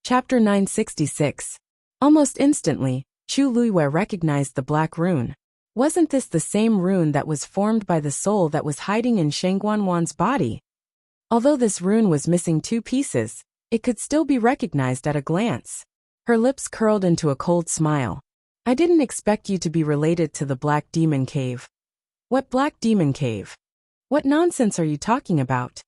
Chapter 966. Almost instantly, Chu Luiyue recognized the black rune. Wasn't this the same rune that was formed by the soul that was hiding in Sheng Guanwan's body? Although this rune was missing 2 pieces, it could still be recognized at a glance. Her lips curled into a cold smile. I didn't expect you to be related to the Black Demon Cave. What Black Demon Cave? What nonsense are you talking about?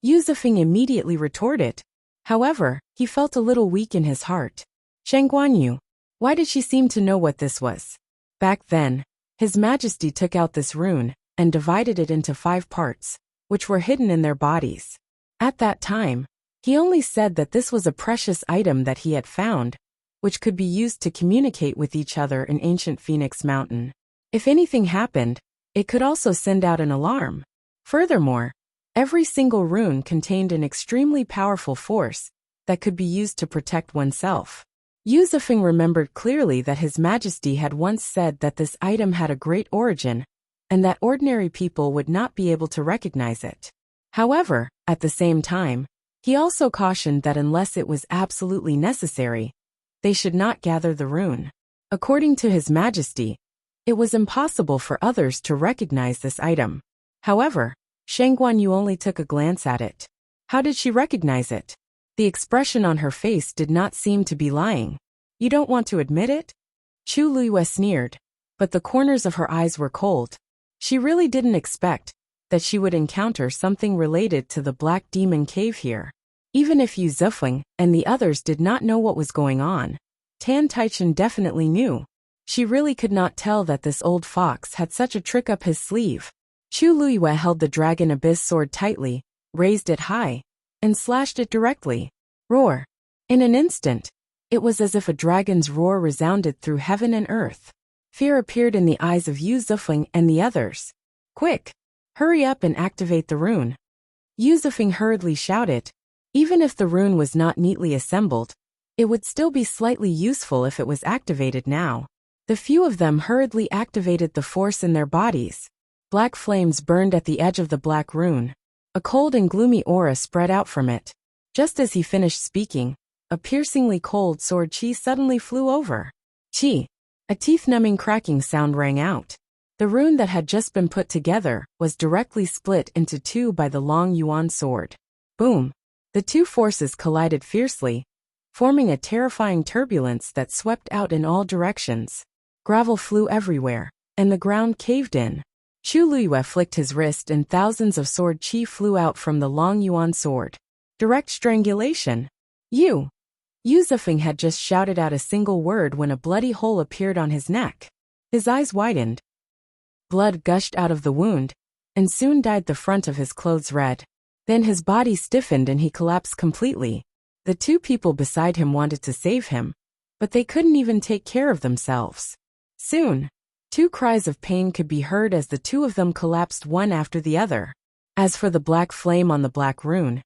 Yu Zifeng immediately retorted. However, he felt a little weak in his heart. Sheng Guanyu, why did she seem to know what this was? Back then, His Majesty took out this rune and divided it into 5 parts, which were hidden in their bodies. At that time, he only said that this was a precious item that he had found, which could be used to communicate with each other in ancient Phoenix Mountain. If anything happened, it could also send out an alarm. Furthermore, every single rune contained an extremely powerful force that could be used to protect oneself. Yu Zifeng remembered clearly that His Majesty had once said that this item had a great origin, and that ordinary people would not be able to recognize it. However, at the same time, he also cautioned that unless it was absolutely necessary, they should not gather the rune. According to His Majesty, it was impossible for others to recognize this item. However, Sheng Guanyu only took a glance at it. How did she recognize it? The expression on her face did not seem to be lying. You don't want to admit it? Chu Luiyue sneered, but the corners of her eyes were cold. She really didn't expect that she would encounter something related to the Black Demon Cave here. Even if Yu Zifeng and the others did not know what was going on, Tan Taichen definitely knew. She really could not tell that this old fox had such a trick up his sleeve. Chu Luiyue held the Dragon Abyss sword tightly, raised it high, and slashed it directly. Roar! In an instant, it was as if a dragon's roar resounded through heaven and earth. Fear appeared in the eyes of Yu Zifeng and the others. Quick! Hurry up and activate the rune. Yu Zifeng hurriedly shouted. Even if the rune was not neatly assembled, it would still be slightly useful if it was activated now. The few of them hurriedly activated the force in their bodies. Black flames burned at the edge of the black rune. A cold and gloomy aura spread out from it. Just as he finished speaking, a piercingly cold sword chi suddenly flew over. Chi! A teeth-numbing cracking sound rang out. The rune that had just been put together was directly split into 2 by the long yuan sword. Boom! The 2 forces collided fiercely, forming a terrifying turbulence that swept out in all directions. Gravel flew everywhere, and the ground caved in. Chu Luiyue flicked his wrist and thousands of sword chi flew out from the long yuan sword. Direct strangulation. Yu Zifeng had just shouted out a single word when a bloody hole appeared on his neck. His eyes widened. Blood gushed out of the wound, and soon dyed the front of his clothes red. Then his body stiffened and he collapsed completely. The 2 people beside him wanted to save him, but they couldn't even take care of themselves. Soon, 2 cries of pain could be heard as the 2 of them collapsed one after the other. As for the black flame on the black rune,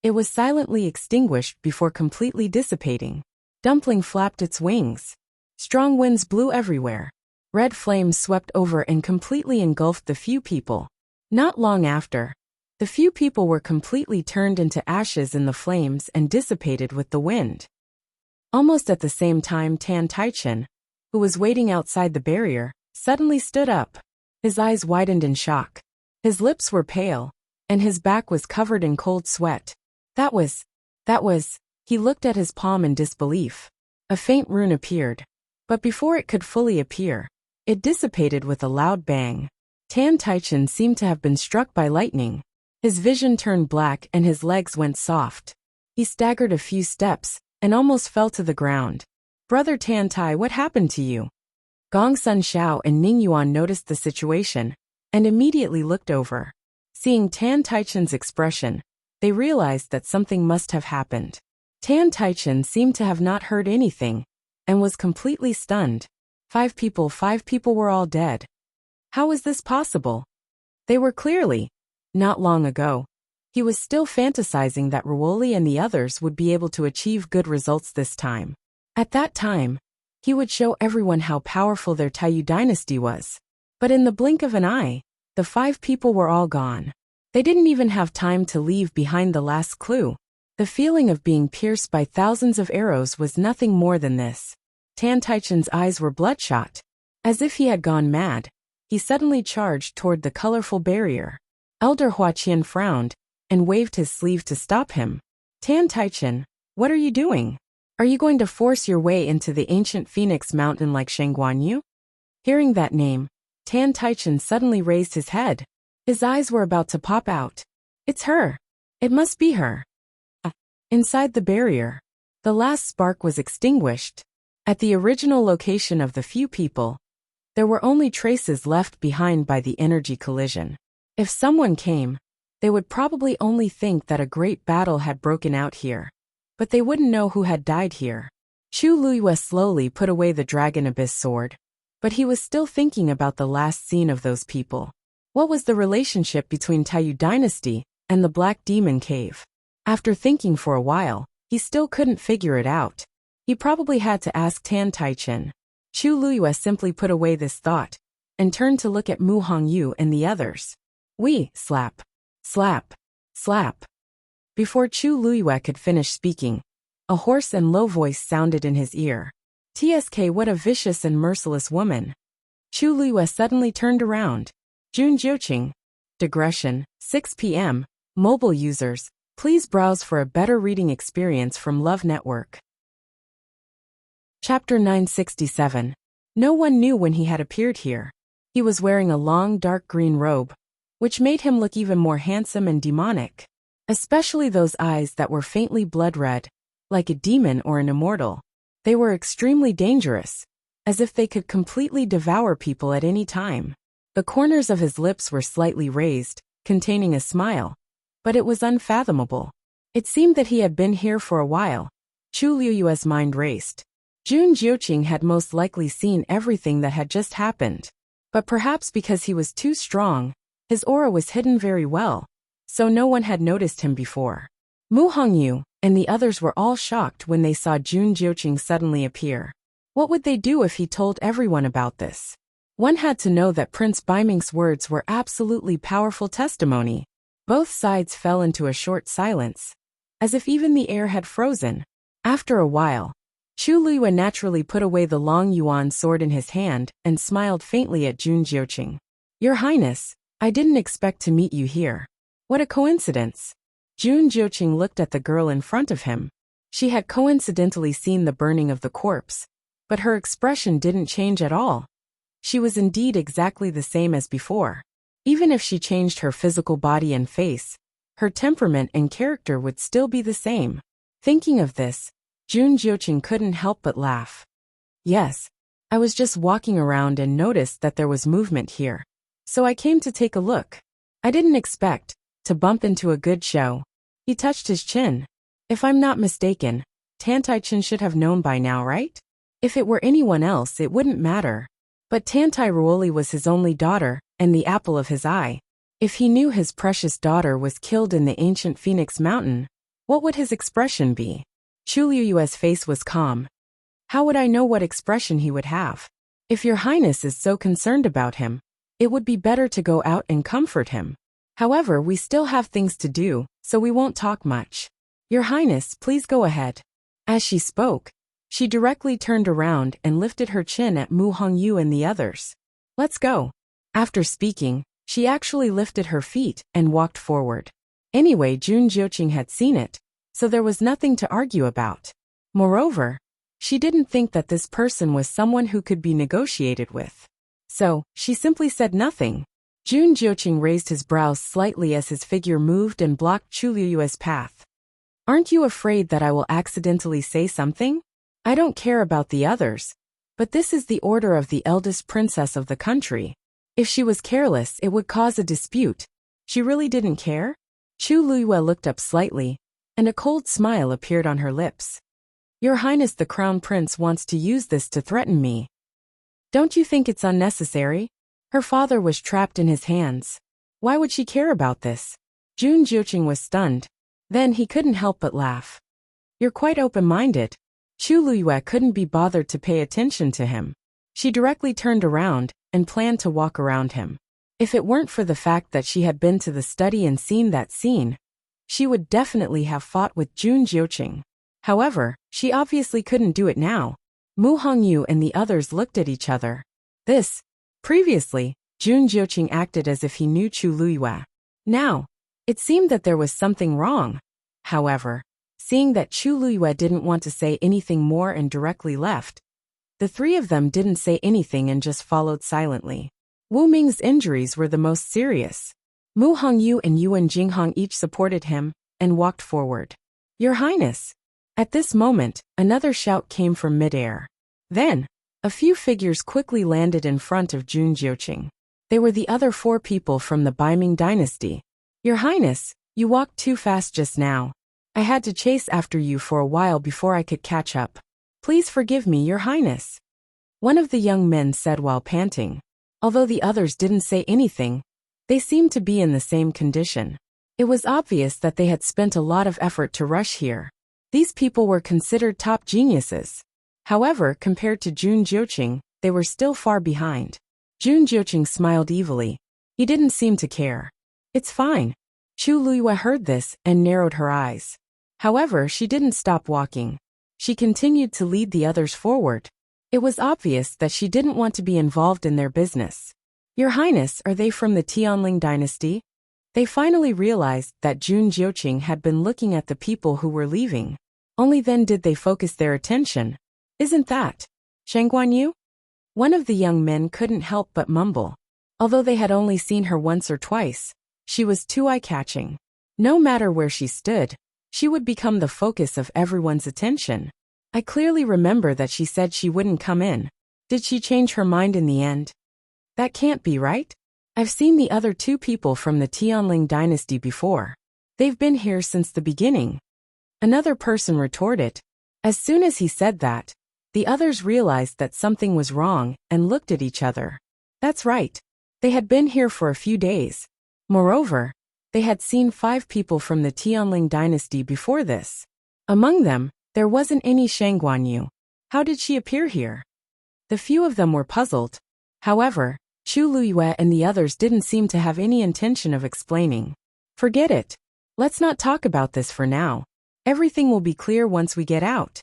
it was silently extinguished before completely dissipating. Dumpling flapped its wings. Strong winds blew everywhere. Red flames swept over and completely engulfed the few people. Not long after, the few people were completely turned into ashes in the flames and dissipated with the wind. Almost at the same time, Tan Taichen, who was waiting outside the barrier, suddenly stood up. His eyes widened in shock. His lips were pale, and his back was covered in cold sweat. That was, he looked at his palm in disbelief. A faint rune appeared, but before it could fully appear, it dissipated with a loud bang. Tan Taichen seemed to have been struck by lightning. His vision turned black and his legs went soft. He staggered a few steps and almost fell to the ground. Brother Tan Tai, what happened to you? Gong Sun Xiao and Ning Yuan noticed the situation and immediately looked over. Seeing Tan Taichen's expression, they realized that something must have happened. Tan Taichen seemed to have not heard anything and was completely stunned. 5 people were all dead. How was this possible? They were clearly, not long ago, he was still fantasizing that Ruoli and the others would be able to achieve good results this time. At that time, he would show everyone how powerful their Taiyu dynasty was. But in the blink of an eye, the 5 people were all gone. They didn't even have time to leave behind the last clue. The The feeling of being pierced by thousands of arrows was nothing more than this. Tan Taichen's eyes were bloodshot. As if he had gone mad, he suddenly charged toward the colorful barrier. Elder Huaqian frowned and waved his sleeve to stop him. Tan Taichen, what are you doing? Are you going to force your way into the ancient Phoenix Mountain like Shangguanyu? Hearing that name, Tan Taichen suddenly raised his head. His eyes were about to pop out. It's her. It must be her. Inside the barrier, the last spark was extinguished. At the original location of the few people, there were only traces left behind by the energy collision. If someone came, they would probably only think that a great battle had broken out here. But they wouldn't know who had died here. Chu Luiyue slowly put away the Dragon Abyss sword, but he was still thinking about the last scene of those people. What was the relationship between Taiyu Dynasty and the Black Demon Cave? After thinking for a while, he still couldn't figure it out. He probably had to ask Tan Taichen. Chu Luiyue simply put away this thought and turned to look at Mu Hongyu and the others. Slap. Slap. Slap. Before Chu Luiyue could finish speaking, a hoarse and low voice sounded in his ear. TSK, what a vicious and merciless woman. Chu Luiyue suddenly turned around. Jun Jiuqing. Digression, 6 p.m. Mobile users, please browse for a better reading experience from Love Network. Chapter 967. No one knew when he had appeared here. He was wearing a long dark green robe, which made him look even more handsome and demonic. Especially those eyes that were faintly blood red, like a demon or an immortal. They were extremely dangerous, as if they could completely devour people at any time. The corners of his lips were slightly raised, containing a smile, but it was unfathomable. It seemed that he had been here for a while. Chu Luiyue's mind raced. Jun Jiuqing had most likely seen everything that had just happened. But perhaps because he was too strong, his aura was hidden very well, so no one had noticed him before. Mu Hongyu and the others were all shocked when they saw Jun Jiuqing suddenly appear. What would they do if he told everyone about this? One had to know that Prince Baiming's words were absolutely powerful testimony. Both sides fell into a short silence, as if even the air had frozen. After a while, Chu Luiyue naturally put away the long yuan sword in his hand and smiled faintly at Jun Jiuqing. Your Highness, I didn't expect to meet you here. What a coincidence. Jun Jiuqing looked at the girl in front of him. She had coincidentally seen the burning of the corpse, but her expression didn't change at all. She was indeed exactly the same as before. Even if she changed her physical body and face, her temperament and character would still be the same. Thinking of this, Jun Jiuqing couldn't help but laugh. Yes, I was just walking around and noticed that there was movement here, so I came to take a look. I didn't expect to bump into a good show. He touched his chin. If I'm not mistaken, Tan Taichen should have known by now, right? If it were anyone else, it wouldn't matter. But Tan Tairuoli was his only daughter and the apple of his eye. If he knew his precious daughter was killed in the ancient Phoenix Mountain, what would his expression be? Chu Luiyue's face was calm. How would I know what expression he would have? If your Highness is so concerned about him, it would be better to go out and comfort him. However, we still have things to do, so we won't talk much. Your Highness, please go ahead. As she spoke, she directly turned around and lifted her chin at Mu Hongyu and the others. Let's go. After speaking, she actually lifted her feet and walked forward. Anyway, Jun Jiuqing had seen it, so there was nothing to argue about. Moreover, she didn't think that this person was someone who could be negotiated with. So, she simply said nothing. Jun Jiuqing raised his brows slightly as his figure moved and blocked Chu Luiyue's path. Aren't you afraid that I will accidentally say something? I don't care about the others, but this is the order of the eldest princess of the country. If she was careless, it would cause a dispute. She really didn't care? Chu Luiyue looked up slightly, and a cold smile appeared on her lips. Your Highness the Crown Prince wants to use this to threaten me. Don't you think it's unnecessary? Her father was trapped in his hands. Why would she care about this? Jun Jiuqing was stunned. Then he couldn't help but laugh. You're quite open-minded. Chu Luiyue couldn't be bothered to pay attention to him. She directly turned around and planned to walk around him. If it weren't for the fact that she had been to the study and seen that scene, she would definitely have fought with Jun Jiuqing. However, she obviously couldn't do it now. Mu Hongyu and the others looked at each other. Previously, Jun Jiuqing acted as if he knew Chu Luiyue. Now, it seemed that there was something wrong. However, seeing that Chu Luiyue didn't want to say anything more and directly left, the three of them didn't say anything and just followed silently. Wu Ming's injuries were the most serious. Mu Hongyu and Yuan Jinghong each supported him and walked forward. Your Highness! At this moment, another shout came from midair. Then, a few figures quickly landed in front of Jun Jiuqing. They were the other 4 people from the Baiming dynasty. Your Highness, you walked too fast just now. I had to chase after you for a while before I could catch up. Please forgive me, Your Highness. One of the young men said while panting. Although the others didn't say anything, they seemed to be in the same condition. It was obvious that they had spent a lot of effort to rush here. These people were considered top geniuses. However, compared to Jun Jiuqing, they were still far behind. Jun Jiuqing smiled evilly. He didn't seem to care. It's fine. Chu Luiyue heard this and narrowed her eyes. However, she didn't stop walking. She continued to lead the others forward. It was obvious that she didn't want to be involved in their business. Your Highness, are they from the Tianling dynasty? They finally realized that Jun Jiuqing had been looking at the people who were leaving. Only then did they focus their attention. Isn't that Shang Guanyu? One of the young men couldn't help but mumble. Although they had only seen her once or twice, she was too eye-catching. No matter where she stood, she would become the focus of everyone's attention. I clearly remember that she said she wouldn't come in. Did she change her mind in the end? That can't be right. I've seen the other 2 people from the Tianling dynasty before. They've been here since the beginning. Another person retorted. As soon as he said that, the others realized that something was wrong and looked at each other. That's right. They had been here for a few days. Moreover, they had seen 5 people from the Tianling dynasty before this. Among them, there wasn't any Shang Guanyu. How did she appear here? The few of them were puzzled. However, Chu Luiyue and the others didn't seem to have any intention of explaining. Forget it. Let's not talk about this for now. Everything will be clear once we get out.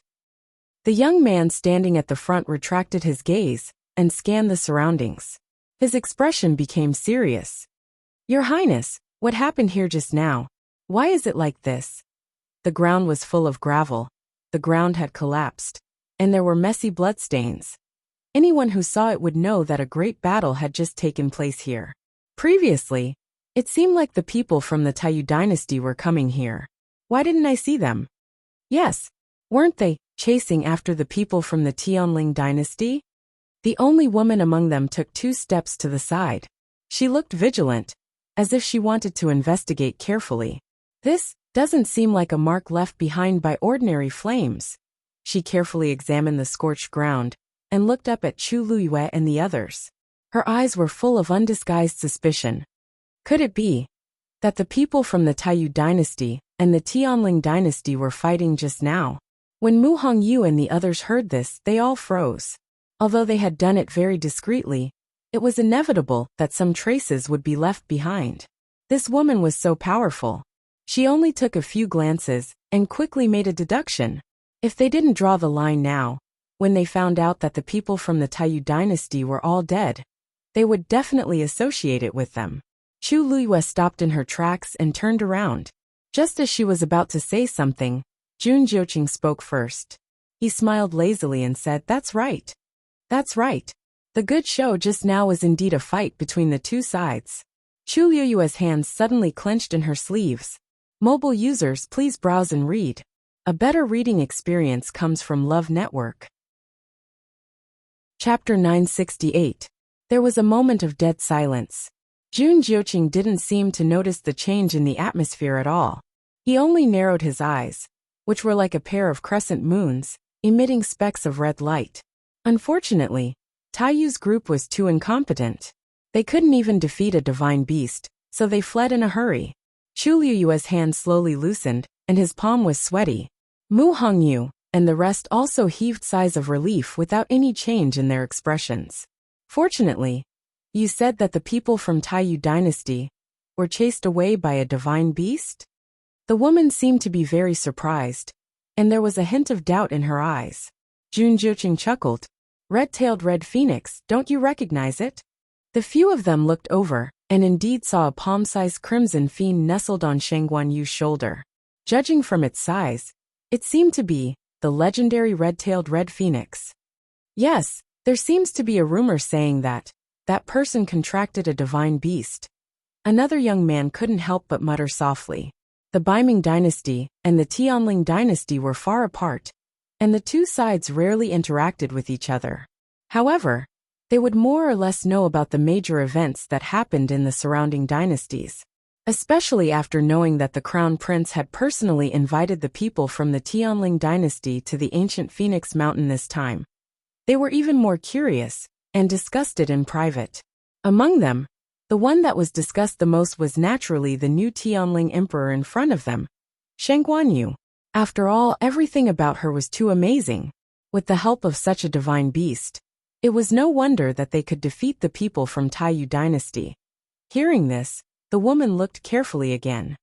The young man standing at the front retracted his gaze and scanned the surroundings. His expression became serious. Your Highness, what happened here just now? Why is it like this? The ground was full of gravel. The ground had collapsed, and there were messy bloodstains. Anyone who saw it would know that a great battle had just taken place here. Previously, it seemed like the people from the Taiyu dynasty were coming here. Why didn't I see them? Yes, weren't they chasing after the people from the Tianling dynasty? The only woman among them took 2 steps to the side. She looked vigilant, as if she wanted to investigate carefully. This doesn't seem like a mark left behind by ordinary flames. She carefully examined the scorched ground and looked up at Chu Luiyue and the others. Her eyes were full of undisguised suspicion. Could it be that the people from the Taiyu dynasty and the Tianling dynasty were fighting just now? When Mu Hongyu and the others heard this, they all froze. Although they had done it very discreetly, it was inevitable that some traces would be left behind. This woman was so powerful. She only took a few glances and quickly made a deduction. If they didn't draw the line now, when they found out that the people from the Taiyu dynasty were all dead, they would definitely associate it with them. Chu Luiyue stopped in her tracks and turned around. Just as she was about to say something, Jun Jiuqing spoke first. He smiled lazily and said, "That's right. That's right. The good show just now was indeed a fight between the 2 sides." Chu Luiyue's hands suddenly clenched in her sleeves. Mobile users, please browse and read. A better reading experience comes from Love Network. Chapter 968. There was a moment of dead silence. Jun Jiuqing didn't seem to notice the change in the atmosphere at all. He only narrowed his eyes, which were like a pair of crescent moons, emitting specks of red light. Unfortunately, Taiyu's group was too incompetent. They couldn't even defeat a divine beast, so they fled in a hurry. Chu Luiyue's hand slowly loosened, and his palm was sweaty. Mu Hongyu and the rest also heaved sighs of relief without any change in their expressions. Fortunately, you said that the people from Taiyu dynasty were chased away by a divine beast? The woman seemed to be very surprised, and there was a hint of doubt in her eyes. Jun Jiuqing chuckled. Red-tailed red phoenix, don't you recognize it? The few of them looked over, and indeed saw a palm-sized crimson fiend nestled on Shang Guanyu's shoulder. Judging from its size, it seemed to be the legendary red-tailed red phoenix. Yes, there seems to be a rumor saying that that person contracted a divine beast. Another young man couldn't help but mutter softly. The Baiming dynasty and the Tianling dynasty were far apart, and the two sides rarely interacted with each other. However, they would more or less know about the major events that happened in the surrounding dynasties, especially after knowing that the Crown Prince had personally invited the people from the Tianling dynasty to the ancient Phoenix Mountain this time. They were even more curious, and discussed it in private. Among them, the one that was discussed the most was naturally the new Tianling emperor in front of them, Shang Guanyu. After all, everything about her was too amazing. With the help of such a divine beast, it was no wonder that they could defeat the people from Taiyu dynasty. Hearing this, the woman looked carefully again.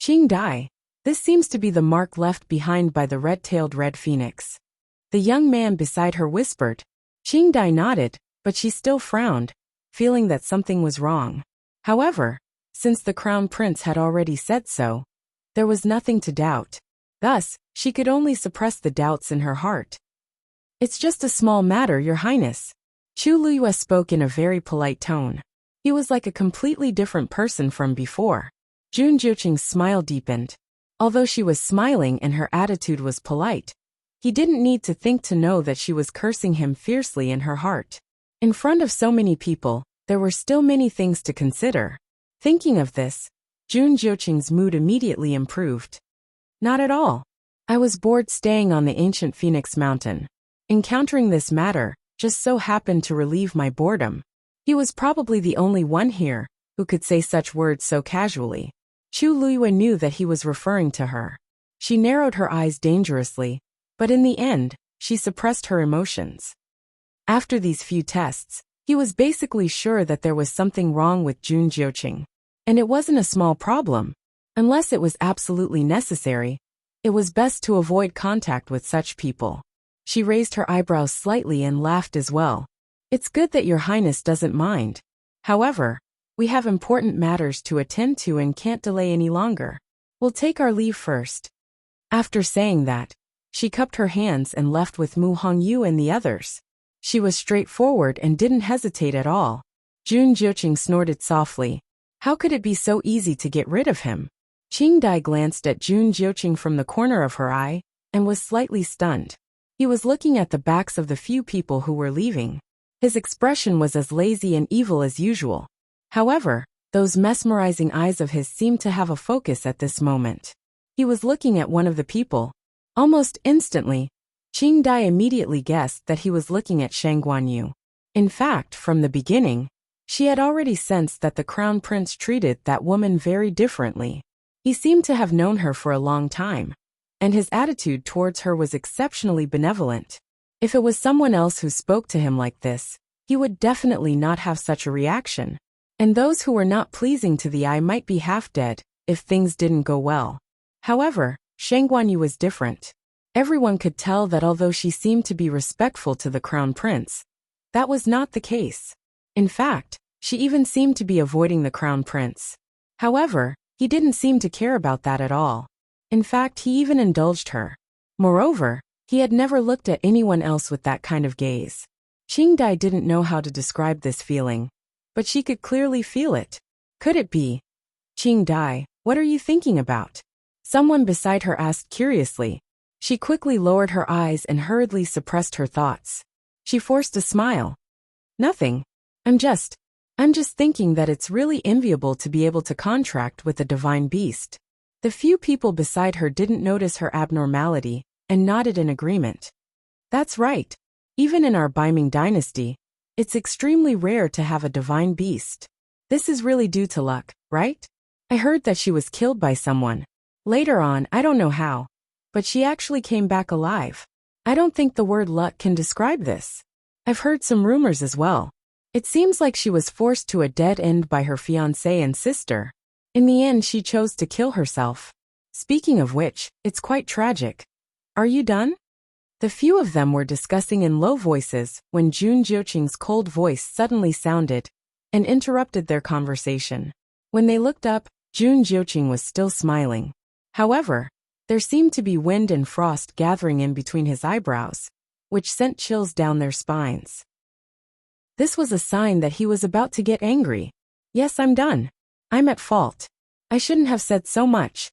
Qing Dai, this seems to be the mark left behind by the red-tailed red phoenix. The young man beside her whispered. Qing Dai nodded, but she still frowned, feeling that something was wrong. However, since the Crown Prince had already said so, there was nothing to doubt. Thus, she could only suppress the doubts in her heart. It's just a small matter, Your Highness. Chu Liyue spoke in a very polite tone. He was like a completely different person from before. Jun Jiuqing's smile deepened. Although she was smiling and her attitude was polite, he didn't need to think to know that she was cursing him fiercely in her heart. In front of so many people, there were still many things to consider. Thinking of this, Jun Jiuqing's mood immediately improved. Not at all. I was bored staying on the ancient Phoenix Mountain. Encountering this matter just so happened to relieve my boredom. He was probably the only one here who could say such words so casually. Chu Liyue knew that he was referring to her. She narrowed her eyes dangerously, but in the end, she suppressed her emotions. After these few tests, he was basically sure that there was something wrong with Jun Jiuqing. And it wasn't a small problem. Unless it was absolutely necessary, it was best to avoid contact with such people. She raised her eyebrows slightly and laughed as well. It's good that Your Highness doesn't mind. However, we have important matters to attend to and can't delay any longer. We'll take our leave first. After saying that, she cupped her hands and left with Mu Hongyu and the others. She was straightforward and didn't hesitate at all. Jun Jiuqing snorted softly. How could it be so easy to get rid of him? Qing Dai glanced at Jun Jiuqing from the corner of her eye, and was slightly stunned. He was looking at the backs of the few people who were leaving. His expression was as lazy and evil as usual. However, those mesmerizing eyes of his seemed to have a focus at this moment. He was looking at one of the people. Almost instantly, Qing Dai immediately guessed that he was looking at Shang Guanyu. In fact, from the beginning, she had already sensed that the Crown Prince treated that woman very differently. He seemed to have known her for a long time, and his attitude towards her was exceptionally benevolent. If it was someone else who spoke to him like this, he would definitely not have such a reaction. And those who were not pleasing to the eye might be half dead if things didn't go well. However, Shang Guanyu was different. Everyone could tell that although she seemed to be respectful to the Crown Prince, that was not the case. In fact, she even seemed to be avoiding the Crown Prince. However, he didn't seem to care about that at all. In fact, he even indulged her. Moreover, he had never looked at anyone else with that kind of gaze. Qing Dai didn't know how to describe this feeling, but she could clearly feel it. Could it be? Qing Dai, what are you thinking about? Someone beside her asked curiously. She quickly lowered her eyes and hurriedly suppressed her thoughts. She forced a smile. Nothing. I'm just thinking that it's really enviable to be able to contract with a divine beast. The few people beside her didn't notice her abnormality, and nodded in agreement. That's right. Even in our Baiming dynasty, it's extremely rare to have a divine beast. This is really due to luck, right? I heard that she was killed by someone. Later on, I don't know how, but she actually came back alive. I don't think the word luck can describe this. I've heard some rumors as well. It seems like she was forced to a dead end by her fiancé and sister. In the end, she chose to kill herself. Speaking of which, it's quite tragic. Are you done? The few of them were discussing in low voices when Jun Jiuqing's cold voice suddenly sounded and interrupted their conversation. When they looked up, Jun Jiuqing was still smiling. However, there seemed to be wind and frost gathering in between his eyebrows, which sent chills down their spines. This was a sign that he was about to get angry. Yes, I'm done. I'm at fault. I shouldn't have said so much.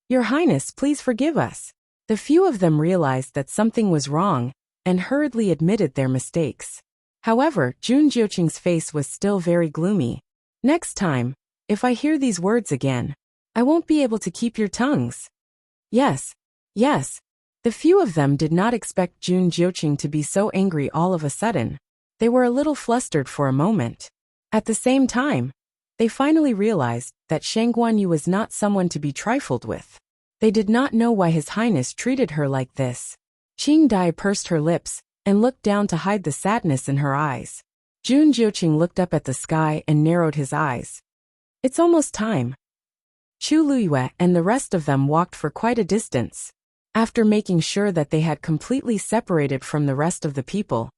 Your Highness, please forgive us. The few of them realized that something was wrong and hurriedly admitted their mistakes. However, Jun Jiuqing's face was still very gloomy. Next time, if I hear these words again, I won't be able to keep your tongues. Yes. The few of them did not expect Jun Jiuqing to be so angry all of a sudden. They were a little flustered for a moment. At the same time, they finally realized that Shang Guanyu was not someone to be trifled with. They did not know why His Highness treated her like this. Qing Dai pursed her lips and looked down to hide the sadness in her eyes. Jun Jiuqing looked up at the sky and narrowed his eyes. It's almost time. Chu Luyue and the rest of them walked for quite a distance. After making sure that they had completely separated from the rest of the people,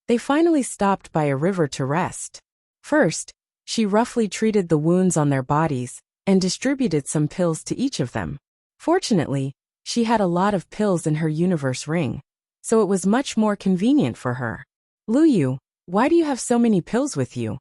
they finally stopped by a river to rest. First, she roughly treated the wounds on their bodies and distributed some pills to each of them. Fortunately, she had a lot of pills in her universe ring, so it was much more convenient for her. Luyu, why do you have so many pills with you?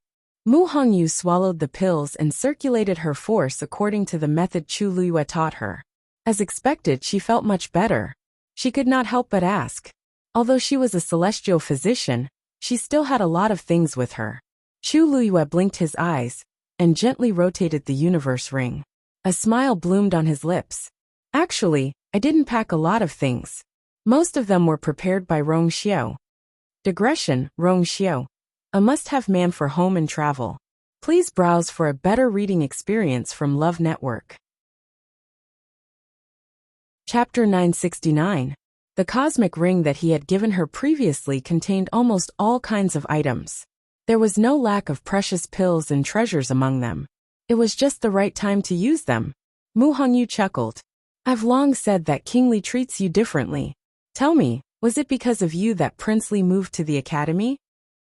Mu Hongyu swallowed the pills and circulated her force according to the method Chu Luyue taught her. As expected, she felt much better. She could not help but ask. Although she was a celestial physician, she still had a lot of things with her. Chu Luyue blinked his eyes and gently rotated the universe ring. A smile bloomed on his lips. Actually, I didn't pack a lot of things. Most of them were prepared by Rong Xiao. Digression, Rong Xiao. A must-have man for home and travel. Please browse for a better reading experience from Love Network. Chapter 969. The cosmic ring that he had given her previously contained almost all kinds of items. There was no lack of precious pills and treasures among them. It was just the right time to use them. Mu Hongyu chuckled. I've long said that King Li treats you differently. Tell me, was it because of you that Prince Li moved to the academy?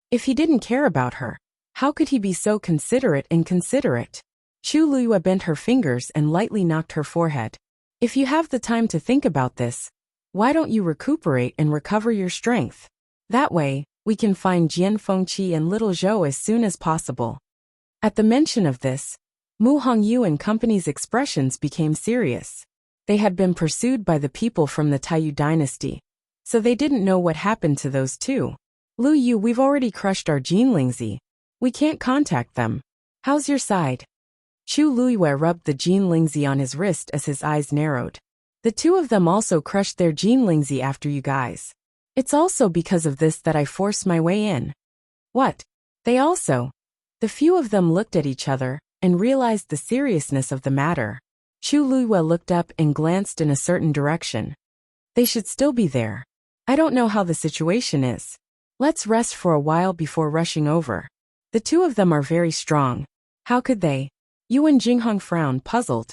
If he didn't care about her, how could he be so considerate and considerate? Chu Luyue bent her fingers and lightly knocked her forehead. If you have the time to think about this, why don't you recuperate and recover your strength? That way, we can find Jian Fengqi and little Zhou as soon as possible. At the mention of this, Mu Hongyu and company's expressions became serious. They had been pursued by the people from the Taiyu dynasty, so they didn't know what happened to those two. Lu Yu, we've already crushed our Jinlingzi. We can't contact them. How's your side? Chu Luyue rubbed the Jinlingzi on his wrist as his eyes narrowed. The two of them also crushed their Jinlingzi after you guys. It's also because of this that I forced my way in. What? They also? The few of them looked at each other and realized the seriousness of the matter. Chu Luyue looked up and glanced in a certain direction. They should still be there. I don't know how the situation is. Let's rest for a while before rushing over. The two of them are very strong. How could they? Yuan Jinghong frowned, puzzled.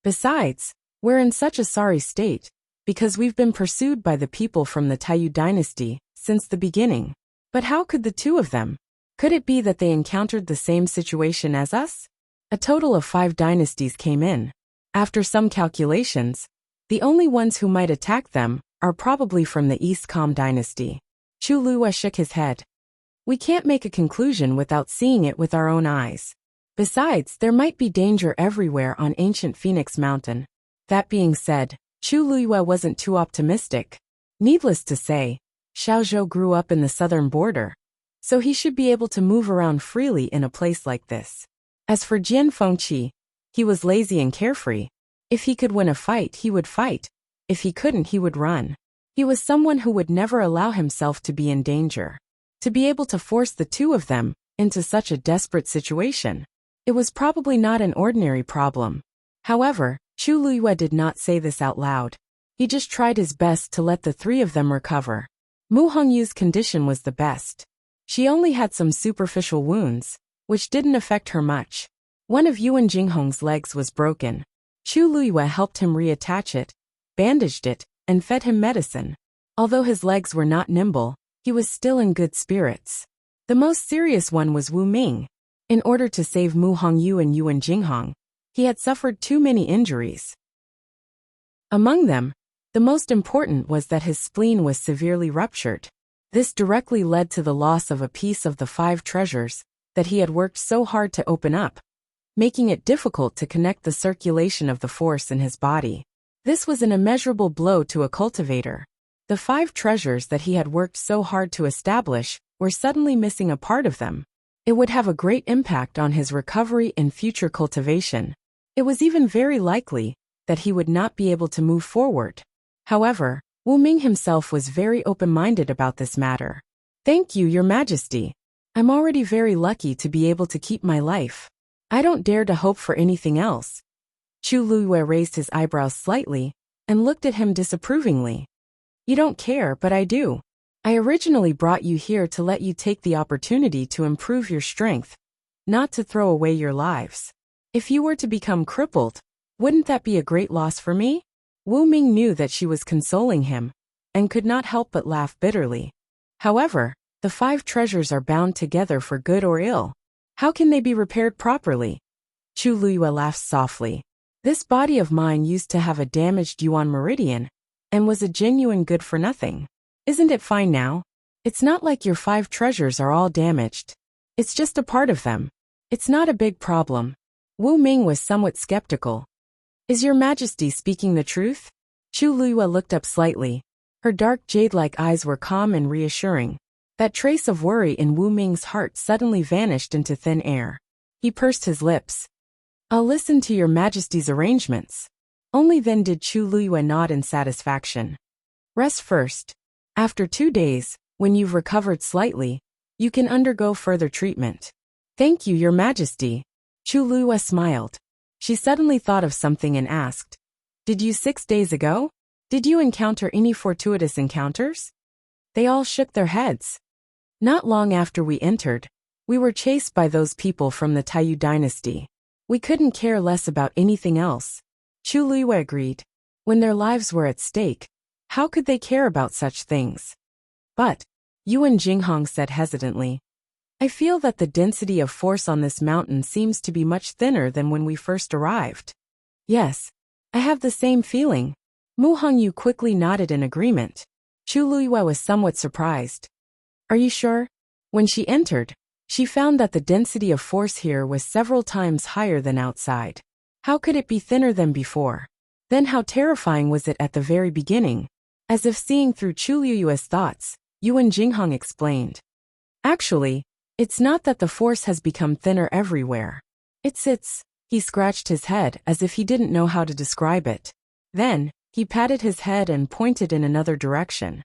Besides, we're in such a sorry state, because we've been pursued by the people from the Taiyu dynasty since the beginning. But how could the two of them? Could it be that they encountered the same situation as us? A total of 5 dynasties came in. After some calculations, the only ones who might attack them are probably from the East Com dynasty. Chu Luyue shook his head. We can't make a conclusion without seeing it with our own eyes. Besides, there might be danger everywhere on ancient Phoenix Mountain. That being said, Chu Luyue wasn't too optimistic. Needless to say, Xiaozhou grew up in the southern border, so he should be able to move around freely in a place like this. As for Jian Fengqi, he was lazy and carefree. If he could win a fight, he would fight. If he couldn't, he would run. He was someone who would never allow himself to be in danger. To be able to force the two of them into such a desperate situation, it was probably not an ordinary problem. However, Chu Luyue did not say this out loud. He just tried his best to let the 3 of them recover. Mu Hongyu's condition was the best. She only had some superficial wounds, which didn't affect her much. One of Yuan Jinghong's legs was broken. Chu Luiyue helped him reattach it, bandaged it, and fed him medicine. Although his legs were not nimble, he was still in good spirits. The most serious one was Wu Ming. In order to save Mu Hongyu and Yuan Jinghong, he had suffered too many injuries. Among them, the most important was that his spleen was severely ruptured. This directly led to the loss of a piece of the 5 treasures that he had worked so hard to open up, making it difficult to connect the circulation of the force in his body. This was an immeasurable blow to a cultivator. The 5 treasures that he had worked so hard to establish were suddenly missing a part of them. It would have a great impact on his recovery in future cultivation. It was even very likely that he would not be able to move forward. However, Wu Ming himself was very open-minded about this matter. "Thank you, Your Majesty. I'm already very lucky to be able to keep my life. I don't dare to hope for anything else." Chu Luiyue raised his eyebrows slightly and looked at him disapprovingly. "You don't care, but I do. I originally brought you here to let you take the opportunity to improve your strength, not to throw away your lives. If you were to become crippled, wouldn't that be a great loss for me?" Wu Ming knew that she was consoling him, and could not help but laugh bitterly. "However, the 5 treasures are bound together for good or ill. How can they be repaired properly?" Chu Luiyue laughed softly. "This body of mine used to have a damaged Yuan meridian, and was a genuine good-for-nothing. Isn't it fine now? It's not like your 5 treasures are all damaged. It's just a part of them. It's not a big problem." Wu Ming was somewhat skeptical. "Is Your Majesty speaking the truth?" Chu Luiyue looked up slightly. Her dark jade-like eyes were calm and reassuring. That trace of worry in Wu Ming's heart suddenly vanished into thin air. He pursed his lips. "I'll listen to Your Majesty's arrangements." Only then did Chu Luiyue nod in satisfaction. "Rest first. After 2 days, when you've recovered slightly, you can undergo further treatment." "Thank you, Your Majesty." Chu Luiyue smiled. She suddenly thought of something and asked, "Did you 6 days ago? Did you encounter any fortuitous encounters?" They all shook their heads. "Not long after we entered, we were chased by those people from the Taiyu dynasty. We couldn't care less about anything else." Chu Luiyue agreed. When their lives were at stake, how could they care about such things? "But," Yuan Jinghong said hesitantly, "I feel that the density of force on this mountain seems to be much thinner than when we first arrived." "Yes, I have the same feeling." Mu Hongyu quickly nodded in agreement. Chu Luiyue was somewhat surprised. "Are you sure?" When she entered, she found that the density of force here was several times higher than outside. How could it be thinner than before? Then how terrifying was it at the very beginning? As if seeing through Chu Luiyue's thoughts, Yuan Jinghong explained. "Actually, it's not that the force has become thinner everywhere. It's. He scratched his head as if he didn't know how to describe it. Then, he patted his head and pointed in another direction.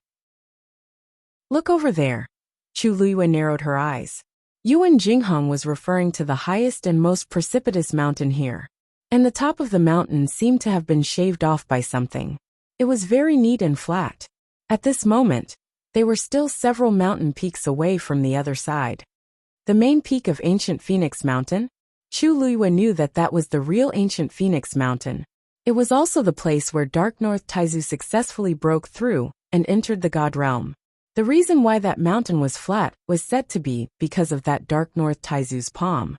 "Look over there." Chu Luiyue narrowed her eyes. Yuan Jinghong was referring to the highest and most precipitous mountain here. And the top of the mountain seemed to have been shaved off by something. It was very neat and flat. At this moment, they were still several mountain peaks away from the other side. The main peak of ancient Phoenix Mountain? Chu Luiyue knew that that was the real ancient Phoenix Mountain. It was also the place where Dark North Taizu successfully broke through and entered the God Realm. The reason why that mountain was flat was said to be because of that Dark North Taizu's palm.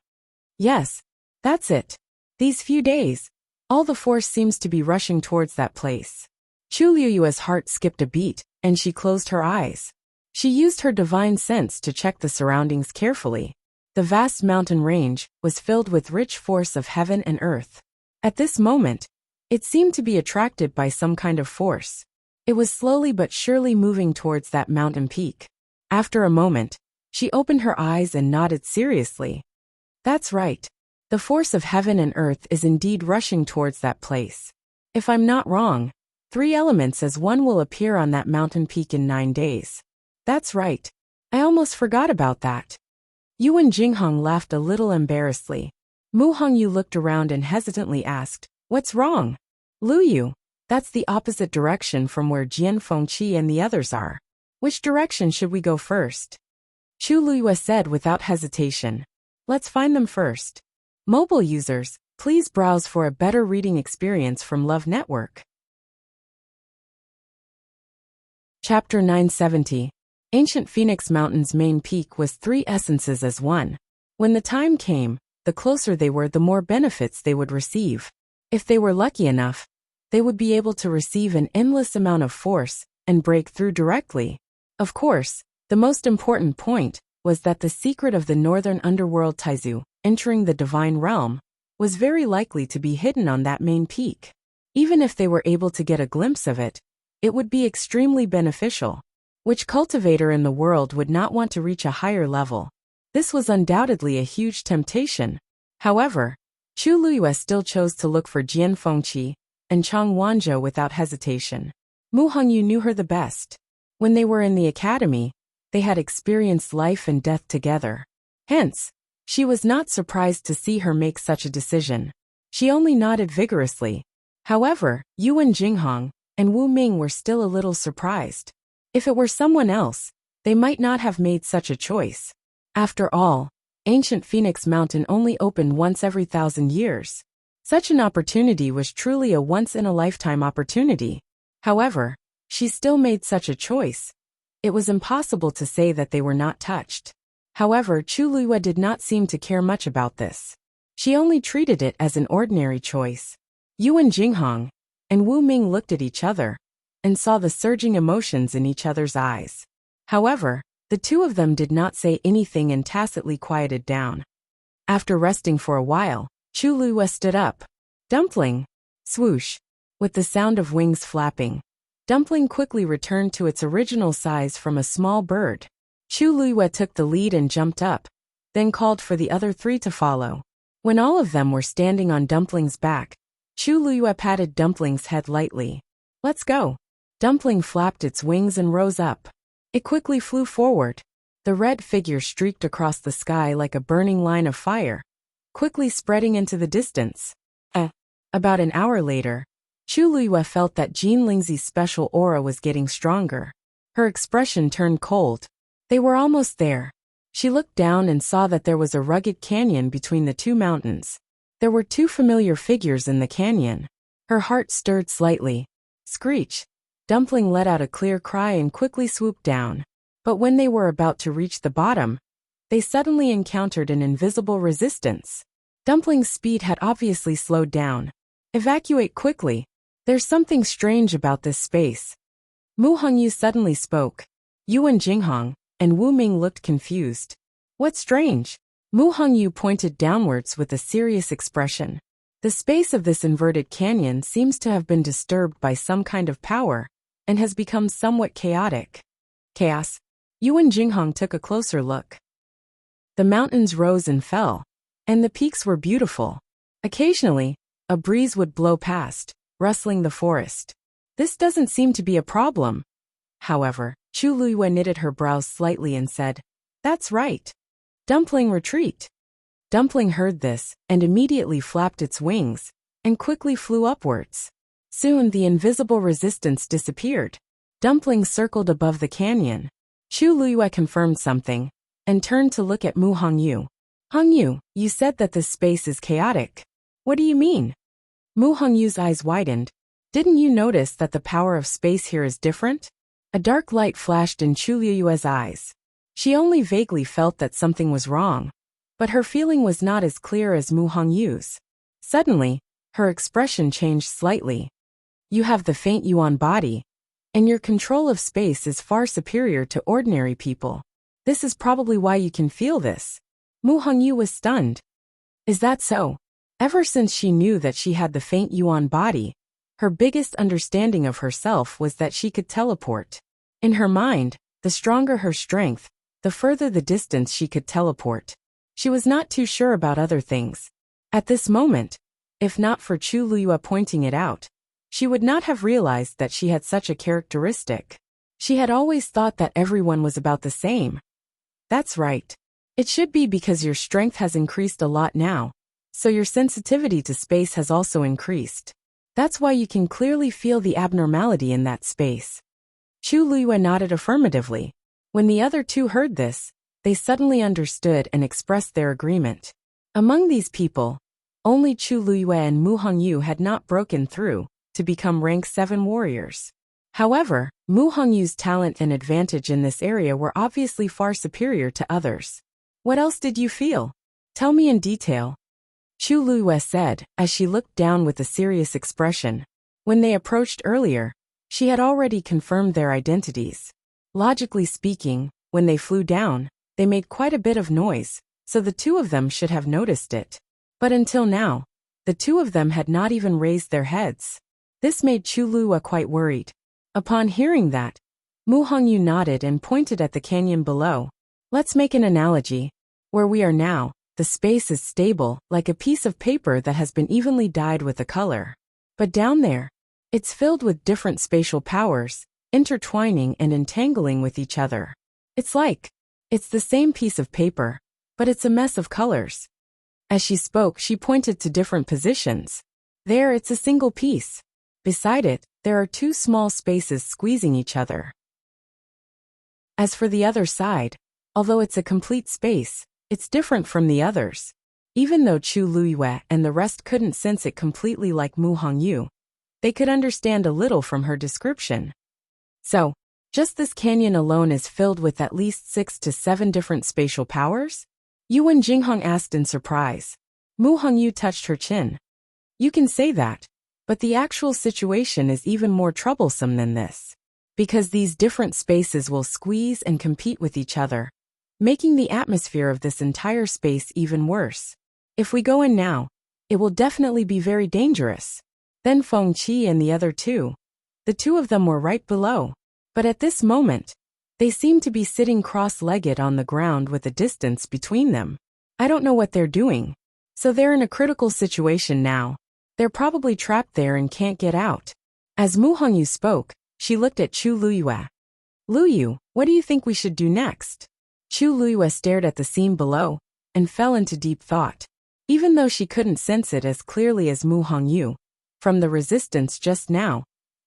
Yes, that's it. These few days, all the force seems to be rushing towards that place. Chu Luiyue's heart skipped a beat, and she closed her eyes. She used her divine sense to check the surroundings carefully. The vast mountain range was filled with rich force of heaven and earth. At this moment, it seemed to be attracted by some kind of force. It was slowly but surely moving towards that mountain peak. After a moment, she opened her eyes and nodded seriously. That's right. The force of heaven and earth is indeed rushing towards that place. If I'm not wrong, 3 elements as one will appear on that mountain peak in 9 days. That's right. I almost forgot about that. Yuan Jinghong laughed a little embarrassedly. Mu Hongyu looked around and hesitantly asked, "What's wrong?" "Luyu, that's the opposite direction from where Jian Fengqi and the others are. Which direction should we go first?" Chu Luiyue said without hesitation. "Let's find them first." Mobile users, Please browse for a better reading experience from Love Network. Chapter 970. Ancient Phoenix Mountain's main peak was three essences as one. When the time came, the closer they were, the more benefits they would receive. If they were lucky enough, they would be able to receive an endless amount of force and break through directly. Of course, the most important point was that the secret of the northern underworld Taizu, entering the divine realm, was very likely to be hidden on that main peak. Even if they were able to get a glimpse of it, it would be extremely beneficial. Which cultivator in the world would not want to reach a higher level? This was undoubtedly a huge temptation. However, Chu Luyue still chose to look for Jian Fengqi and Chang Wanzhou without hesitation. Mu Hongyu knew her the best. When they were in the academy, they had experienced life and death together. Hence, she was not surprised to see her make such a decision. She only nodded vigorously. However, Yuan Jinghong and Wu Ming were still a little surprised. If it were someone else, they might not have made such a choice. After all, Ancient Phoenix Mountain only opened once every 1,000 years. Such an opportunity was truly a once-in-a-lifetime opportunity. However, she still made such a choice. It was impossible to say that they were not touched. However, Chu Luyue did not seem to care much about this. She only treated it as an ordinary choice. Yuan Jinghong and Wu Ming looked at each other and saw the surging emotions in each other's eyes. However, the two of them did not say anything and tacitly quieted down. After resting for a while, Chu Luyue stood up. Dumpling! Swoosh! With the sound of wings flapping, Dumpling quickly returned to its original size from a small bird. Chu Luyue took the lead and jumped up, then called for the other three to follow. When all of them were standing on Dumpling's back, Chu Luyue patted Dumpling's head lightly. Let's go. Dumpling flapped its wings and rose up. It quickly flew forward. The red figure streaked across the sky like a burning line of fire, quickly spreading into the distance. About an hour later, Chu Luyue felt that Jean Lingzi's special aura was getting stronger. Her expression turned cold. They were almost there. She looked down and saw that there was a rugged canyon between the two mountains. There were two familiar figures in the canyon. Her heart stirred slightly. Screech! Dumpling let out a clear cry and quickly swooped down. But when they were about to reach the bottom, they suddenly encountered an invisible resistance. Dumpling's speed had obviously slowed down. Evacuate quickly. There's something strange about this space. Mu Hongyu suddenly spoke. Yuan Jinghong and Wu Ming looked confused. What's strange? Mu Hongyu pointed downwards with a serious expression. The space of this inverted canyon seems to have been disturbed by some kind of power and has become somewhat chaotic. Chaos? Yuan Jinghong took a closer look. The mountains rose and fell, and the peaks were beautiful. Occasionally, a breeze would blow past, rustling the forest. This doesn't seem to be a problem. However, Chu Luyue knitted her brows slightly and said, That's right. Dumpling, retreat. Dumpling heard this and immediately flapped its wings and quickly flew upwards. Soon the invisible resistance disappeared. Dumpling circled above the canyon. Chu Luyue confirmed something and turned to look at Mu Hongyu. Hongyu, you said that this space is chaotic. What do you mean? Mu Hongyu's eyes widened. Didn't you notice that the power of space here is different? A dark light flashed in Chu Luyue's eyes. She only vaguely felt that something was wrong, but her feeling was not as clear as Mu Hongyu's. Suddenly, her expression changed slightly. You have the faint Yuan body, and your control of space is far superior to ordinary people. This is probably why you can feel this. Mu Hongyu was stunned. Is that so? Ever since she knew that she had the faint Yuan body, her biggest understanding of herself was that she could teleport. In her mind, the stronger her strength, the further the distance she could teleport. She was not too sure about other things. At this moment, if not for Chu Luyue pointing it out, she would not have realized that she had such a characteristic. She had always thought that everyone was about the same. That's right. It should be because your strength has increased a lot now, so your sensitivity to space has also increased. That's why you can clearly feel the abnormality in that space. Chu Luyue nodded affirmatively. When the other two heard this, they suddenly understood and expressed their agreement. Among these people, Only Chu Luyue and Mu Hongyu had not broken through to become rank 7 warriors. However, Mu Hongyu's talent and advantage in this area were obviously far superior to others. What else did you feel? Tell me in detail. Chu Luyue said, as she looked down with a serious expression. When they approached earlier, she had already confirmed their identities. Logically speaking, when they flew down, they made quite a bit of noise, so the two of them should have noticed it. But until now, the two of them had not even raised their heads. This made Chu Luyue quite worried. Upon hearing that, Mu Hongyu nodded and pointed at the canyon below. Let's make an analogy. Where we are now, the space is stable, like a piece of paper that has been evenly dyed with a color. But down there, it's filled with different spatial powers, intertwining and entangling with each other. It's the same piece of paper, but it's a mess of colors. As she spoke, she pointed to different positions. There, it's a single piece. Beside it, there are two small spaces squeezing each other. As for the other side, although it's a complete space, it's different from the others. Even though Chu Luyue and the rest couldn't sense it completely like Mu Hongyu, they could understand a little from her description. So, just this canyon alone is filled with at least 6 to 7 different spatial powers? Yuan Jinghong asked in surprise. Mu Hongyu touched her chin. You can say that, but the actual situation is even more troublesome than this. Because these different spaces will squeeze and compete with each other, making the atmosphere of this entire space even worse. If we go in now, it will definitely be very dangerous. Then Feng Qi and the other two. The two of them were right below. But at this moment, they seem to be sitting cross-legged on the ground with a distance between them. I don't know what they're doing. So they're in a critical situation now. They're probably trapped there and can't get out. As Mu Hongyu spoke, she looked at Chu Luyue. Luyu, what do you think we should do next? Chu Luyue stared at the scene below and fell into deep thought. Even though she couldn't sense it as clearly as Mu Hongyu, from the resistance just now,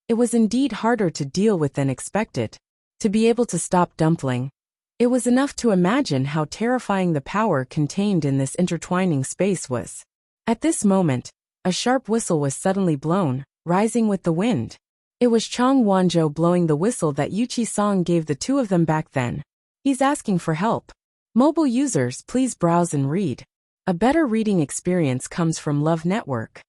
it was indeed harder to deal with than expected. To be able to stop Dumpling, it was enough to imagine how terrifying the power contained in this intertwining space was. At this moment, a sharp whistle was suddenly blown, rising with the wind. It was Chang Wanzhou blowing the whistle that Yu Qi-song gave the two of them back then. He's asking for help. Mobile users, please browse and read. A better reading experience comes from Love Network.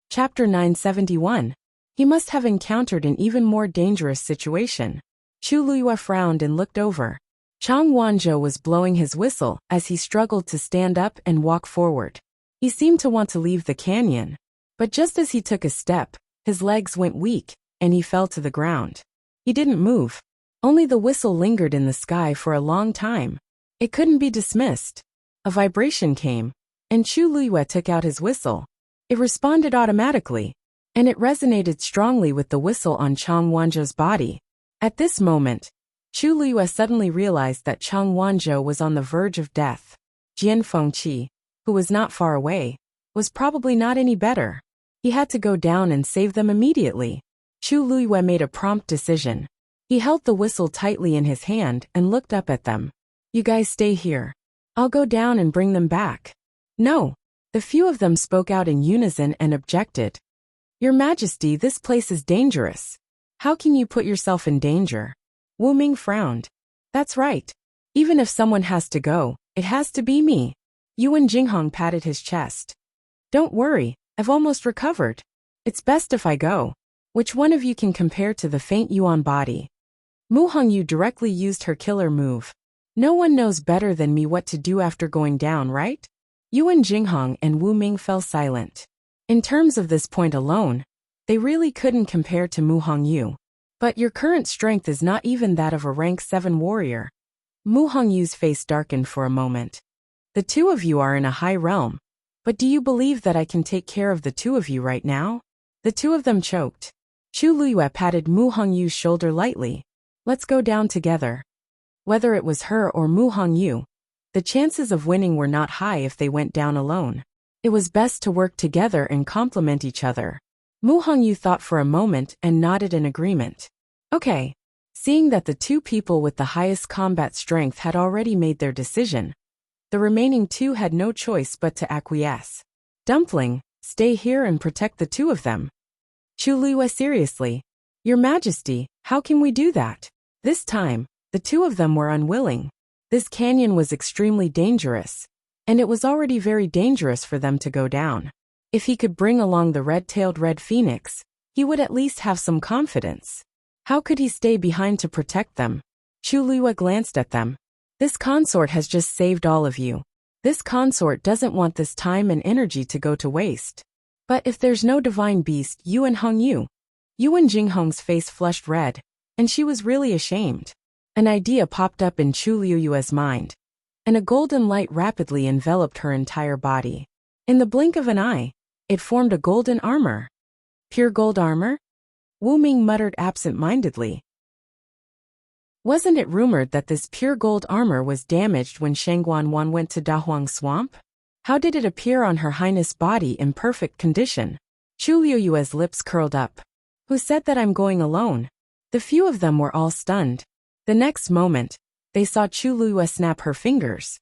Chapter 971. He must have encountered an even more dangerous situation. Chu Luyue frowned and looked over. Chang Wanzhou was blowing his whistle as he struggled to stand up and walk forward. He seemed to want to leave the canyon. But just as he took a step, his legs went weak, and he fell to the ground. He didn't move. Only the whistle lingered in the sky for a long time. It couldn't be dismissed. A vibration came, and Chu Luyue took out his whistle. It responded automatically, and it resonated strongly with the whistle on Chang Wanzhou's body. At this moment, Chu Luyue suddenly realized that Chang Wanzhou was on the verge of death. Jian Fengqi, who was not far away, was probably not any better. He had to go down and save them immediately. Chu Luyue made a prompt decision. He held the whistle tightly in his hand and looked up at them. You guys stay here. I'll go down and bring them back. No. The few of them spoke out in unison and objected. Your Majesty, this place is dangerous. How can you put yourself in danger? Wu Ming frowned. That's right. Even if someone has to go, it has to be me. Yuan Jinghong patted his chest. Don't worry, I've almost recovered. It's best if I go. Which one of you can compare to the faint Yuan body? Mu Hongyu directly used her killer move. No one knows better than me what to do after going down, right? Yuan Jinghong and Wu Ming fell silent. In terms of this point alone, they really couldn't compare to Mu Hongyu. But your current strength is not even that of a rank 7 warrior. Mu Hongyu's face darkened for a moment. The two of you are in a high realm. But do you believe that I can take care of the two of you right now? The two of them choked. Chu Luyue patted Mu Hongyu's shoulder lightly. Let's go down together. Whether it was her or Mu Hongyu, the chances of winning were not high if they went down alone. It was best to work together and complement each other. Mu Hongyu thought for a moment and nodded in agreement. Okay. Seeing that the two people with the highest combat strength had already made their decision, The remaining two had no choice but to acquiesce. Dumpling, stay here and protect the two of them. Chu Luiyue seriously. Your Majesty, how can we do that? This time, the two of them were unwilling. This canyon was extremely dangerous, and it was already very dangerous for them to go down. If he could bring along the red-tailed red phoenix, he would at least have some confidence. How could he stay behind to protect them? Chu Luiyue glanced at them. This consort has just saved all of you. This consort doesn't want this time and energy to go to waste. But if there's no divine beast, Yuan Jinghong's face flushed red, and she was really ashamed. An idea popped up in Chu Luiyue's mind, and a golden light rapidly enveloped her entire body. In the blink of an eye, it formed a golden armor. Pure gold armor? Wu Ming muttered absent-mindedly. Wasn't it rumored that this pure gold armor was damaged when Shangguan went to Dahuang Swamp? How did it appear on Her Highness' body in perfect condition? Chu Luiyue's lips curled up. Who said that I'm going alone? The few of them were all stunned. The next moment, they saw Chu Luiyue snap her fingers.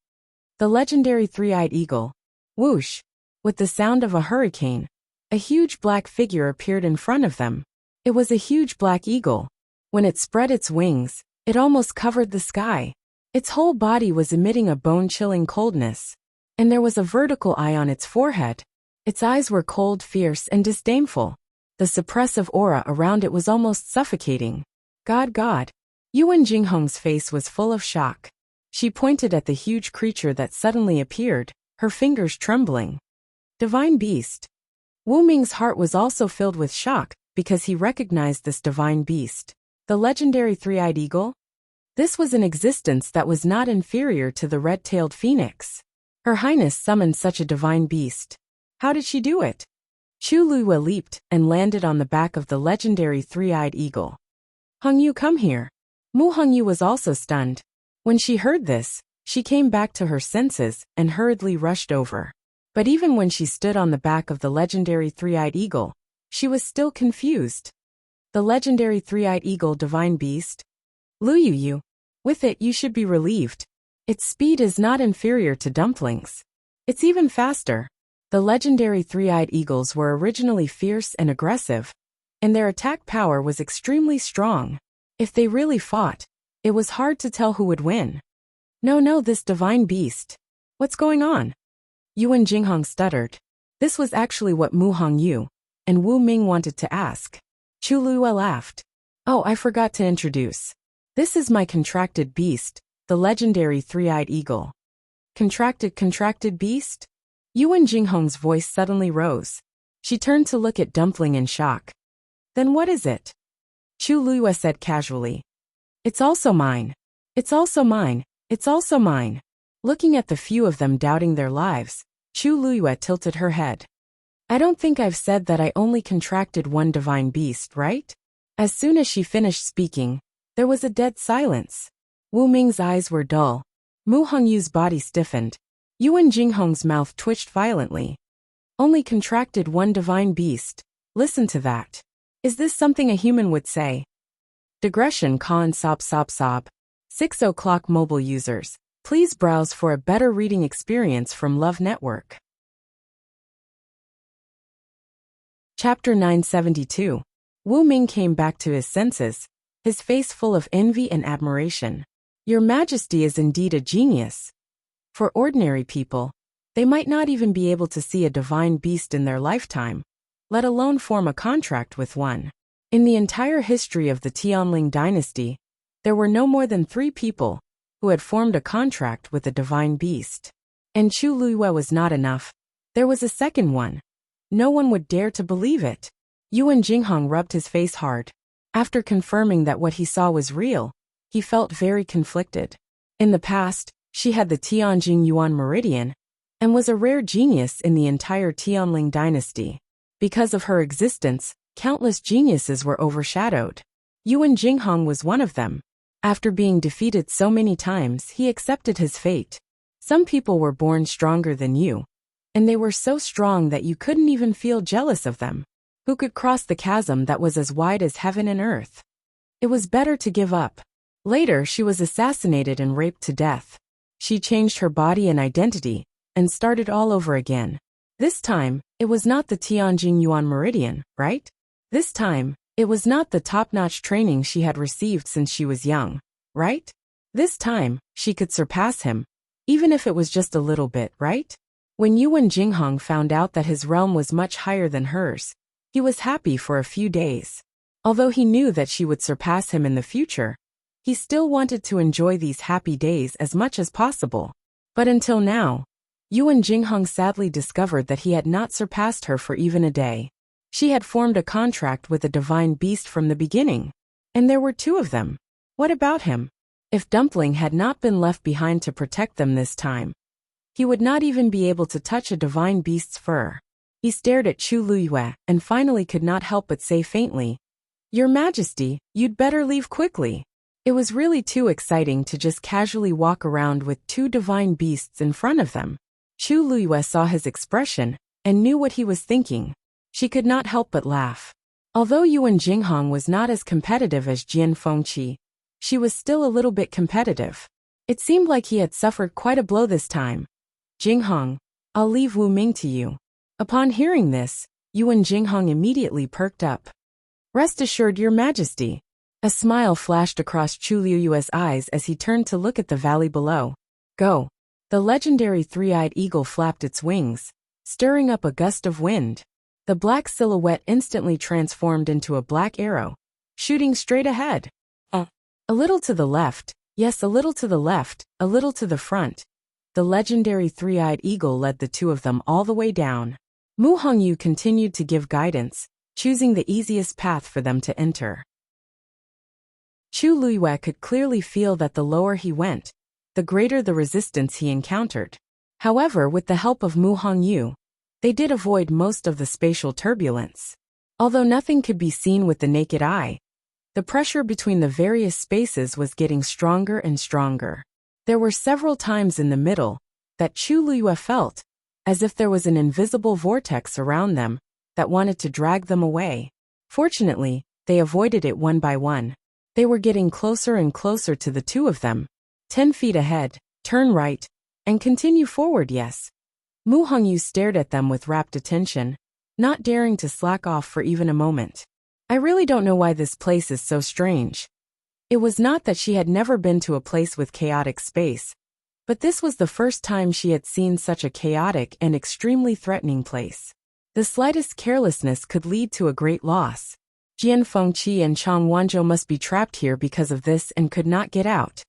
The legendary three-eyed eagle. Whoosh! With the sound of a hurricane, a huge black figure appeared in front of them. It was a huge black eagle. When it spread its wings, it almost covered the sky. Its whole body was emitting a bone-chilling coldness, and there was a vertical eye on its forehead. Its eyes were cold, fierce, and disdainful. The suppressive aura around it was almost suffocating. God. Yuan Jinghong's face was full of shock. She pointed at the huge creature that suddenly appeared, her fingers trembling. Divine beast. Wu Ming's heart was also filled with shock, because he recognized this divine beast. The legendary three-eyed eagle? This was an existence that was not inferior to the red-tailed phoenix. Her Highness summoned such a divine beast. How did she do it? Chu Luiyue leaped and landed on the back of the legendary three-eyed eagle. Hongyu, come here. Mu Hongyu was also stunned. When she heard this, she came back to her senses and hurriedly rushed over. But even when she stood on the back of the legendary three-eyed eagle, she was still confused. The legendary three-eyed eagle divine beast? Luiyue, with it you should be relieved. Its speed is not inferior to dumplings. It's even faster. The legendary three-eyed eagles were originally fierce and aggressive, and their attack power was extremely strong. If they really fought, it was hard to tell who would win. No, this divine beast. What's going on? Yuan Jinghong stuttered. This was actually what Mu Hongyu and Wu Ming wanted to ask. Chu Luiyue laughed. Oh, I forgot to introduce. This is my contracted beast, the legendary three-eyed eagle. Contracted beast? Yuan Jinghong's voice suddenly rose. She turned to look at Dumpling in shock. Then what is it? Chu Luiyue said casually. It's also mine. It's also mine. It's also mine. Looking at the few of them doubting their lives, Chu Luiyue tilted her head. I don't think I've said that I only contracted one divine beast, right? As soon as she finished speaking, there was a dead silence. Wu Ming's eyes were dull. Mu Hongyu's body stiffened. Yuan Jinghong's mouth twitched violently. Only contracted one divine beast. Listen to that. Is this something a human would say? Digression con sob. 6 o'clock mobile users. Please browse for a better reading experience from Love Network. Chapter 972. Wu Ming came back to his senses, his face full of envy and admiration. Your Majesty is indeed a genius. For ordinary people, they might not even be able to see a divine beast in their lifetime, let alone form a contract with one. In the entire history of the Tianling dynasty, there were no more than 3 people who had formed a contract with a divine beast. And Chu Luiyue was not enough. There was a second one. No one would dare to believe it. Yuan Jinghong rubbed his face hard. After confirming that what he saw was real, he felt very conflicted. In the past, she had the Tianjing Yuan Meridian, and was a rare genius in the entire Tianling dynasty. Because of her existence, countless geniuses were overshadowed. Yuan Jinghong was one of them. After being defeated so many times, he accepted his fate. Some people were born stronger than you, and they were so strong that you couldn't even feel jealous of them. Who could cross the chasm that was as wide as heaven and earth? It was better to give up. Later, she was assassinated and raped to death. She changed her body and identity, and started all over again. This time, it was not the Tianjin Yuan Meridian, right? This time, it was not the top-notch training she had received since she was young, right? This time, she could surpass him, even if it was just a little bit, right? When Yuan Jinghong found out that his realm was much higher than hers, he was happy for a few days. Although he knew that she would surpass him in the future, he still wanted to enjoy these happy days as much as possible. But until now, Yuan Jinghong sadly discovered that he had not surpassed her for even a day. She had formed a contract with a divine beast from the beginning, and there were two of them. What about him? If Dumpling had not been left behind to protect them this time, he would not even be able to touch a divine beast's fur. He stared at Chu Luyue and finally could not help but say faintly, "Your Majesty, you'd better leave quickly." It was really too exciting to just casually walk around with two divine beasts in front of them. Chu Luyue saw his expression and knew what he was thinking. She could not help but laugh. Although Yuan Jinghong was not as competitive as Jian Fengqi, she was still a little bit competitive. It seemed like he had suffered quite a blow this time. "Jinghong, I'll leave Wu Ming to you." Upon hearing this, Yuan Jinghong immediately perked up. "Rest assured, Your Majesty." A smile flashed across Chu Luyue's eyes as he turned to look at the valley below. "Go." The legendary three-eyed eagle flapped its wings, stirring up a gust of wind. The black silhouette instantly transformed into a black arrow, shooting straight ahead. A little to the left, yes, a little to the left, a little to the front. The legendary three-eyed eagle led the two of them all the way down. Mu Hongyu continued to give guidance, choosing the easiest path for them to enter. Chu Luyue could clearly feel that the lower he went, the greater the resistance he encountered. However, with the help of Mu Hongyu, they did avoid most of the spatial turbulence. Although nothing could be seen with the naked eye, the pressure between the various spaces was getting stronger and stronger. There were several times in the middle that Chu Luyue felt as if there was an invisible vortex around them that wanted to drag them away. Fortunately, they avoided it one by one. They were getting closer and closer to the two of them. 10 feet ahead, turn right, and continue forward, yes. Mu Hongyu stared at them with rapt attention, not daring to slack off for even a moment. "I really don't know why this place is so strange." It was not that she had never been to a place with chaotic space, but this was the first time she had seen such a chaotic and extremely threatening place. The slightest carelessness could lead to a great loss. Jian Fengqi and Chang Wanzhou must be trapped here because of this and could not get out.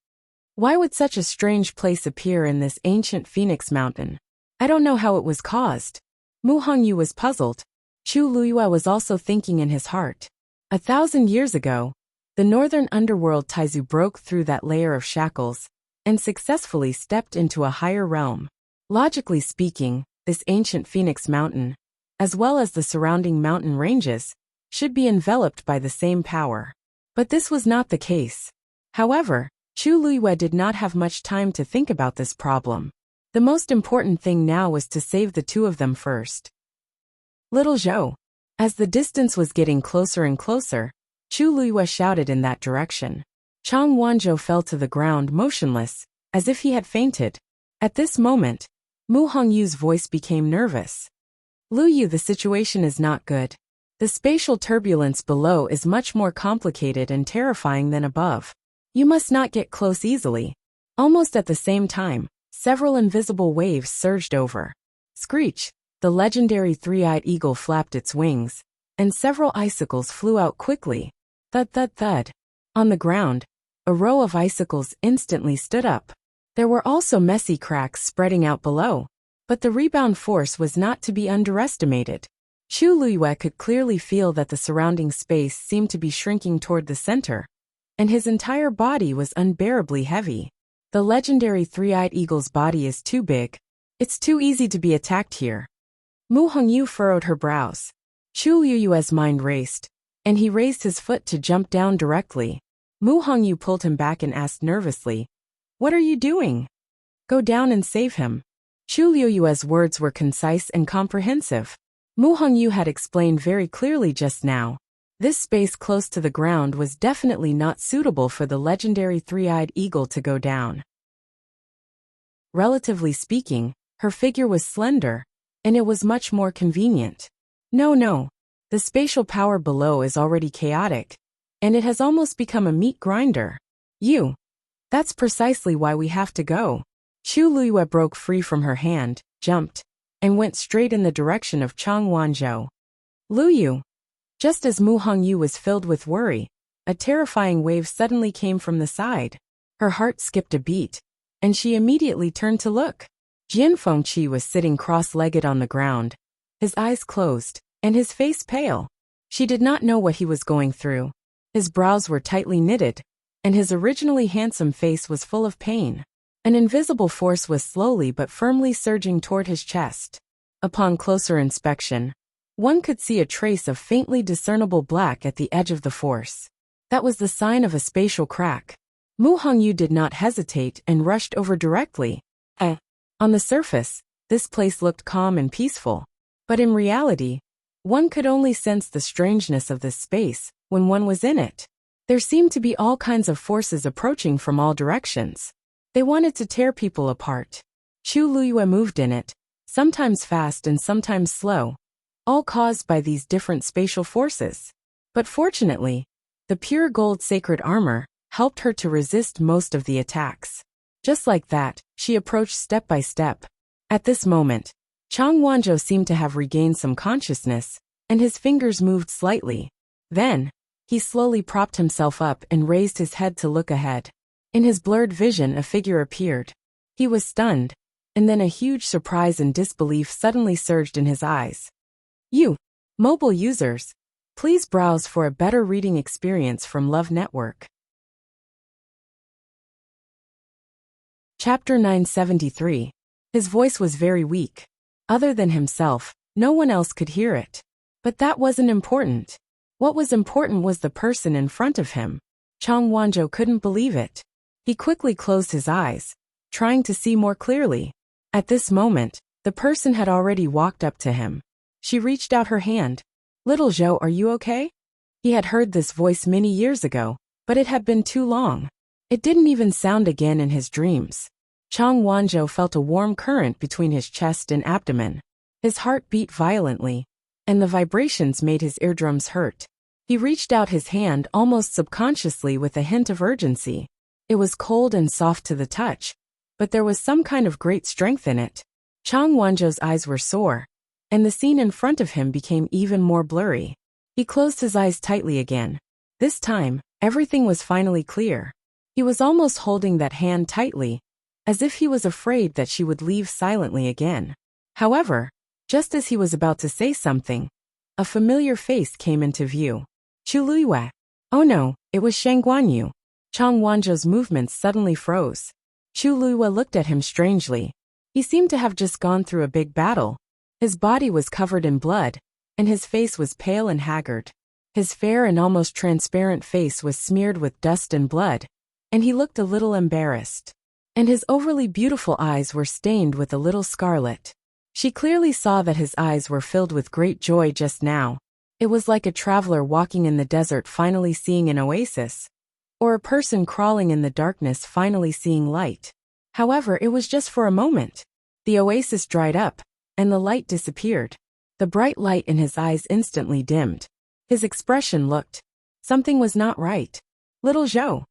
Why would such a strange place appear in this ancient Phoenix Mountain? I don't know how it was caused. Mu Hongyu was puzzled. Chu Luyue was also thinking in his heart. 1,000 years ago, the northern underworld Taizu broke through that layer of shackles and successfully stepped into a higher realm. Logically speaking, this ancient Phoenix Mountain, as well as the surrounding mountain ranges, should be enveloped by the same power. But this was not the case. However, Chu Luyue did not have much time to think about this problem. The most important thing now was to save the two of them first. "Little Zhou." As the distance was getting closer and closer, Chu Luyue shouted in that direction. Chang Wanzhou fell to the ground motionless, as if he had fainted. At this moment, Mu Hongyu's voice became nervous. "Luyu, the situation is not good. The spatial turbulence below is much more complicated and terrifying than above. You must not get close easily." Almost at the same time, several invisible waves surged over. Screech, the legendary three-eyed eagle flapped its wings, and several icicles flew out quickly. Thud thud thud. On the ground, a row of icicles instantly stood up. There were also messy cracks spreading out below, but the rebound force was not to be underestimated. Chu Luyue could clearly feel that the surrounding space seemed to be shrinking toward the center, and his entire body was unbearably heavy. The legendary three-eyed eagle's body is too big. It's too easy to be attacked here. Mu Hongyu furrowed her brows. Chu Luyue's mind raced, and he raised his foot to jump down directly. Mu Hongyu pulled him back and asked nervously, "What are you doing?" "Go down and save him." Chu Luyue's words were concise and comprehensive. Mu Hongyu had explained very clearly just now. This space close to the ground was definitely not suitable for the legendary three-eyed eagle to go down. Relatively speaking, her figure was slender, and it was much more convenient. No. The spatial power below is already chaotic, and it has almost become a meat grinder. That's precisely why we have to go. Chu Luiyue broke free from her hand, jumped, and went straight in the direction of Chang Wanzhou. Luyu. Just as Mu Hongyu was filled with worry, a terrifying wave suddenly came from the side. Her heart skipped a beat, and she immediately turned to look. Jian Fengqi was sitting cross-legged on the ground, his eyes closed, and his face pale. She did not know what he was going through. His brows were tightly knitted, and his originally handsome face was full of pain. An invisible force was slowly but firmly surging toward his chest. Upon closer inspection, one could see a trace of faintly discernible black at the edge of the force. That was the sign of a spatial crack. Mu Hongyu did not hesitate and rushed over directly. On the surface, this place looked calm and peaceful, but in reality, one could only sense the strangeness of this space when one was in it. There seemed to be all kinds of forces approaching from all directions. They wanted to tear people apart. Chu Luiyue moved in it, sometimes fast and sometimes slow, all caused by these different spatial forces. But fortunately, the pure gold sacred armor helped her to resist most of the attacks. Just like that, she approached step by step. At this moment, Chang Wanzhou seemed to have regained some consciousness, and his fingers moved slightly. Then, he slowly propped himself up and raised his head to look ahead. In his blurred vision, a figure appeared. He was stunned, and then a huge surprise and disbelief suddenly surged in his eyes. Mobile users, please browse for a better reading experience from Love Network. Chapter 973. His voice was very weak. Other than himself, no one else could hear it. But that wasn't important. What was important was the person in front of him. Chang Wanzhou couldn't believe it. He quickly closed his eyes, trying to see more clearly. At this moment, the person had already walked up to him. She reached out her hand. "Little Zhou, are you okay?" He had heard this voice many years ago, but it had been too long. It didn't even sound again in his dreams. Chang Wanzhou felt a warm current between his chest and abdomen. His heart beat violently, and the vibrations made his eardrums hurt. He reached out his hand almost subconsciously with a hint of urgency. It was cold and soft to the touch, but there was some kind of great strength in it. Chang Wanzhou's eyes were sore, and the scene in front of him became even more blurry. He closed his eyes tightly again. This time, everything was finally clear. He was almost holding that hand tightly, as if he was afraid that she would leave silently again. However, just as he was about to say something, a familiar face came into view. Chu Luiyue. Oh no, it was Shang Guanyu. Chang Wanzhou's movements suddenly froze. Chu Luiyue looked at him strangely. He seemed to have just gone through a big battle. His body was covered in blood, and his face was pale and haggard. His fair and almost transparent face was smeared with dust and blood, and he looked a little embarrassed. And his overly beautiful eyes were stained with a little scarlet. She clearly saw that his eyes were filled with great joy just now. It was like a traveler walking in the desert finally seeing an oasis, or a person crawling in the darkness finally seeing light. However, it was just for a moment. The oasis dried up, and the light disappeared. The bright light in his eyes instantly dimmed. His expression looked. Something was not right. "Little Zhou."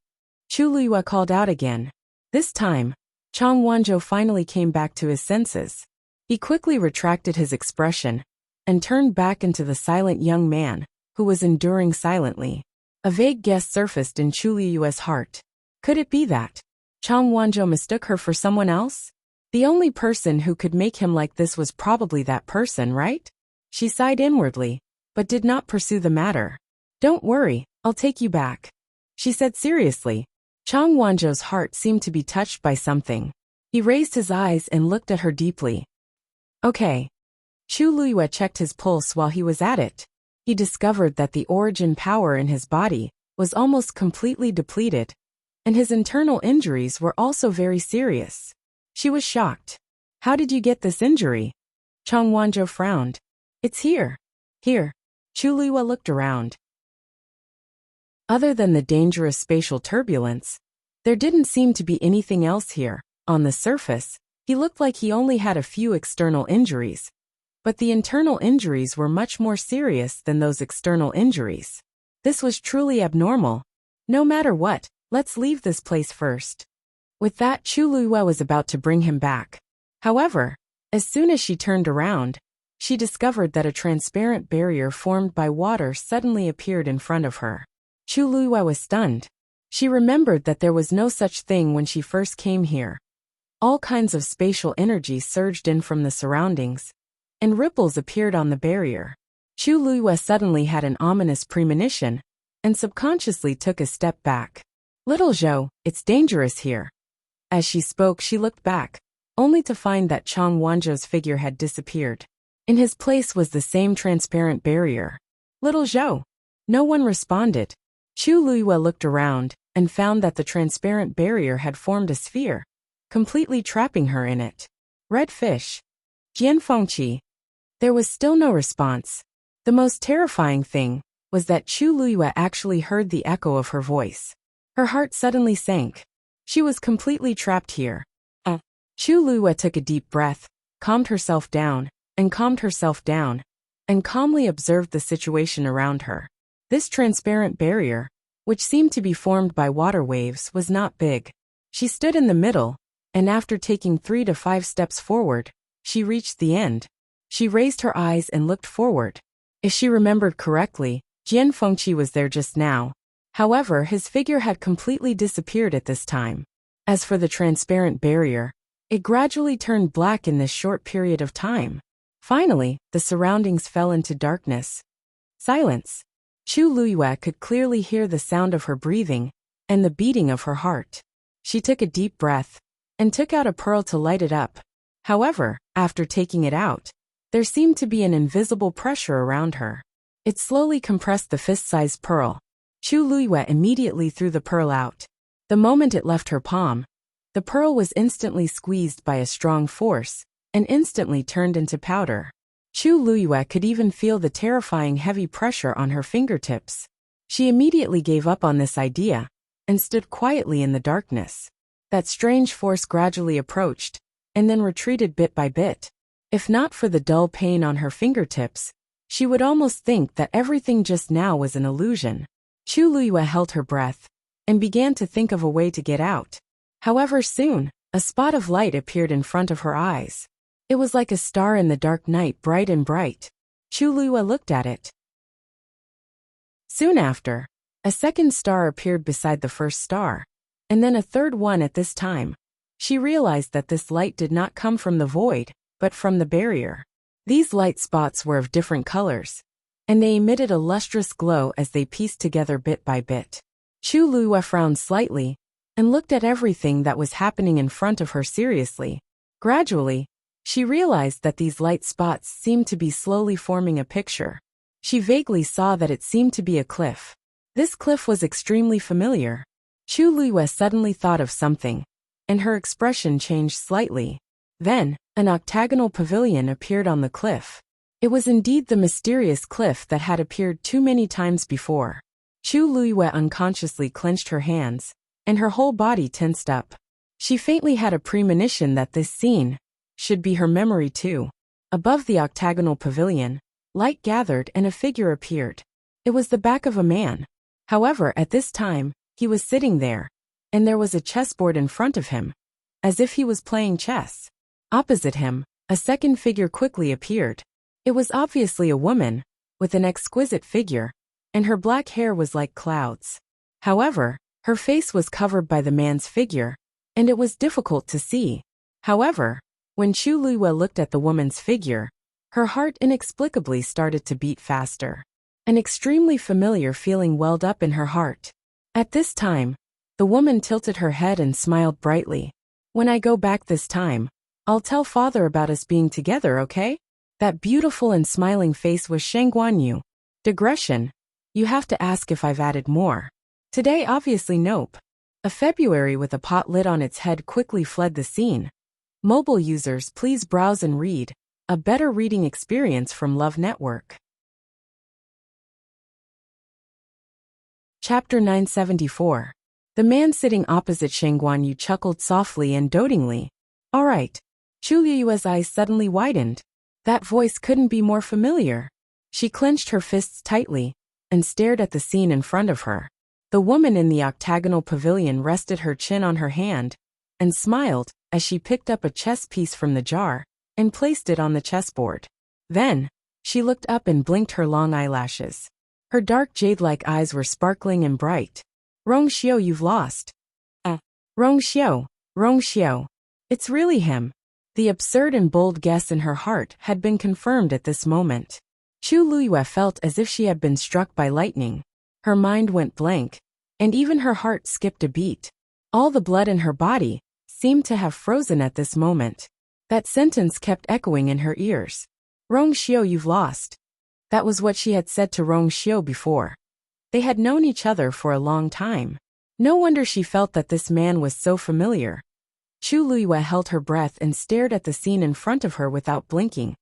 Chu Luiyue called out again. This time, Chang Wanzhou finally came back to his senses. He quickly retracted his expression and turned back into the silent young man, who was enduring silently. A vague guess surfaced in Chu Luiyue's heart. Could it be that Chang Wanzhou mistook her for someone else? The only person who could make him like this was probably that person, right? She sighed inwardly, but did not pursue the matter. "Don't worry, I'll take you back," she said seriously. Chang Wanzhou's heart seemed to be touched by something. He raised his eyes and looked at her deeply. "Okay." Chu Luiyue checked his pulse while he was at it. He discovered that the origin power in his body was almost completely depleted, and his internal injuries were also very serious. She was shocked. "How did you get this injury?" Chang Wanzhou frowned. "It's here." "Here." Chu Luiyue looked around. Other than the dangerous spatial turbulence, there didn't seem to be anything else here. On the surface, He looked like he only had a few external injuries, but the internal injuries were much more serious than those external injuries. This was truly abnormal. No matter what, let's leave this place first. With that, Chu Luiyue was about to bring him back. However, as soon as she turned around, she discovered that a transparent barrier formed by water suddenly appeared in front of her. Chu Luiyue was stunned. She remembered that there was no such thing when she first came here. All kinds of spatial energy surged in from the surroundings, and ripples appeared on the barrier. Chu Luiyue suddenly had an ominous premonition, and subconsciously took a step back. Little Zhou, it's dangerous here. As she spoke, she looked back, only to find that Chang Wanzhou's figure had disappeared. In his place was the same transparent barrier. Little Zhou. No one responded. Chu Luiyue looked around, and found that the transparent barrier had formed a sphere, completely trapping her in it. Red fish. Jian Fengqi. There was still no response. The most terrifying thing was that Chu Luiyue actually heard the echo of her voice. Her heart suddenly sank. She was completely trapped here. Chu Luiyue took a deep breath, calmed herself down, and calmly observed the situation around her. This transparent barrier, which seemed to be formed by water waves, was not big. She stood in the middle, and after taking 3 to 5 steps forward, she reached the end. She raised her eyes and looked forward. If she remembered correctly, Jian Fengqi was there just now. However, his figure had completely disappeared at this time. As for the transparent barrier, it gradually turned black in this short period of time. Finally, the surroundings fell into darkness. Silence. Chu Luiyue could clearly hear the sound of her breathing and the beating of her heart. She took a deep breath and took out a pearl to light it up. However, after taking it out, there seemed to be an invisible pressure around her. It slowly compressed the fist-sized pearl. Chu Luiyue immediately threw the pearl out. The moment it left her palm, the pearl was instantly squeezed by a strong force and instantly turned into powder. Chu Luiyue could even feel the terrifying heavy pressure on her fingertips. She immediately gave up on this idea and stood quietly in the darkness. That strange force gradually approached and then retreated bit by bit. If not for the dull pain on her fingertips, she would almost think that everything just now was an illusion. Chu Luiyue held her breath and began to think of a way to get out. However, soon, a spot of light appeared in front of her eyes. It was like a star in the dark night, bright and bright. Chu Luiyue looked at it. Soon after, a second star appeared beside the first star, and then a third one at this time. She realized that this light did not come from the void, but from the barrier. These light spots were of different colors, and they emitted a lustrous glow as they pieced together bit by bit. Chu Luiyue frowned slightly and looked at everything that was happening in front of her seriously. Gradually, she realized that these light spots seemed to be slowly forming a picture. She vaguely saw that it seemed to be a cliff. This cliff was extremely familiar. Chu Luiyue suddenly thought of something, and her expression changed slightly. Then, an octagonal pavilion appeared on the cliff. It was indeed the mysterious cliff that had appeared too many times before. Chu Luiyue unconsciously clenched her hands, and her whole body tensed up. She faintly had a premonition that this scene should be her memory too. Above the octagonal pavilion, light gathered and a figure appeared. It was the back of a man. However, at this time, he was sitting there, and there was a chessboard in front of him, as if he was playing chess. Opposite him, a second figure quickly appeared. It was obviously a woman, with an exquisite figure, and her black hair was like clouds. However, her face was covered by the man's figure, and it was difficult to see. However, when Chu Luiyue looked at the woman's figure, her heart inexplicably started to beat faster. An extremely familiar feeling welled up in her heart. At this time, the woman tilted her head and smiled brightly. When I go back this time, I'll tell father about us being together, okay? That beautiful and smiling face was Sheng Guanyu. Digression. You have to ask if I've added more. Today obviously nope. A February with a pot lid on its head quickly fled the scene. Mobile users, please browse and read. A better reading experience from Love Network. Chapter 974. The man sitting opposite Sheng Guanyu chuckled softly and dotingly. All right, Chu Liyue's eyes suddenly widened. That voice couldn't be more familiar. She clenched her fists tightly and stared at the scene in front of her. The woman in the octagonal pavilion rested her chin on her hand and smiled as she picked up a chess piece from the jar and placed it on the chessboard. Then, she looked up and blinked her long eyelashes. Her dark jade-like eyes were sparkling and bright. Rong Xiao, you've lost. Rong Xiao, Rong Xiao. It's really him. The absurd and bold guess in her heart had been confirmed at this moment. Chu Liyue felt as if she had been struck by lightning. Her mind went blank, and even her heart skipped a beat. All the blood in her body seemed to have frozen at this moment. That sentence kept echoing in her ears. Rong Xiao, you've lost. That was what she had said to Rong Xiao before. They had known each other for a long time. No wonder she felt that this man was so familiar. Chu Liyue held her breath and stared at the scene in front of her without blinking,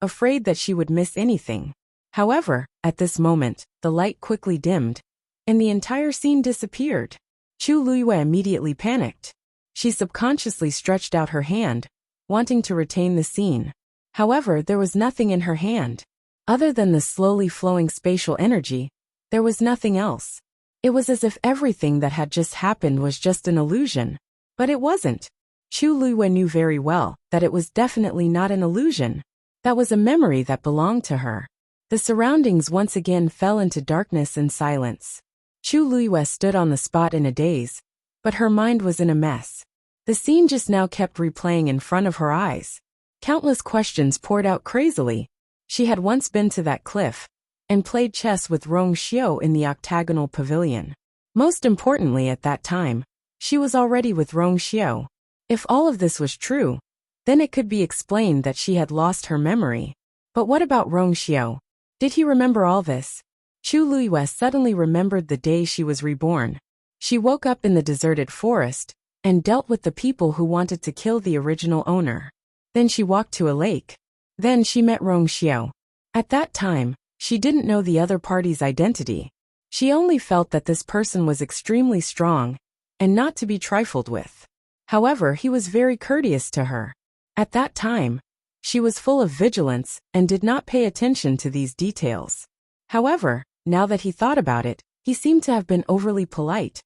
afraid that she would miss anything. However, at this moment, the light quickly dimmed, and the entire scene disappeared. Chu Liyue immediately panicked. She subconsciously stretched out her hand, wanting to retain the scene. However, there was nothing in her hand. Other than the slowly flowing spatial energy, there was nothing else. It was as if everything that had just happened was just an illusion. But it wasn't. Chu Liyue knew very well that it was definitely not an illusion. That was a memory that belonged to her. The surroundings once again fell into darkness and silence. Chu Liyue stood on the spot in a daze, but her mind was in a mess. The scene just now kept replaying in front of her eyes. Countless questions poured out crazily. She had once been to that cliff and played chess with Rong Xiao in the octagonal pavilion. Most importantly at that time, she was already with Rong Xiao. If all of this was true, then it could be explained that she had lost her memory. But what about Rong Xiao? Did he remember all this? Chu Liyue suddenly remembered the day she was reborn. She woke up in the deserted forest and dealt with the people who wanted to kill the original owner. Then she walked to a lake. Then she met Rong Xiao. At that time, she didn't know the other party's identity. She only felt that this person was extremely strong and not to be trifled with. However, he was very courteous to her. At that time, she was full of vigilance and did not pay attention to these details. However, now that he thought about it, he seemed to have been overly polite.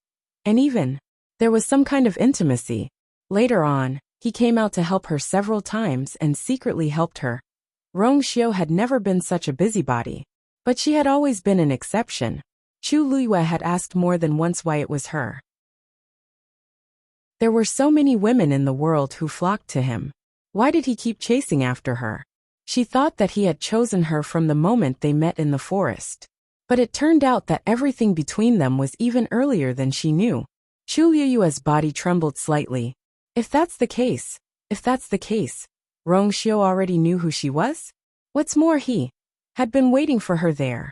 And even, there was some kind of intimacy. Later on, he came out to help her several times and secretly helped her. Rong Xiao had never been such a busybody, but she had always been an exception. Chu Liyue had asked more than once why it was her. There were so many women in the world who flocked to him. Why did he keep chasing after her? She thought that he had chosen her from the moment they met in the forest. But it turned out that everything between them was even earlier than she knew. Chu Liyue's body trembled slightly. If that's the case, Rong Xiao already knew who she was? What's more, he had been waiting for her there.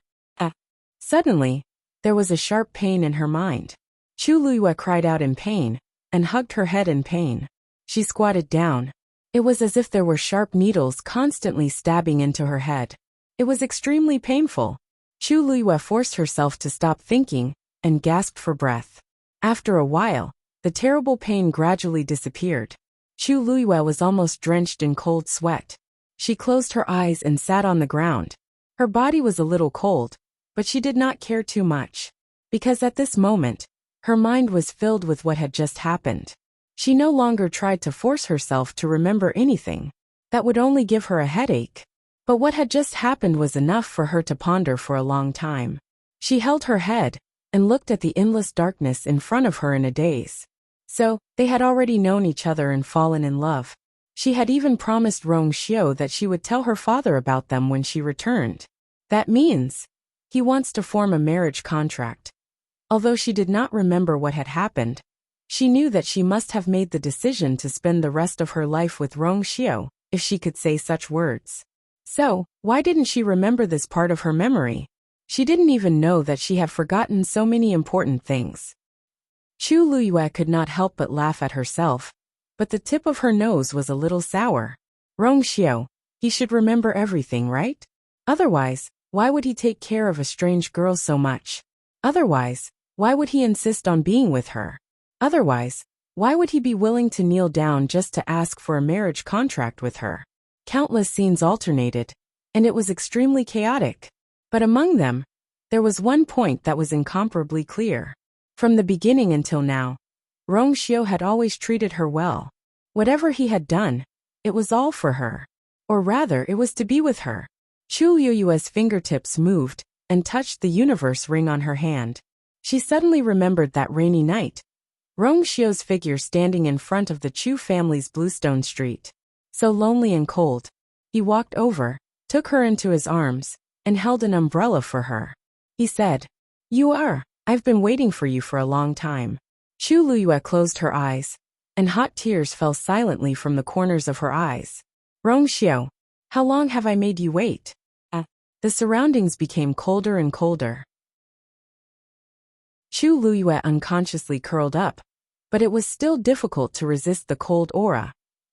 Suddenly, there was a sharp pain in her mind. Chu Liyue cried out in pain and hugged her head in pain. She squatted down. It was as if there were sharp needles constantly stabbing into her head. It was extremely painful. Chu Liyue forced herself to stop thinking and gasped for breath. After a while, the terrible pain gradually disappeared. Chu Liyue was almost drenched in cold sweat. She closed her eyes and sat on the ground. Her body was a little cold, but she did not care too much. Because at this moment, her mind was filled with what had just happened. She no longer tried to force herself to remember anything. That would only give her a headache. But what had just happened was enough for her to ponder for a long time. She held her head and looked at the endless darkness in front of her in a daze. So, they had already known each other and fallen in love. She had even promised Rong Xiao that she would tell her father about them when she returned. That means, he wants to form a marriage contract. Although she did not remember what had happened, she knew that she must have made the decision to spend the rest of her life with Rong Xiao, if she could say such words. So, why didn't she remember this part of her memory? She didn't even know that she had forgotten so many important things. Chu Liyue could not help but laugh at herself, but the tip of her nose was a little sour. Rong Xiao, he should remember everything, right? Otherwise, why would he take care of a strange girl so much? Otherwise, why would he insist on being with her? Otherwise, Why would he be willing to kneel down just to ask for a marriage contract with her? Countless scenes alternated, and it was extremely chaotic. But among them, there was one point that was incomparably clear. From the beginning until now, Rongxiu had always treated her well. Whatever he had done, it was all for her. Or rather, it was to be with her. Chu Liyue's fingertips moved and touched the universe ring on her hand. She suddenly remembered that rainy night. Rongxiu's figure standing in front of the Chu family's bluestone street. So lonely and cold. He walked over, took her into his arms, and held an umbrella for her. He said, I've been waiting for you for a long time. Chu Liyue closed her eyes, and hot tears fell silently from the corners of her eyes. Rongxiu, how long have I made you wait? The surroundings became colder and colder. Chu Liyue unconsciously curled up, but it was still difficult to resist the cold aura,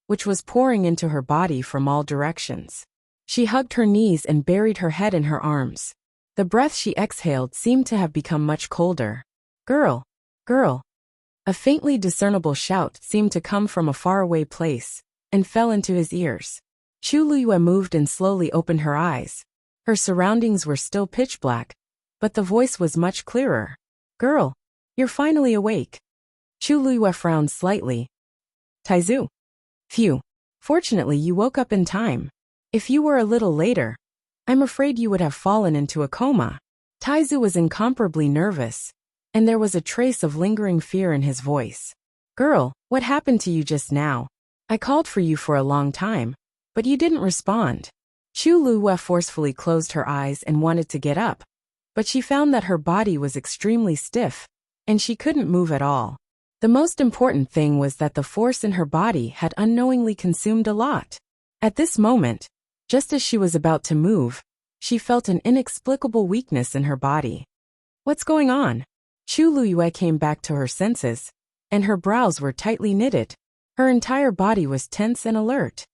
which was pouring into her body from all directions. She hugged her knees and buried her head in her arms. The breath she exhaled seemed to have become much colder. Girl! Girl! A faintly discernible shout seemed to come from a faraway place, and fell into his ears. Chu Liyue moved and slowly opened her eyes. Her surroundings were still pitch black, but the voice was much clearer. Girl! You're finally awake. Chu Liyue frowned slightly. Taizu. Phew. Fortunately you woke up in time. If you were a little later, I'm afraid you would have fallen into a coma. Taizu was incomparably nervous, and there was a trace of lingering fear in his voice. Girl, what happened to you just now? I called for you for a long time, but you didn't respond. Chu Liyue forcefully closed her eyes and wanted to get up, but she found that her body was extremely stiff, and she couldn't move at all. The most important thing was that the force in her body had unknowingly consumed a lot. At this moment, just as she was about to move, she felt an inexplicable weakness in her body. What's going on? Chu Liyue came back to her senses, and her brows were tightly knitted. Her entire body was tense and alert.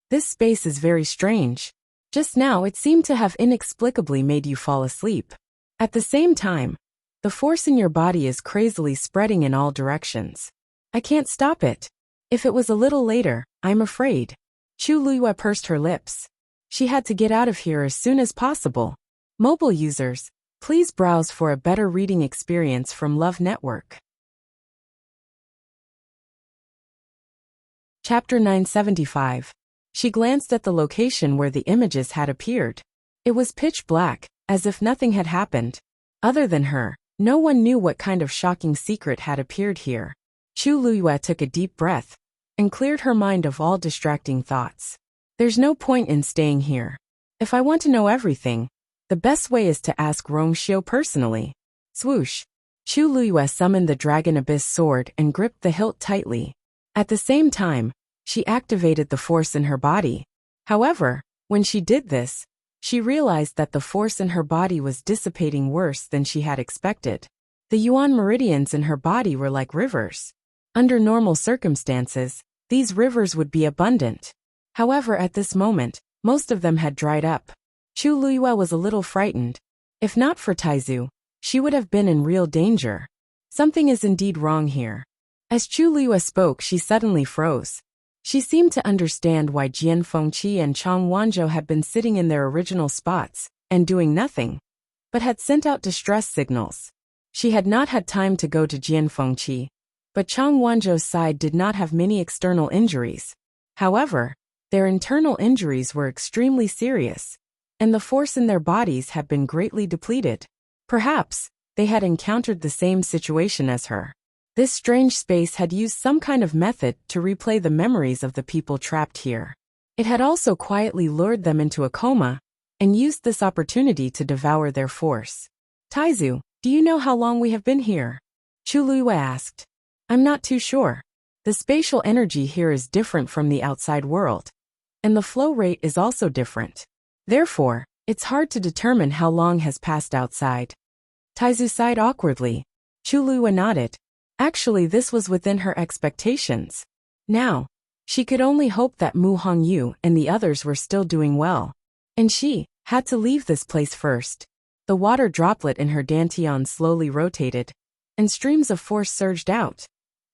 This space is very strange. Just now it seemed to have inexplicably made you fall asleep. At the same time, the force in your body is crazily spreading in all directions. I can't stop it. If it was a little later, I'm afraid. Chu Liyue pursed her lips. She had to get out of here as soon as possible. Mobile users, please browse for a better reading experience from Love Network. Chapter 975. She glanced at the location where the images had appeared. It was pitch black, as if nothing had happened. Other than her, no one knew what kind of shocking secret had appeared here. Chu Liyue took a deep breath and cleared her mind of all distracting thoughts. There's no point in staying here. If I want to know everything, the best way is to ask Rongxiu personally. Swoosh. Chu Liyue summoned the Dragon Abyss sword and gripped the hilt tightly. At the same time, she activated the force in her body. However, when she did this, she realized that the force in her body was dissipating worse than she had expected. The yuan meridians in her body were like rivers. Under normal circumstances, these rivers would be abundant. However, at this moment, most of them had dried up. Chu Liyue was a little frightened. If not for Taizu, she would have been in real danger. Something is indeed wrong here. As Chu Liyue spoke, she suddenly froze. She seemed to understand why Jian Fengqi and Chang Wanzhou had been sitting in their original spots and doing nothing, but had sent out distress signals. She had not had time to go to Jian Fengqi, but Chang Wanzhou's side did not have many external injuries. However, their internal injuries were extremely serious, and the force in their bodies had been greatly depleted. Perhaps, they had encountered the same situation as her. This strange space had used some kind of method to replay the memories of the people trapped here. It had also quietly lured them into a coma, and used this opportunity to devour their force. Taizu, do you know how long we have been here? Chu Liyue asked. I'm not too sure. The spatial energy here is different from the outside world, and the flow rate is also different. Therefore, it's hard to determine how long has passed outside. Taizu sighed awkwardly. Chu Liyue nodded. Actually, this was within her expectations. Now, she could only hope that Mu Hongyu and the others were still doing well. And she had to leave this place first. The water droplet in her dantian slowly rotated, and streams of force surged out.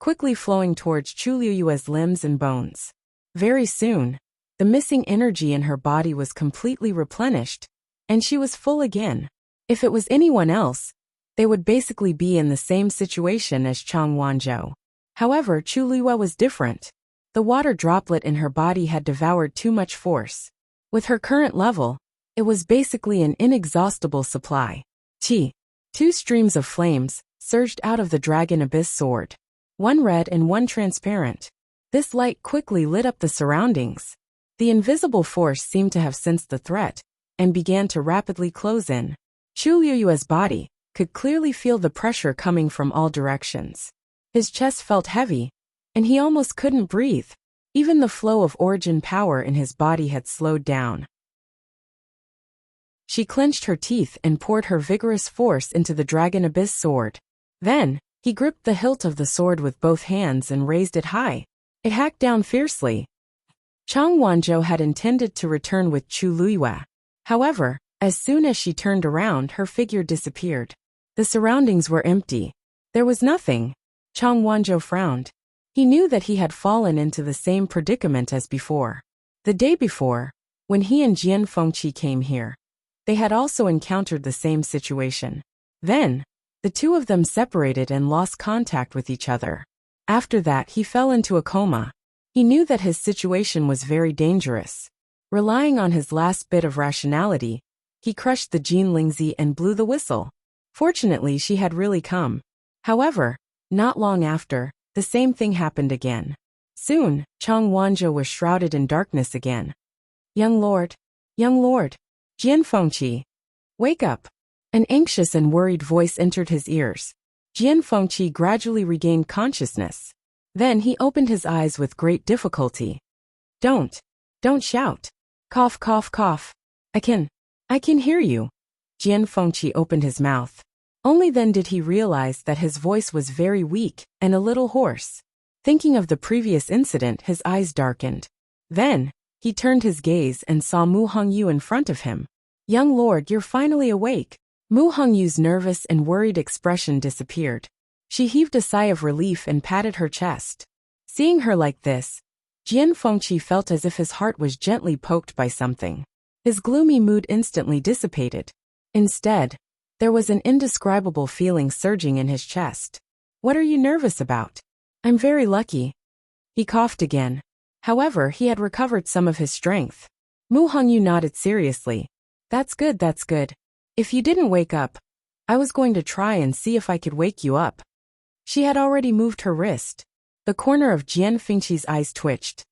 quickly flowing towards Chu Liyue's limbs and bones. Very soon, the missing energy in her body was completely replenished, and she was full again. If it was anyone else, they would basically be in the same situation as Chang Wanzhou. However, Chu Liyue was different. The water droplet in her body had devoured too much force. With her current level, it was basically an inexhaustible supply. Two streams of flames surged out of the Dragon Abyss sword. One red and one transparent. This light quickly lit up the surroundings. The invisible force seemed to have sensed the threat and began to rapidly close in. Chu Liyue's body could clearly feel the pressure coming from all directions. His chest felt heavy, and he almost couldn't breathe. Even the flow of origin power in his body had slowed down. She clenched her teeth and poured her vigorous force into the Dragon Abyss sword. Then, he gripped the hilt of the sword with both hands and raised it high. It hacked down fiercely. Chang Wanzhou had intended to return with Chu Liyue. However, as soon as she turned around, her figure disappeared. The surroundings were empty. There was nothing. Chang Wanzhou frowned. He knew that he had fallen into the same predicament as before. The day before, when he and Jian Fengqi came here, they had also encountered the same situation. Then, the two of them separated and lost contact with each other. After that, he fell into a coma. He knew that his situation was very dangerous. Relying on his last bit of rationality, he crushed the Jin Lingzi and blew the whistle. Fortunately, she had really come. However, not long after, the same thing happened again. Soon, Chang Wanzhou was shrouded in darkness again. Young Lord, Jian Fengqi, wake up. An anxious and worried voice entered his ears. Jian Fengqi gradually regained consciousness. Then he opened his eyes with great difficulty. Don't shout. Cough, cough, cough. I can hear you. Jian Fengqi opened his mouth. Only then did he realize that his voice was very weak and a little hoarse. Thinking of the previous incident, his eyes darkened. Then, he turned his gaze and saw Mu Hongyu in front of him. Young lord, you're finally awake. Mu Hongyu's nervous and worried expression disappeared. She heaved a sigh of relief and patted her chest. Seeing her like this, Jian Fengqi felt as if his heart was gently poked by something. His gloomy mood instantly dissipated. Instead, there was an indescribable feeling surging in his chest. What are you nervous about? I'm very lucky. He coughed again. However, he had recovered some of his strength. Mu Hongyu nodded seriously. That's good. If you didn't wake up, I was going to try and see if I could wake you up. She had already moved her wrist. The corner of Jian Fengqi's eyes twitched.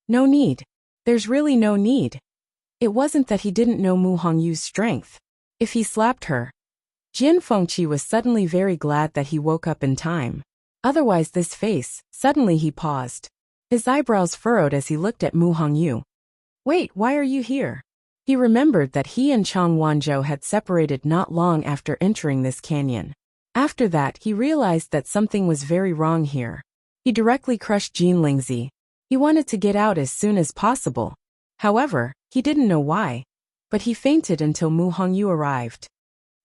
No need. There's really no need. It wasn't that he didn't know Mu Hongyu's strength. If he slapped her. Jian Fengqi was suddenly very glad that he woke up in time. Otherwise this face, suddenly he paused. His eyebrows furrowed as he looked at Mu Hongyu. Wait, why are you here? He remembered that he and Chang Wanzhou had separated not long after entering this canyon. After that, he realized that something was very wrong here. He directly crushed Jin Lingzi. He wanted to get out as soon as possible. However, he didn't know why. But he fainted until Mu Hongyu arrived.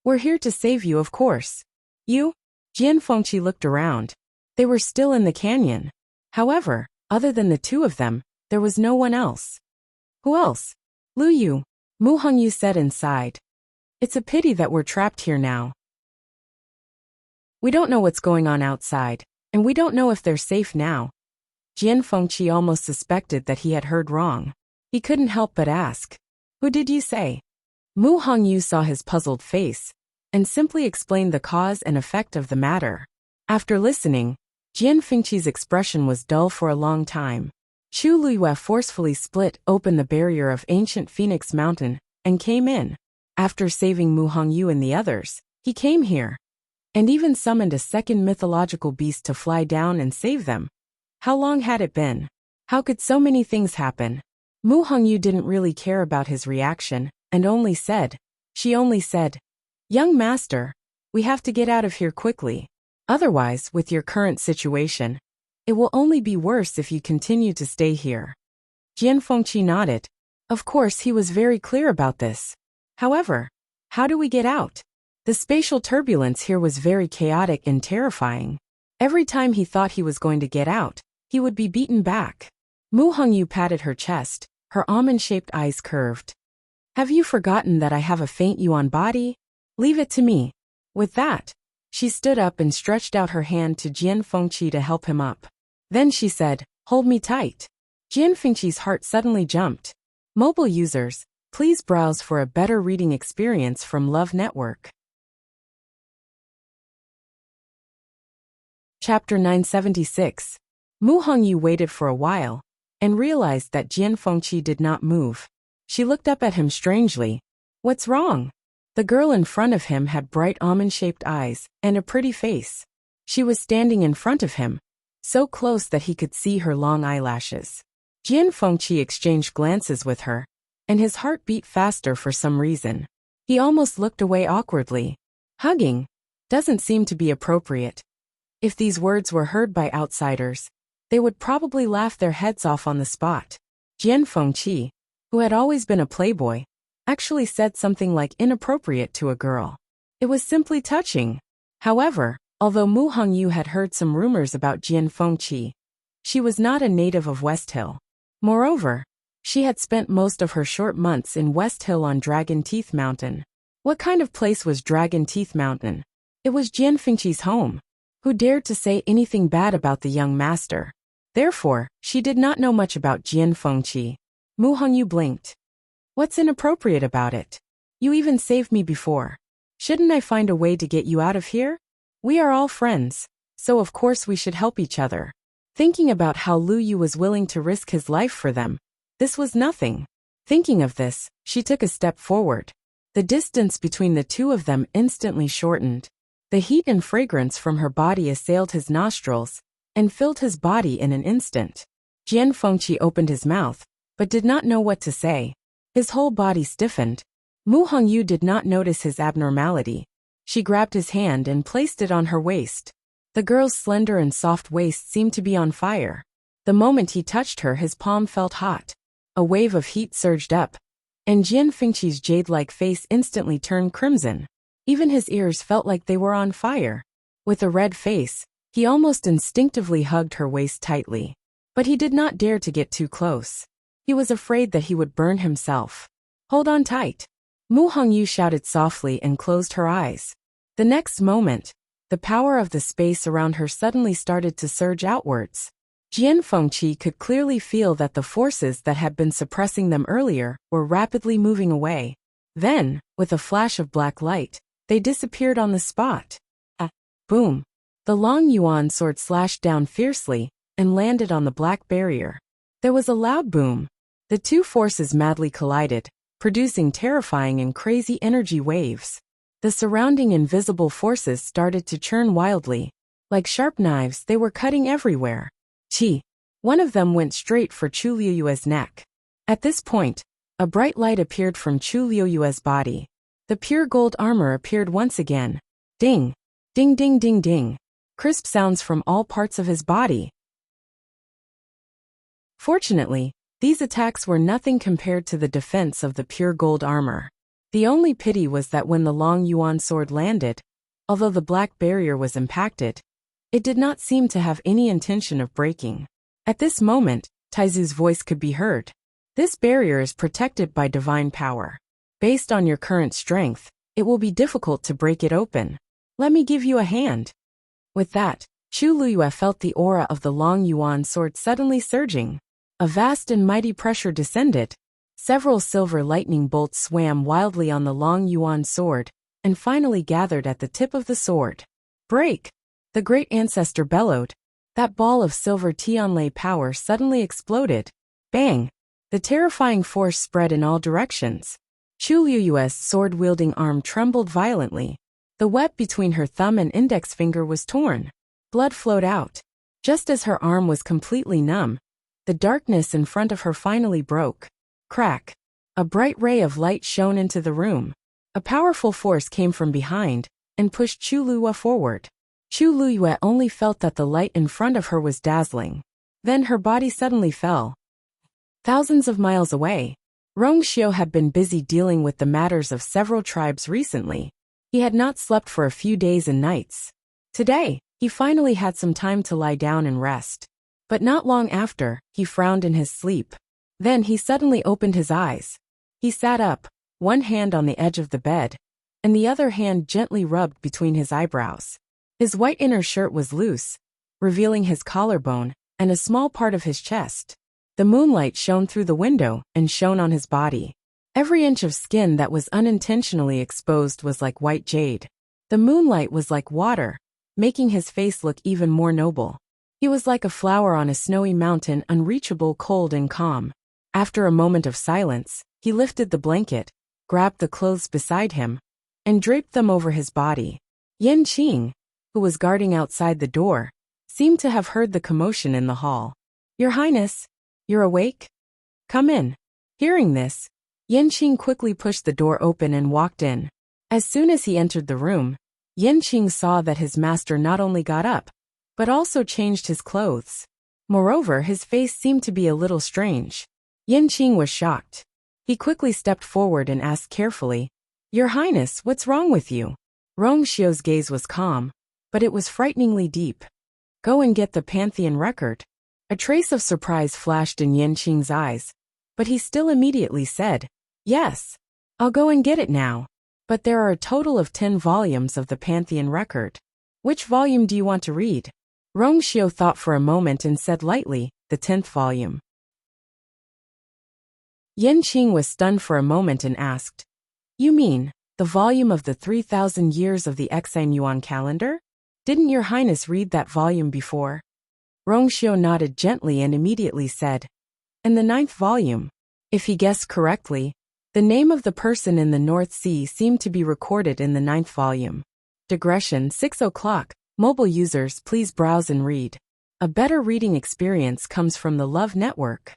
We're here to save you, of course. You? Jian Fengqi looked around. They were still in the canyon. However, other than the two of them, there was no one else. Who else? Lu Yu. Mu Hongyu said inside. It's a pity that we're trapped here now. We don't know what's going on outside, and we don't know if they're safe now. Jian Fengqi almost suspected that he had heard wrong. He couldn't help but ask. Who did you say? Mu Hongyu saw his puzzled face, and simply explained the cause and effect of the matter. After listening, Jian Fengqi's expression was dull for a long time. Chu Liyue forcefully split open the barrier of ancient Phoenix Mountain and came in. After saving Mu Hongyu and the others, he came here. And even summoned a second mythological beast to fly down and save them. How long had it been? How could so many things happen? Mu Hongyu didn't really care about his reaction, and she only said, Young master, we have to get out of here quickly. Otherwise, with your current situation, it will only be worse if you continue to stay here. Jian Fengqi nodded. Of course, he was very clear about this. However, how do we get out? The spatial turbulence here was very chaotic and terrifying. Every time he thought he was going to get out, he would be beaten back. Mu Hongyu patted her chest, her almond-shaped eyes curved. Have you forgotten that I have a faint yuan body? Leave it to me. With that, she stood up and stretched out her hand to Jian Fengqi to help him up. Then she said, hold me tight. Jian Fengqi's heart suddenly jumped. Mobile users, please browse for a better reading experience from Love Network. Chapter 976. Mu Hongyu waited for a while and realized that Jian Fengqi did not move. She looked up at him strangely. What's wrong? The girl in front of him had bright almond-shaped eyes and a pretty face. She was standing in front of him, so close that he could see her long eyelashes. Jian Fengqi exchanged glances with her, and his heart beat faster for some reason. He almost looked away awkwardly. Hugging doesn't seem to be appropriate. If these words were heard by outsiders, they would probably laugh their heads off on the spot. Jian Fengqi, who had always been a playboy, actually said something like inappropriate to a girl. It was simply touching. However, although Mu Hongyu had heard some rumors about Jian Fengqi, she was not a native of West Hill. Moreover, she had spent most of her short months in West Hill on Dragon Teeth Mountain. What kind of place was Dragon Teeth Mountain? It was Jian Fengqi's home. Who dared to say anything bad about the young master? Therefore, she did not know much about Jian Fengqi. Mu Hongyu blinked. What's inappropriate about it? You even saved me before. Shouldn't I find a way to get you out of here? We are all friends, so of course we should help each other. Thinking about how Lu Yu was willing to risk his life for them, this was nothing. Thinking of this, she took a step forward. The distance between the two of them instantly shortened. The heat and fragrance from her body assailed his nostrils and filled his body in an instant. Jian Fengqi opened his mouth, but did not know what to say. His whole body stiffened. Mu Hongyu did not notice his abnormality. She grabbed his hand and placed it on her waist. The girl's slender and soft waist seemed to be on fire. The moment he touched her, his palm felt hot. A wave of heat surged up, and Jian Fengqi's jade-like face instantly turned crimson. Even his ears felt like they were on fire. With a red face, he almost instinctively hugged her waist tightly. But he did not dare to get too close. He was afraid that he would burn himself. Hold on tight. Mu Hongyu shouted softly and closed her eyes. The next moment, the power of the space around her suddenly started to surge outwards. Jian Fengqi could clearly feel that the forces that had been suppressing them earlier were rapidly moving away. Then, with a flash of black light, they disappeared on the spot. Boom. The long yuan sword slashed down fiercely and landed on the black barrier. There was a loud boom. The two forces madly collided, producing terrifying and crazy energy waves. The surrounding invisible forces started to churn wildly. Like sharp knives, they were cutting everywhere. One of them went straight for Chu Liuyue's neck. At this point, a bright light appeared from Chu Liuyue's body. The pure gold armor appeared once again. Ding! Ding ding ding ding. Crisp sounds from all parts of his body. Fortunately, these attacks were nothing compared to the defense of the pure gold armor. The only pity was that when the long yuan sword landed, although the black barrier was impacted, it did not seem to have any intention of breaking. At this moment, Taizu's voice could be heard. This barrier is protected by divine power. Based on your current strength, it will be difficult to break it open. Let me give you a hand. With that, Chu Liyue felt the aura of the long yuan sword suddenly surging. A vast and mighty pressure descended. Several silver lightning bolts swam wildly on the long yuan sword, and finally gathered at the tip of the sword. Break! The great ancestor bellowed. That ball of silver Tianlei power suddenly exploded. Bang! The terrifying force spread in all directions. Chu Liyue's sword-wielding arm trembled violently. The web between her thumb and index finger was torn. Blood flowed out. Just as her arm was completely numb, the darkness in front of her finally broke. Crack! A bright ray of light shone into the room. A powerful force came from behind and pushed Chu Liyue forward. Chu Liyue only felt that the light in front of her was dazzling. Then her body suddenly fell. Thousands of miles away, Rong Xiu had been busy dealing with the matters of several tribes recently. He had not slept for a few days and nights. Today, He finally had some time to lie down and rest. But not long after, he frowned in his sleep. Then he suddenly opened his eyes. He sat up, one hand on the edge of the bed, and the other hand gently rubbed between his eyebrows. His white inner shirt was loose, revealing his collarbone and a small part of his chest. The moonlight shone through the window and shone on his body. Every inch of skin that was unintentionally exposed was like white jade. The moonlight was like water, making his face look even more noble. He was like a flower on a snowy mountain, unreachable, cold and calm. After a moment of silence, he lifted the blanket, grabbed the clothes beside him, and draped them over his body. Yanqing, who was guarding outside the door, seemed to have heard the commotion in the hall. "Your Highness, you're awake? Come in." Hearing this, Yanqing quickly pushed the door open and walked in. As soon as he entered the room, Yanqing saw that his master not only got up, but also changed his clothes. Moreover, his face seemed to be a little strange. Yanqing was shocked. He quickly stepped forward and asked carefully, "Your Highness, what's wrong with you?" Rongxiu's gaze was calm, but it was frighteningly deep. "Go and get the Pantheon record." A trace of surprise flashed in Yanqing's eyes, but he still immediately said, "Yes, I'll go and get it now. But there are a total of 10 volumes of the Pantheon record. Which volume do you want to read?" Rongxiu thought for a moment and said lightly, "The 10th volume." Yanqing was stunned for a moment and asked, "You mean, the volume of the 3,000 years of the Exine Yuan calendar? Didn't your Highness read that volume before?" Rongxiu nodded gently and immediately said, "And the 9th volume?" If he guessed correctly, the name of the person in the North Sea seemed to be recorded in the 9th volume. Digression 6 o'clock. Mobile users, please browse and read. A better reading experience comes from the Love Network.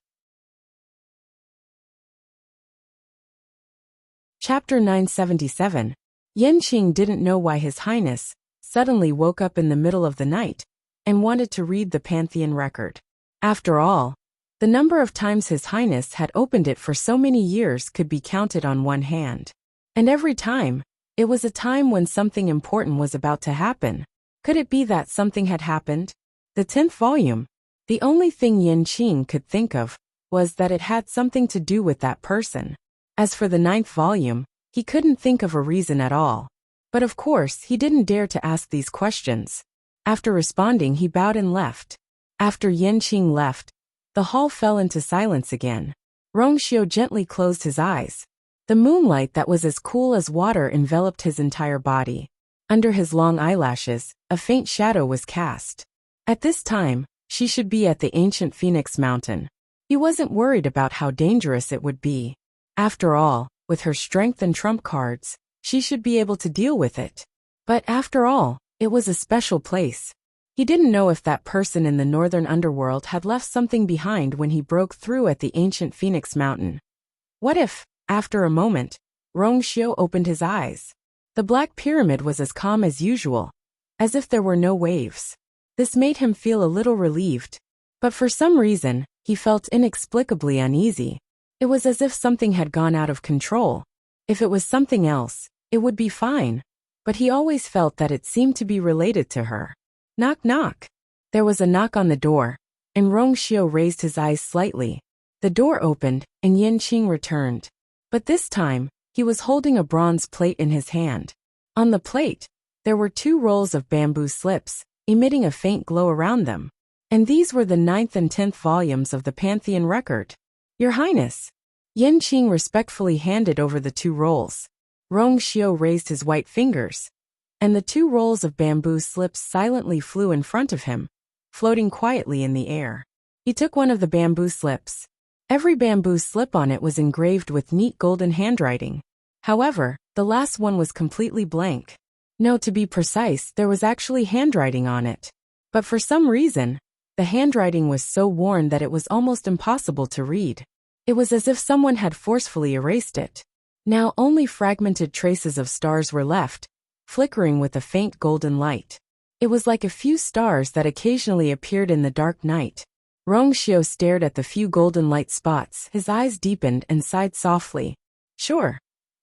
Chapter 977. Yanqing didn't know why His Highness suddenly woke up in the middle of the night and wanted to read the Pantheon record. After all, the number of times His Highness had opened it for so many years could be counted on one hand. And every time, it was a time when something important was about to happen. Could it be that something had happened? The 10th volume. The only thing Yanqing could think of was that it had something to do with that person. As for the 9th volume, he couldn't think of a reason at all. But of course, he didn't dare to ask these questions. After responding, he bowed and left. After Yanqing left, the hall fell into silence again. Rongxiu gently closed his eyes. The moonlight that was as cool as water enveloped his entire body. Under his long eyelashes, a faint shadow was cast. At this time, she should be at the ancient Phoenix Mountain. He wasn't worried about how dangerous it would be. After all, with her strength and trump cards, she should be able to deal with it. But after all, it was a special place. He didn't know if that person in the northern underworld had left something behind when he broke through at the ancient Phoenix Mountain. What if, after a moment, Rongxiu opened his eyes? The Black Pyramid was as calm as usual, as if there were no waves. This made him feel a little relieved. But for some reason, he felt inexplicably uneasy. It was as if something had gone out of control. If it was something else, it would be fine. But he always felt that it seemed to be related to her. Knock knock. There was a knock on the door, and Rongxiu raised his eyes slightly. The door opened, and Yanqing returned. But this time, he was holding a bronze plate in his hand. On the plate, there were 2 rolls of bamboo slips, emitting a faint glow around them. And these were the 9th and 10th volumes of the Pantheon record. "Your Highness." Yanqing respectfully handed over the 2 rolls. Rongxiu raised his white fingers, and the 2 rolls of bamboo slips silently flew in front of him, floating quietly in the air. He took one of the bamboo slips. Every bamboo slip on it was engraved with neat golden handwriting. However, the last one was completely blank. No, to be precise, there was actually handwriting on it. But for some reason, the handwriting was so worn that it was almost impossible to read. It was as if someone had forcefully erased it. Now only fragmented traces of stars were left, flickering with a faint golden light. It was like a few stars that occasionally appeared in the dark night. Rongxiu stared at the few golden light spots, his eyes deepened and sighed softly. Sure.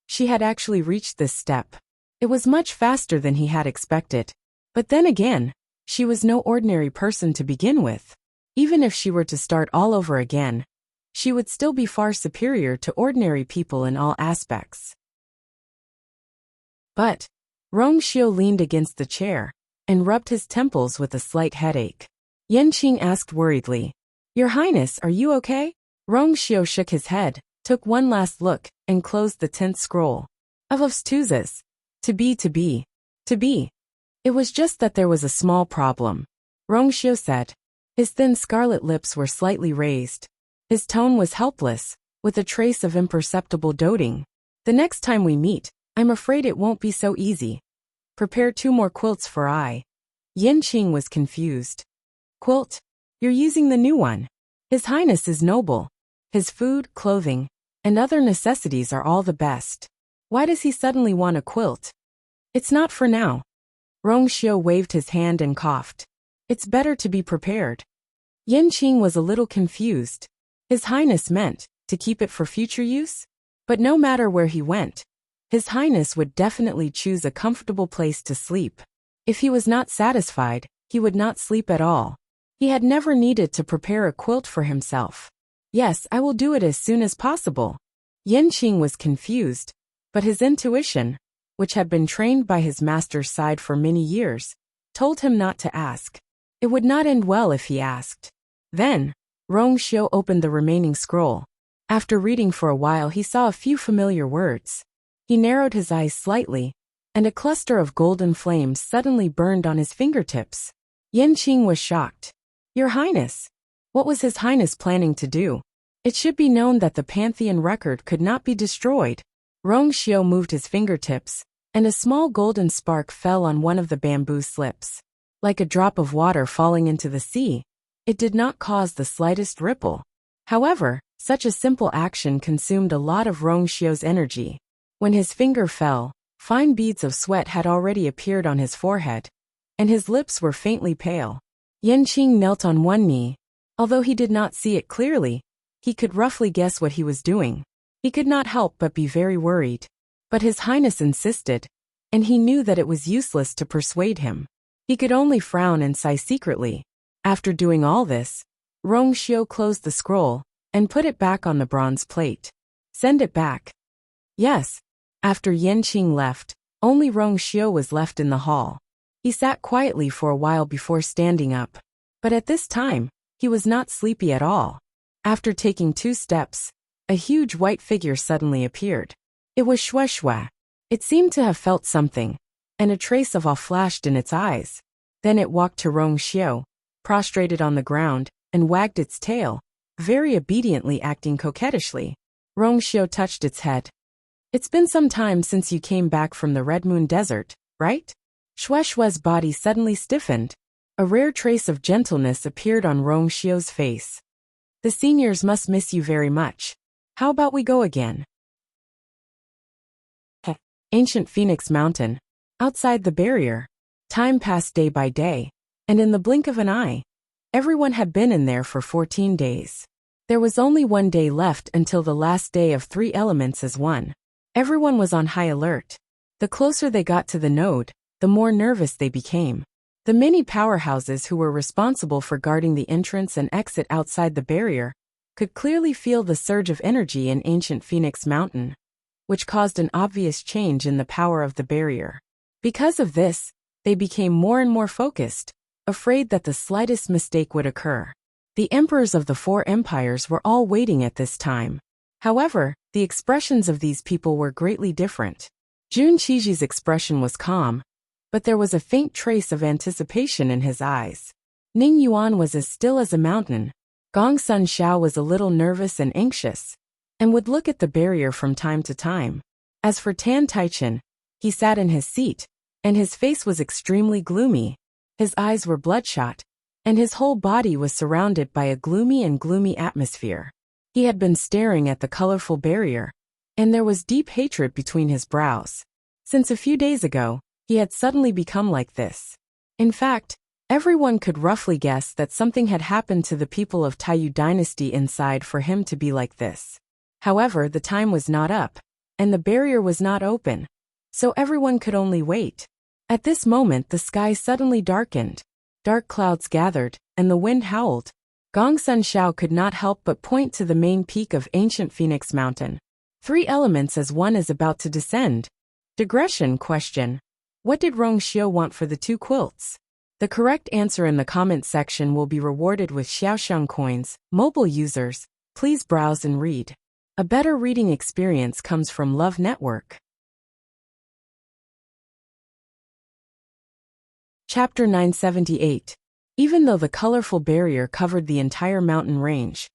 She had actually reached this step. It was much faster than he had expected. But then again, She was no ordinary person to begin with. Even if she were to start all over again, she would still be far superior to ordinary people in all aspects. But Rongxiu leaned against the chair and rubbed his temples with a slight headache. Yanqing asked worriedly, "Your Highness, are you okay?" Rongxiu shook his head, took one last look, and closed the 10th scroll. Of Tuzes. To be. It was just that there was a small problem, Rongxiu said. His thin scarlet lips were slightly raised. His tone was helpless, with a trace of imperceptible doting. The next time we meet, I'm afraid it won't be so easy. Prepare 2 more quilts for I. Yanqing was confused. Quilt? You're using the new one. His Highness is noble. His food, clothing, and other necessities are all the best. Why does he suddenly want a quilt? It's not for now. Rongxiu waved his hand and coughed. It's better to be prepared. Yanqing was a little confused. His Highness meant to keep it for future use? But no matter where he went, His Highness would definitely choose a comfortable place to sleep. If he was not satisfied, he would not sleep at all. He had never needed to prepare a quilt for himself. Yes, I will do it as soon as possible. Yanqing was confused, but his intuition, which had been trained by his master's side for many years, told him not to ask. It would not end well if he asked. Then, Rongxiu opened the remaining scroll. After reading for a while, he saw a few familiar words. He narrowed his eyes slightly, and a cluster of golden flames suddenly burned on his fingertips. Yanqing was shocked. Your Highness! What was His Highness planning to do? It should be known that the Pantheon record could not be destroyed. Rongxiu moved his fingertips, and a small golden spark fell on one of the bamboo slips. Like a drop of water falling into the sea, it did not cause the slightest ripple. However, such a simple action consumed a lot of Rongxiu's energy. When his finger fell, fine beads of sweat had already appeared on his forehead, and his lips were faintly pale. Yanqing knelt on one knee. Although he did not see it clearly, he could roughly guess what he was doing. He could not help but be very worried. But His Highness insisted, and he knew that it was useless to persuade him. He could only frown and sigh secretly. After doing all this, Rongxiu closed the scroll and put it back on the bronze plate. Send it back. Yes. After Yanqing left, only Rongxiu was left in the hall. He sat quietly for a while before standing up. But at this time, he was not sleepy at all. After taking 2 steps, a huge white figure suddenly appeared. It was Shueshue. It seemed to have felt something, and a trace of awe flashed in its eyes. Then it walked to Rongxiu, prostrated on the ground, and wagged its tail, very obediently acting coquettishly. Rongxiu touched its head. It's been some time since you came back from the Red Moon Desert, right? Shueshue's body suddenly stiffened. A rare trace of gentleness appeared on Rongxiu's face. The seniors must miss you very much. How about we go again? Ancient Phoenix Mountain. Outside the barrier. Time passed day by day, and in the blink of an eye, everyone had been in there for 14 days. There was only 1 day left until the last day of 3 elements as one. Everyone was on high alert. The closer they got to the node, the more nervous they became. The many powerhouses who were responsible for guarding the entrance and exit outside the barrier could clearly feel the surge of energy in Ancient Phoenix Mountain, which caused an obvious change in the power of the barrier. Because of this, they became more and more focused, afraid that the slightest mistake would occur. The emperors of the 4 empires were all waiting at this time. However, the expressions of these people were greatly different. Jun Qiji's expression was calm, but there was a faint trace of anticipation in his eyes. Ning Yuan was as still as a mountain. Gong Sun Xiao was a little nervous and anxious, and would look at the barrier from time to time. As for Tan Taichen, he sat in his seat, and his face was extremely gloomy. His eyes were bloodshot, and his whole body was surrounded by a gloomy atmosphere. He had been staring at the colorful barrier, and there was deep hatred between his brows. Since a few days ago, he had suddenly become like this. In fact, everyone could roughly guess that something had happened to the people of Taiyu dynasty inside for him to be like this. However, the time was not up, and the barrier was not open, so everyone could only wait. At this moment, the sky suddenly darkened. Dark clouds gathered, and the wind howled. Gongsun Shao could not help but point to the main peak of ancient Phoenix Mountain. 3 elements as one is about to descend. Digression question. What did Rong Xiu want for the 2 quilts? The correct answer in the comment section will be rewarded with Xiaosheng coins. Mobile users, please browse and read. A better reading experience comes from Love Network. Chapter 978. Even though the colorful barrier covered the entire mountain range,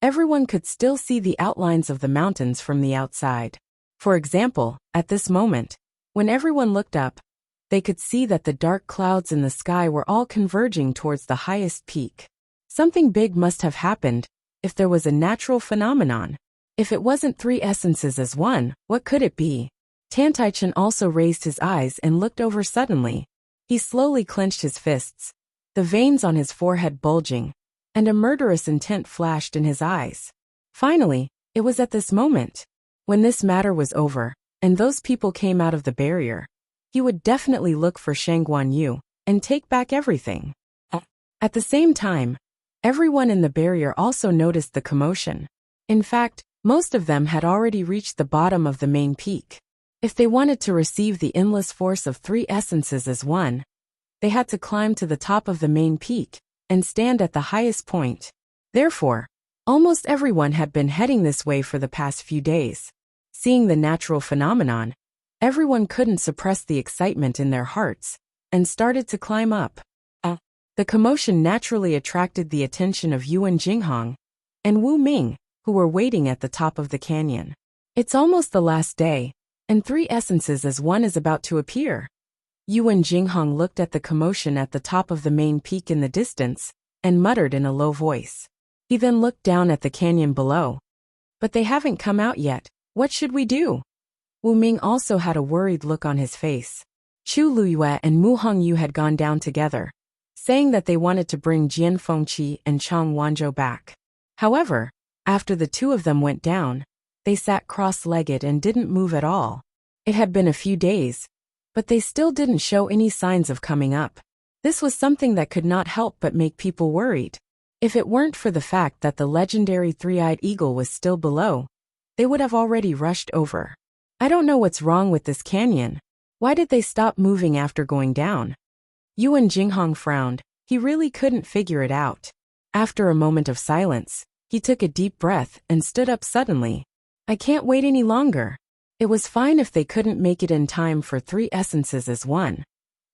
everyone could still see the outlines of the mountains from the outside. For example, at this moment, when everyone looked up, they could see that the dark clouds in the sky were all converging towards the highest peak. Something big must have happened, if there was a natural phenomenon. If it wasn't 3 essences as one, what could it be? Tantaichen also raised his eyes and looked over suddenly. He slowly clenched his fists, the veins on his forehead bulging, and a murderous intent flashed in his eyes. Finally, it was at this moment, when this matter was over, and those people came out of the barrier, he would definitely look for Shang Guanyu and take back everything. At the same time, everyone in the barrier also noticed the commotion. In fact, most of them had already reached the bottom of the main peak. If they wanted to receive the endless force of 3 essences as one, they had to climb to the top of the main peak and stand at the highest point. Therefore, almost everyone had been heading this way for the past few days. Seeing the natural phenomenon, everyone couldn't suppress the excitement in their hearts and started to climb up. The commotion naturally attracted the attention of Yuan Jinghong and Wu Ming, who were waiting at the top of the canyon. It's almost the last day, and 3 essences as one is about to appear. Yuan Jinghong looked at the commotion at the top of the main peak in the distance and muttered in a low voice. He then looked down at the canyon below. But they haven't come out yet. What should we do? Wu Ming also had a worried look on his face. Chu Luyue and Mu Hongyu had gone down together, saying that they wanted to bring Jian Fengqi and Chang Wanzhou back. However, after the 2 of them went down, they sat cross-legged and didn't move at all. It had been a few days, but they still didn't show any signs of coming up. This was something that could not help but make people worried. If it weren't for the fact that the legendary 3-eyed eagle was still below, they would have already rushed over. I don't know what's wrong with this canyon. Why did they stop moving after going down? Yuan Jinghong frowned. He really couldn't figure it out. After a moment of silence, he took a deep breath and stood up suddenly. I can't wait any longer. It was fine if they couldn't make it in time for 3 essences as one.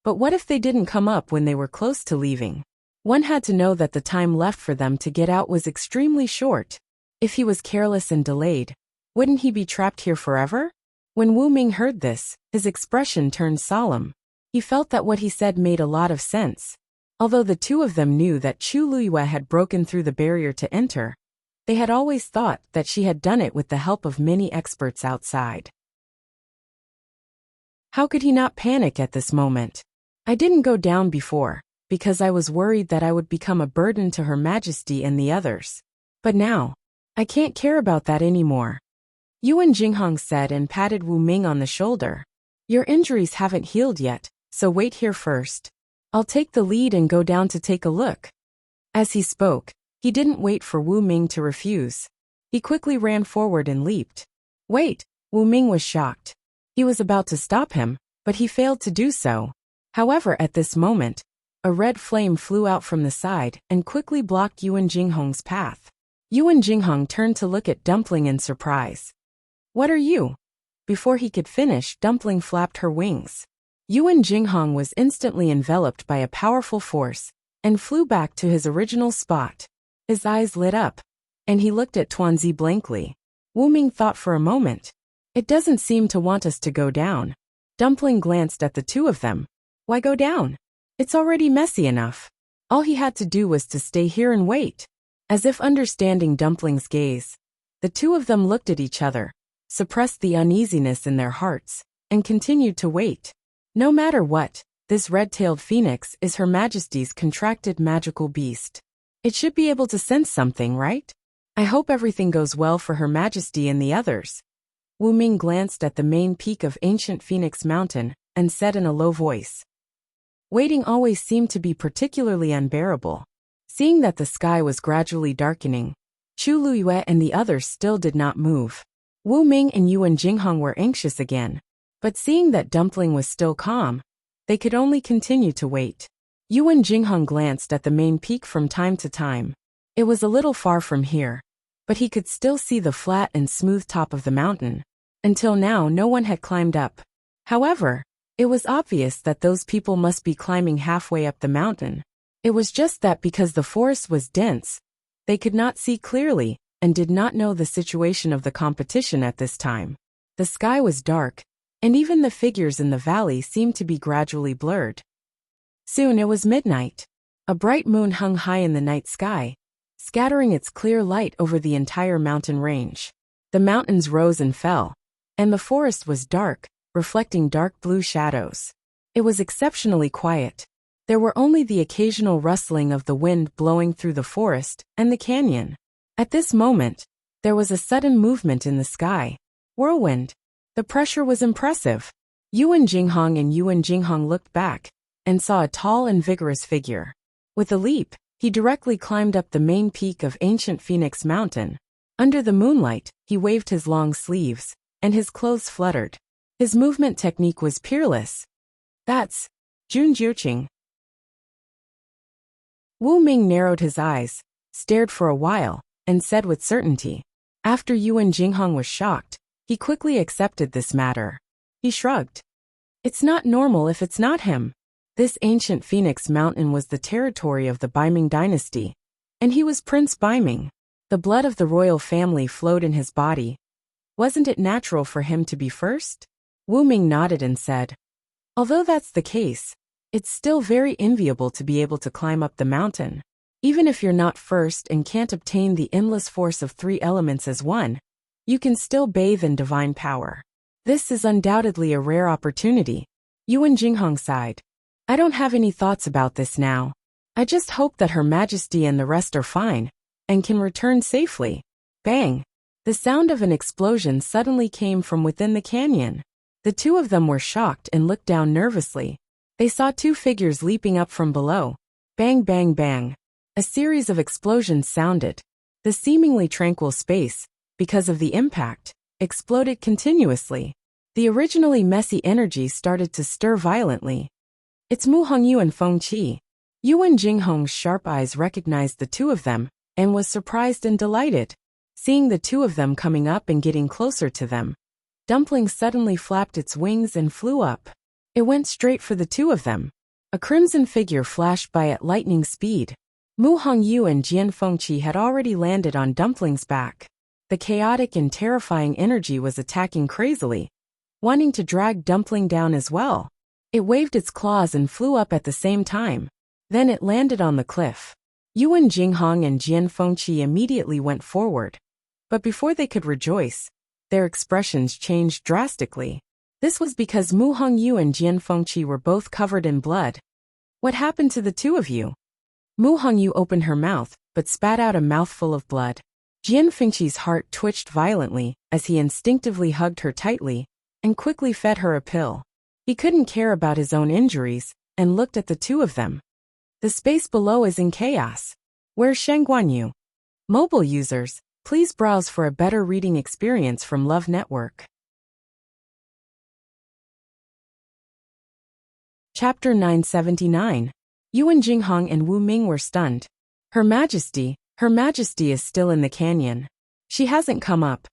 But what if they didn't come up when they were close to leaving? One had to know that the time left for them to get out was extremely short. If he was careless and delayed, wouldn't he be trapped here forever? When Wu Ming heard this, his expression turned solemn. He felt that what he said made a lot of sense. Although the 2 of them knew that Chu Luyue had broken through the barrier to enter, they had always thought that she had done it with the help of many experts outside. How could he not panic at this moment? I didn't go down before, because I was worried that I would become a burden to Her Majesty and the others. But now, I can't care about that anymore. Yuan Jinghong said and patted Wu Ming on the shoulder. Your injuries haven't healed yet, so wait here first. I'll take the lead and go down to take a look. As he spoke, he didn't wait for Wu Ming to refuse. He quickly ran forward and leaped. Wait, Wu Ming was shocked. He was about to stop him, but he failed to do so. However, at this moment, a red flame flew out from the side and quickly blocked Yuan Jinghong's path. Yuan Jinghong turned to look at Dumpling in surprise. What are you? Before he could finish, Dumpling flapped her wings. Yuan Jinghong was instantly enveloped by a powerful force and flew back to his original spot. His eyes lit up, and he looked at Tuanzi blankly. Wu Ming thought for a moment. It doesn't seem to want us to go down. Dumpling glanced at the 2 of them. Why go down? It's already messy enough. All he had to do was to stay here and wait. As if understanding Dumpling's gaze, the 2 of them looked at each other, suppressed the uneasiness in their hearts, and continued to wait. No matter what, this red-tailed phoenix is Her Majesty's contracted magical beast. It should be able to sense something, right? I hope everything goes well for Her Majesty and the others. Wu Ming glanced at the main peak of ancient Phoenix Mountain and said in a low voice. Waiting always seemed to be particularly unbearable. Seeing that the sky was gradually darkening, Chu Luyue and the others still did not move. Wu Ming and Yuan Jinghong were anxious again, but seeing that Dumpling was still calm, they could only continue to wait. Yuan Jinghong glanced at the main peak from time to time. It was a little far from here, but he could still see the flat and smooth top of the mountain. Until now, no one had climbed up. However, it was obvious that those people must be climbing halfway up the mountain. It was just that because the forest was dense, they could not see clearly and did not know the situation of the competition at this time. The sky was dark, and even the figures in the valley seemed to be gradually blurred. Soon it was midnight. A bright moon hung high in the night sky, scattering its clear light over the entire mountain range. The mountains rose and fell, and the forest was dark, reflecting dark blue shadows. It was exceptionally quiet. There were only the occasional rustling of the wind blowing through the forest and the canyon. At this moment, there was a sudden movement in the sky. Whirlwind. The pressure was impressive. Yuan Jinghong looked back and saw a tall and vigorous figure. With a leap, he directly climbed up the main peak of ancient Phoenix Mountain. Under the moonlight, he waved his long sleeves, and his clothes fluttered. His movement technique was peerless. That's Jun Jiuqing. Wu Ming narrowed his eyes, stared for a while, and said with certainty. After Yuan Jinghong was shocked, he quickly accepted this matter. He shrugged. It's not normal if it's not him. This ancient Phoenix Mountain was the territory of the Baiming dynasty, and he was Prince Baiming. The blood of the royal family flowed in his body. Wasn't it natural for him to be first? Wu Ming nodded and said, although that's the case, it's still very enviable to be able to climb up the mountain. Even if you're not first and can't obtain the endless force of 3 elements as one, you can still bathe in divine power. This is undoubtedly a rare opportunity. Yuan Jinghong sighed. I don't have any thoughts about this now. I just hope that Her Majesty and the rest are fine and can return safely. Bang! The sound of an explosion suddenly came from within the canyon. The two of them were shocked and looked down nervously. They saw 2 figures leaping up from below. Bang, bang, bang. A series of explosions sounded. The seemingly tranquil space, because of the impact, exploded continuously. The originally messy energy started to stir violently. It's Mu Hongyu and Feng Qi. Yuan Jinghong's sharp eyes recognized the two of them and was surprised and delighted. Seeing the two of them coming up and getting closer to them, Dumpling suddenly flapped its wings and flew up. It went straight for the two of them. A crimson figure flashed by at lightning speed. Mu Hongyu and Jian Fengqi had already landed on Dumpling's back. The chaotic and terrifying energy was attacking crazily, wanting to drag Dumpling down as well. It waved its claws and flew up at the same time. Then it landed on the cliff. Yuan Jinghong and Jian Fengqi immediately went forward. But before they could rejoice, their expressions changed drastically. This was because Mu Hongyu and Jian Fengqi were both covered in blood. What happened to the two of you? Mu Hongyu opened her mouth, but spat out a mouthful of blood. Jian Fengqi's heart twitched violently as he instinctively hugged her tightly and quickly fed her a pill. He couldn't care about his own injuries and looked at the two of them. The space below is in chaos. Where's Sheng Guanyu? Mobile users, please browse for a better reading experience from Love Network. Chapter 979. Yuan Jinghong and Wu Ming were stunned. Her Majesty is still in the canyon. She hasn't come up.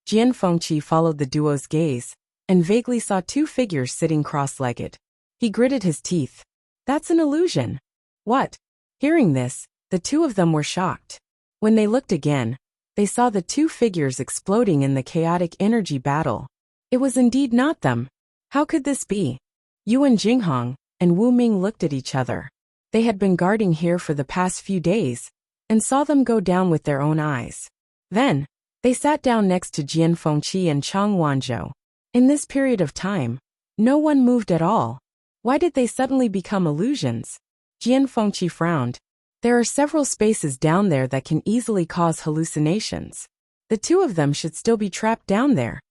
Jian Fengqi followed the duo's gaze and vaguely saw 2 figures sitting cross-legged. He gritted his teeth. That's an illusion. What? Hearing this, the two of them were shocked. When they looked again, they saw the 2 figures exploding in the chaotic energy battle. It was indeed not them. How could this be? Yuan Jinghong and Wu Ming looked at each other. They had been guarding here for the past few days and saw them go down with their own eyes. Then, they sat down next to Jian Fengqi and Chang Wanzhou. In this period of time, no one moved at all. Why did they suddenly become illusions? Jian Fengqi frowned. There are several spaces down there that can easily cause hallucinations. The two of them should still be trapped down there.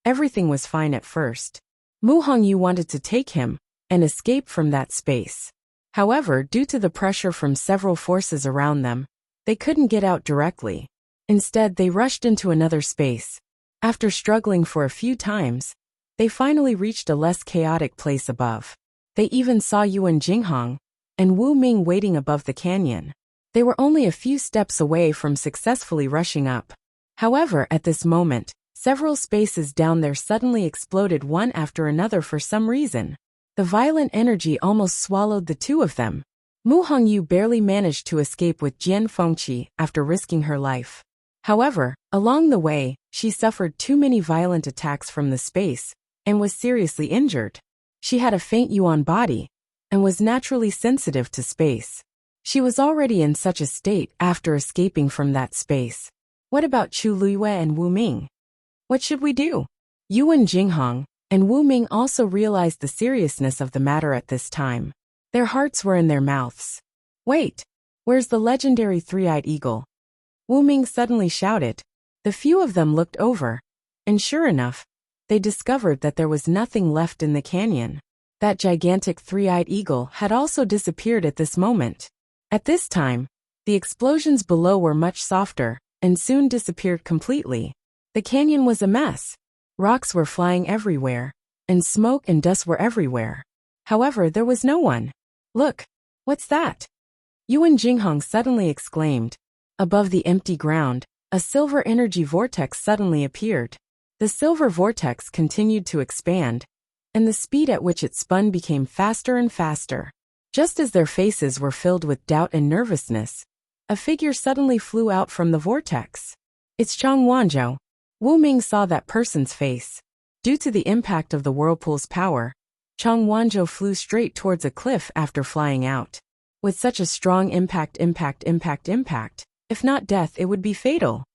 Everything was fine at first. Mu Hongyu wanted to take him and escape from that space. However, due to the pressure from several forces around them, they couldn't get out directly. Instead, they rushed into another space. After struggling for a few times, they finally reached a less chaotic place above. They even saw Yuan Jinghong and Wu Ming waiting above the canyon. They were only a few steps away from successfully rushing up. However, at this moment, several spaces down there suddenly exploded one after another for some reason. The violent energy almost swallowed the two of them. Mu Hongyu barely managed to escape with Jian Fengqi after risking her life. However, along the way, she suffered too many violent attacks from the space and was seriously injured. She had a faint yuan body and was naturally sensitive to space. She was already in such a state after escaping from that space. What about Chu Luiyue and Wu Ming? What should we do? Yuan Jinghong and Wu Ming also realized the seriousness of the matter at this time. Their hearts were in their mouths. Wait, where's the legendary three-eyed eagle? Wu Ming suddenly shouted. The few of them looked over, and sure enough, they discovered that there was nothing left in the canyon. That gigantic three-eyed eagle had also disappeared at this moment. At this time, the explosions below were much softer and soon disappeared completely. The canyon was a mess. Rocks were flying everywhere, and smoke and dust were everywhere. However, there was no one. Look, what's that? Yuan Jinghong suddenly exclaimed. Above the empty ground, a silver energy vortex suddenly appeared. The silver vortex continued to expand, and the speed at which it spun became faster and faster. Just as their faces were filled with doubt and nervousness, a figure suddenly flew out from the vortex. It's Chang Wanzhou. Wu Ming saw that person's face. Due to the impact of the whirlpool's power, Chang Wanzhou flew straight towards a cliff after flying out. With such a strong impact, if not death, it would be fatal.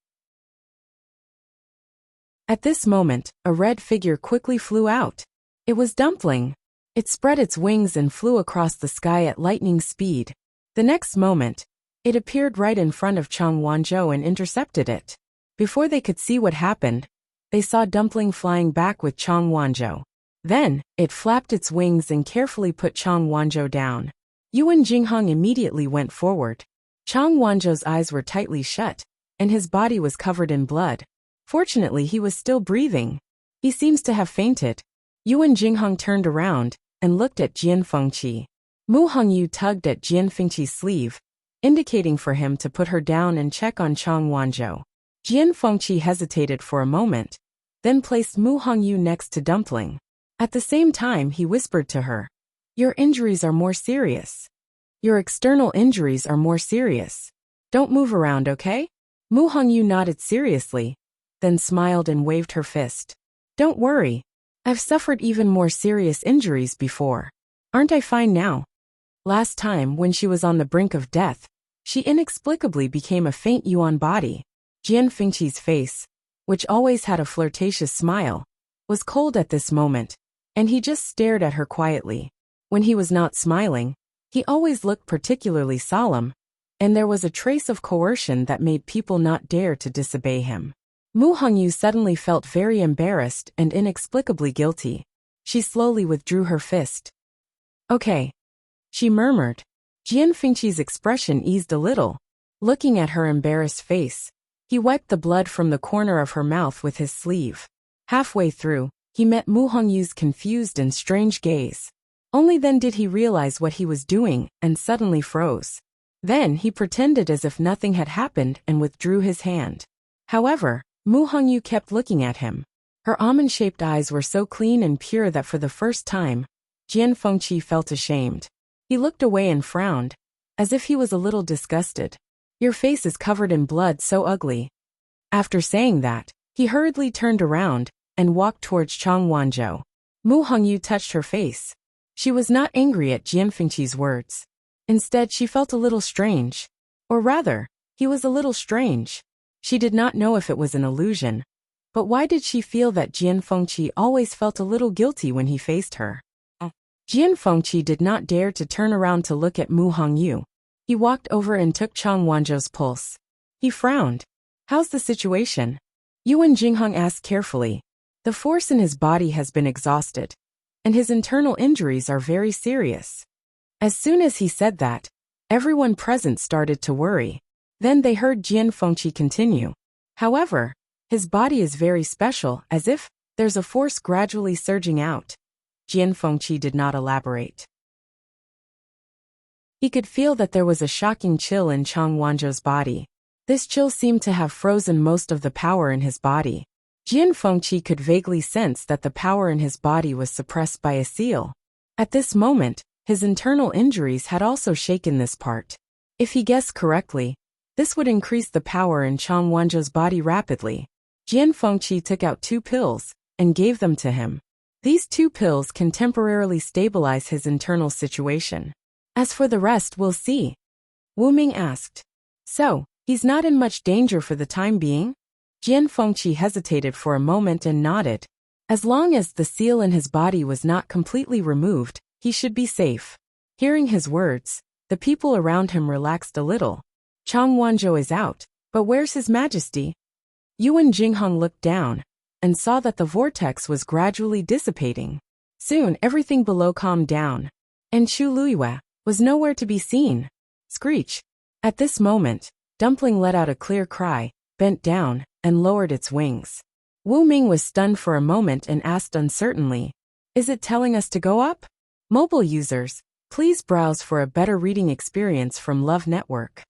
At this moment, a red figure quickly flew out. It was Dumpling. It spread its wings and flew across the sky at lightning speed. The next moment, it appeared right in front of Chang Wanzhou and intercepted it. Before they could see what happened, they saw Dumpling flying back with Chang Wanzhou. Then, it flapped its wings and carefully put Chang Wanzhou down. Yuan Jinghong immediately went forward. Chang Wanzhou's eyes were tightly shut, and his body was covered in blood. Fortunately, he was still breathing. He seems to have fainted. Yuan Jinghong turned around and looked at Jian Fengqi. Mu Hongyu tugged at Jian Fengqi's sleeve, indicating for him to put her down and check on Chang Wanzhou. Jian Fengqi hesitated for a moment, then placed Mu Hongyu next to Dumpling. At the same time, he whispered to her, "Your injuries are more serious. Your external injuries are more serious. Don't move around, okay?" Mu Hongyu nodded seriously, then smiled and waved her fist. "Don't worry. I've suffered even more serious injuries before. Aren't I fine now?" Last time, when she was on the brink of death, she inexplicably became a faint yuan body. Jian Fengqi's face, which always had a flirtatious smile, was cold at this moment, and he just stared at her quietly. When he was not smiling, he always looked particularly solemn, and there was a trace of coercion that made people not dare to disobey him. Mu Hongyu suddenly felt very embarrassed and inexplicably guilty. She slowly withdrew her fist. "Okay," she murmured. Jian Fengqi's expression eased a little. Looking at her embarrassed face, he wiped the blood from the corner of her mouth with his sleeve. Halfway through, he met Mu Hongyu's confused and strange gaze. Only then did he realize what he was doing and suddenly froze. Then he pretended as if nothing had happened and withdrew his hand. However, Mu Hongyu kept looking at him. Her almond-shaped eyes were so clean and pure that for the first time, Jian Fengqi felt ashamed. He looked away and frowned, as if he was a little disgusted. "Your face is covered in blood, so ugly." After saying that, he hurriedly turned around and walked towards Chang Wanzhou. Mu Hongyu touched her face. She was not angry at Jian Fengqi's words. Instead, she felt a little strange. Or rather, he was a little strange. She did not know if it was an illusion. But why did she feel that Jian Fengqi always felt a little guilty when he faced her? Jian Fengqi did not dare to turn around to look at Mu Hongyu. He walked over and took Chang Wanzhou's pulse. He frowned. "How's the situation?" Yuan Jinghong asked carefully. "The force in his body has been exhausted, and his internal injuries are very serious. As soon as he said that, everyone present started to worry. Then they heard Jian Fengqi continue. However, his body is very special, as if there's a force gradually surging out. Jian Fengqi did not elaborate. He could feel that there was a shocking chill in Chang Wanzhou's body. This chill seemed to have frozen most of the power in his body. Jian Fengqi could vaguely sense that the power in his body was suppressed by a seal. At this moment, his internal injuries had also shaken this part. If he guessed correctly, this would increase the power in Chang Wanzhou's body rapidly. Jian Fengqi took out 2 pills and gave them to him. These 2 pills can temporarily stabilize his internal situation. As for the rest, we'll see. Wu Ming asked. So, he's not in much danger for the time being? Jian Fengqi hesitated for a moment and nodded. As long as the seal in his body was not completely removed, he should be safe. Hearing his words, the people around him relaxed a little. Chang Wanzhou is out, but where's His Majesty? Yuan Jinghong looked down and saw that the vortex was gradually dissipating. Soon everything below calmed down, and Chu Luiyue was nowhere to be seen. Screech! At this moment, Dumpling let out a clear cry, bent down, and lowered its wings. Wu Ming was stunned for a moment and asked uncertainly, "Is it telling us to go up?" Mobile users, please browse for a better reading experience from Love Network.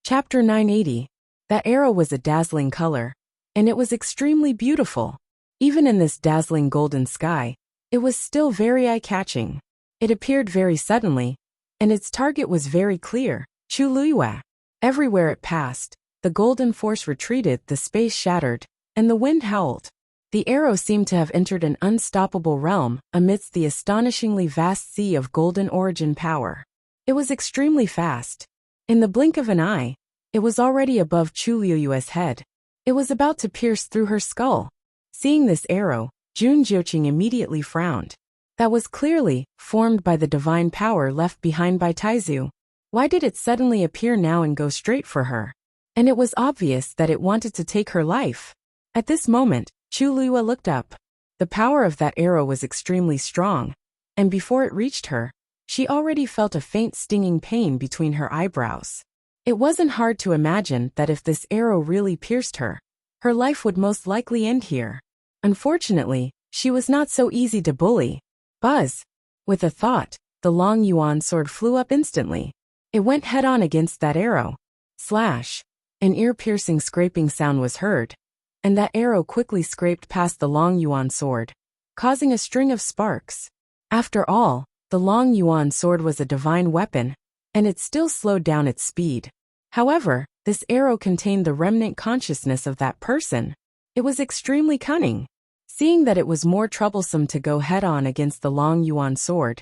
Chapter 980. That arrow was a dazzling color, and it was extremely beautiful. Even in this dazzling golden sky, it was still very eye-catching. It appeared very suddenly, and its target was very clear, Chu Luiyue. Everywhere it passed, the golden force retreated, the space shattered, and the wind howled. The arrow seemed to have entered an unstoppable realm amidst the astonishingly vast sea of golden origin power. It was extremely fast. In the blink of an eye, it was already above Chu Luiyue's head. It was about to pierce through her skull. Seeing this arrow, Jun Jiuqing immediately frowned. That was clearly formed by the divine power left behind by Taizu. Why did it suddenly appear now and go straight for her? And it was obvious that it wanted to take her life. At this moment, Chu Luiyue looked up. The power of that arrow was extremely strong, and before it reached her, she already felt a faint stinging pain between her eyebrows. It wasn't hard to imagine that if this arrow really pierced her, her life would most likely end here. Unfortunately, she was not so easy to bully. Buzz! With a thought, the long yuan sword flew up instantly. It went head-on against that arrow. Slash! An ear-piercing scraping sound was heard, and that arrow quickly scraped past the long yuan sword, causing a string of sparks. After all, the long yuan sword was a divine weapon, and it still slowed down its speed. However, this arrow contained the remnant consciousness of that person. It was extremely cunning. Seeing that it was more troublesome to go head-on against the long yuan sword,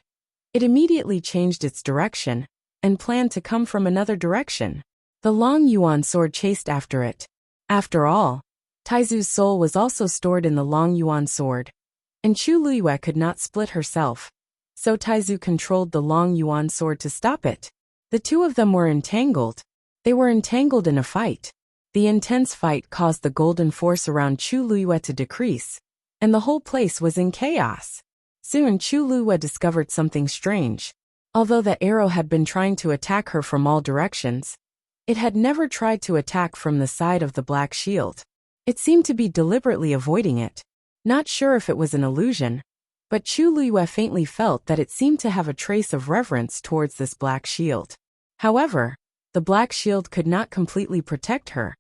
it immediately changed its direction and planned to come from another direction. The long yuan sword chased after it. After all, Taizu's soul was also stored in the long yuan sword, and Chu Luiyue could not split herself, so Taizu controlled the long yuan sword to stop it. The two of them were entangled. They were entangled in a fight. The intense fight caused the golden force around Chu Luiyue to decrease, and the whole place was in chaos. Soon Chu Luiyue discovered something strange. Although the arrow had been trying to attack her from all directions, it had never tried to attack from the side of the black shield. It seemed to be deliberately avoiding it. Not sure if it was an illusion, but Chu Luiyue faintly felt that it seemed to have a trace of reverence towards this black shield. However, the black shield could not completely protect her.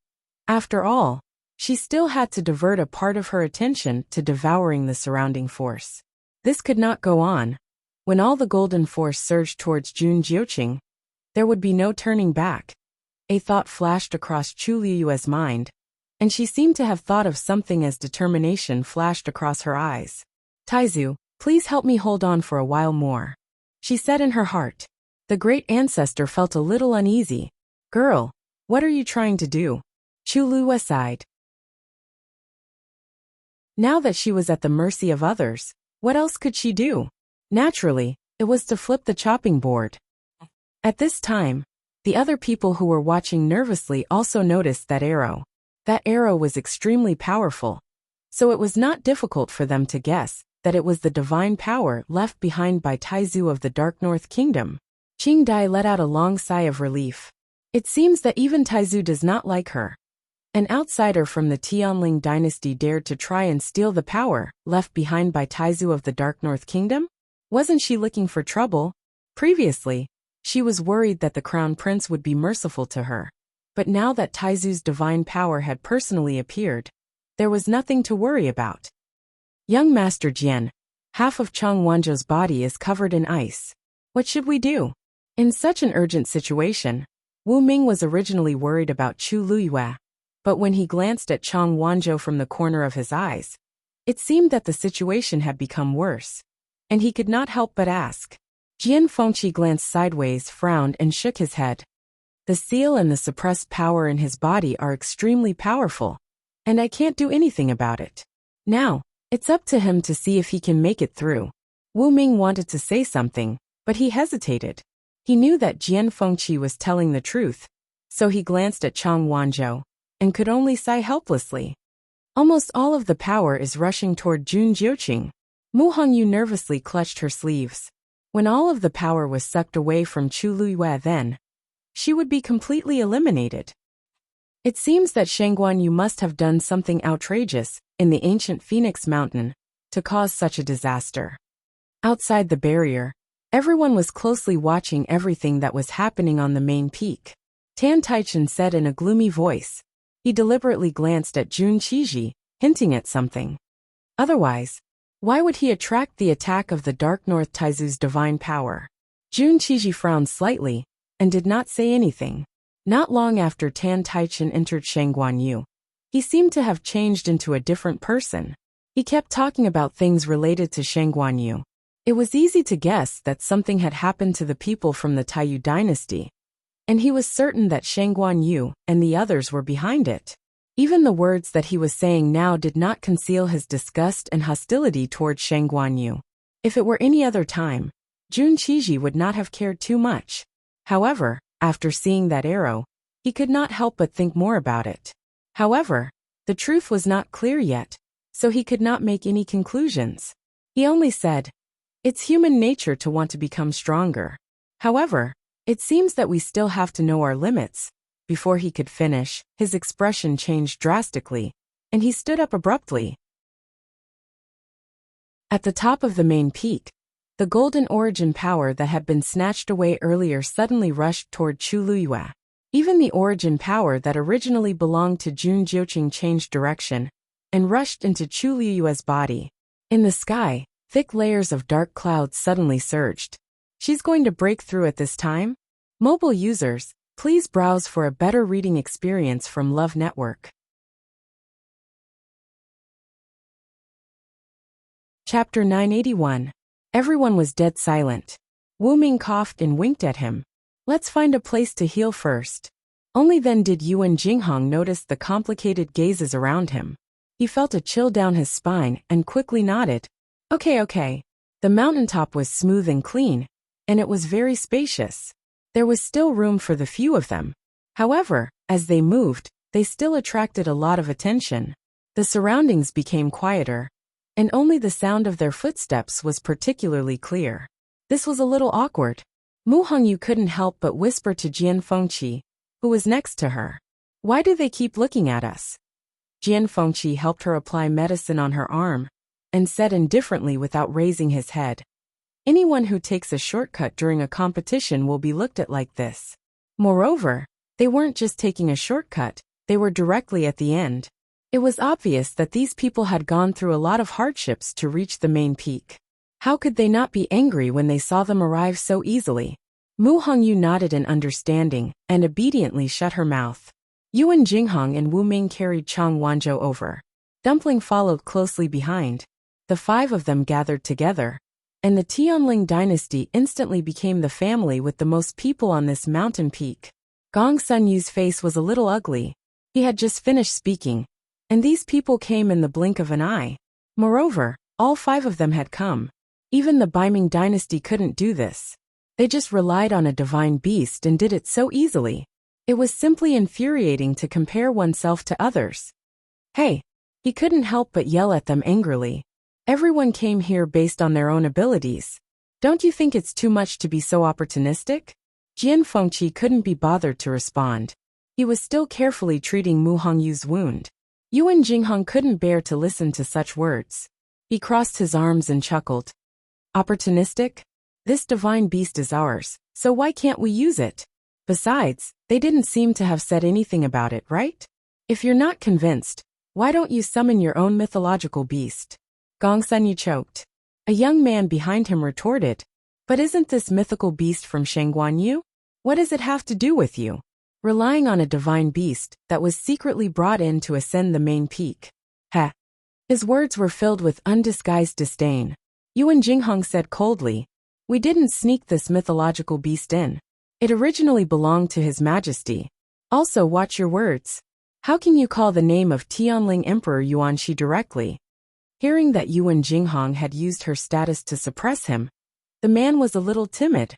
After all, she still had to divert a part of her attention to devouring the surrounding force. This could not go on. When all the golden force surged towards Jun Jiuqing, there would be no turning back. A thought flashed across Chu Luiyue's mind, and she seemed to have thought of something as determination flashed across her eyes. Taizu, please help me hold on for a while more, she said in her heart. The great ancestor felt a little uneasy. Girl, what are you trying to do? Chu Luiyue sighed. Now that she was at the mercy of others, what else could she do? Naturally, it was to flip the chopping board. At this time, the other people who were watching nervously also noticed that arrow. That arrow was extremely powerful, so it was not difficult for them to guess that it was the divine power left behind by Taizu of the Dark North Kingdom. Qing Dai let out a long sigh of relief. It seems that even Taizu does not like her. An outsider from the Tianling dynasty dared to try and steal the power left behind by Taizu of the Dark North Kingdom? Wasn't she looking for trouble? Previously, she was worried that the crown prince would be merciful to her. But now that Taizu's divine power had personally appeared, there was nothing to worry about. Young Master Jian, half of Chang Wanzhou's body is covered in ice. What should we do? In such an urgent situation, Wu Ming was originally worried about Chu Luiyue, but when he glanced at Chang Wanzhou from the corner of his eyes, it seemed that the situation had become worse, and he could not help but ask. Jian Fengqi glanced sideways, frowned, and shook his head. The seal and the suppressed power in his body are extremely powerful, and I can't do anything about it. Now, it's up to him to see if he can make it through. Wu Ming wanted to say something, but he hesitated. He knew that Jian Fengqi was telling the truth, so he glanced at Chang Wanzhou, and could only sigh helplessly. Almost all of the power is rushing toward Jun Jiuqing. Mu Hongyu nervously clutched her sleeves. When all of the power was sucked away from Chu Luiyue, then she would be completely eliminated. It seems that Shangguanyu must have done something outrageous in the ancient Phoenix Mountain to cause such a disaster. Outside the barrier, everyone was closely watching everything that was happening on the main peak. Tan Taichen said in a gloomy voice. He deliberately glanced at Jun Qiji, hinting at something. Otherwise, why would he attract the attack of the Dark North Taizu's divine power? Jun Qiji frowned slightly and did not say anything. Not long after Tan Taichen entered Shangguanyu, he seemed to have changed into a different person. He kept talking about things related to Shangguanyu. It was easy to guess that something had happened to the people from the Taiyu dynasty, and he was certain that Shangguanyu and the others were behind it. Even the words that he was saying now did not conceal his disgust and hostility towards Shangguanyu. If it were any other time, Jun Qiji would not have cared too much. However, after seeing that arrow, he could not help but think more about it. However, the truth was not clear yet, so he could not make any conclusions. He only said, "It's human nature to want to become stronger. However, it seems that we still have to know our limits." Before he could finish, his expression changed drastically, and he stood up abruptly. At the top of the main peak, the golden origin power that had been snatched away earlier suddenly rushed toward Chu Luiyue. Even the origin power that originally belonged to Jun Jiuqing changed direction and rushed into Chu Luiyue's body. In the sky, thick layers of dark clouds suddenly surged. She's going to break through at this time? Mobile users, please browse for a better reading experience from Love Network. Chapter 981. Everyone was dead silent. Wu Ming coughed and winked at him. Let's find a place to heal first. Only then did Yuan Jinghong notice the complicated gazes around him. He felt a chill down his spine and quickly nodded. Okay. The mountaintop was smooth and clean, and it was very spacious. There was still room for the few of them. However, as they moved, they still attracted a lot of attention. The surroundings became quieter, and only the sound of their footsteps was particularly clear. This was a little awkward. Mu Hongyu couldn't help but whisper to Jian Fengqi, who was next to her. Why do they keep looking at us? Jian Fengqi helped her apply medicine on her arm, and said indifferently without raising his head. Anyone who takes a shortcut during a competition will be looked at like this. Moreover, they weren't just taking a shortcut, they were directly at the end. It was obvious that these people had gone through a lot of hardships to reach the main peak. How could they not be angry when they saw them arrive so easily? Mu Hongyu nodded in understanding and obediently shut her mouth. Yuan Jinghong and Wu Ming carried Chang Wanzhou over. Dumpling followed closely behind. The five of them gathered together, and the Tianling dynasty instantly became the family with the most people on this mountain peak. Gong Sun Yu's face was a little ugly. He had just finished speaking, and these people came in the blink of an eye. Moreover, all five of them had come. Even the Baiming dynasty couldn't do this. They just relied on a divine beast and did it so easily. It was simply infuriating to compare oneself to others. Hey, He couldn't help but yell at them angrily. Everyone came here based on their own abilities. Don't you think it's too much to be so opportunistic? Jian Fengqi couldn't be bothered to respond. He was still carefully treating Mu Hongyu's wound. Yuan Jinghong couldn't bear to listen to such words. He crossed his arms and chuckled. Opportunistic? This divine beast is ours, so why can't we use it? Besides, they didn't seem to have said anything about it, right? If you're not convinced, why don't you summon your own mythological beast? Gong Sunyu choked. A young man behind him retorted, but isn't this mythical beast from Shangguanyu? What does it have to do with you? Relying on a divine beast that was secretly brought in to ascend the main peak. Heh. His words were filled with undisguised disdain. Yuan Jinghong said coldly, we didn't sneak this mythological beast in. It originally belonged to His Majesty. Also watch your words. How can you call the name of Tianling Emperor Yuanxi directly? Hearing that Yuan Jinghong had used her status to suppress him, the man was a little timid,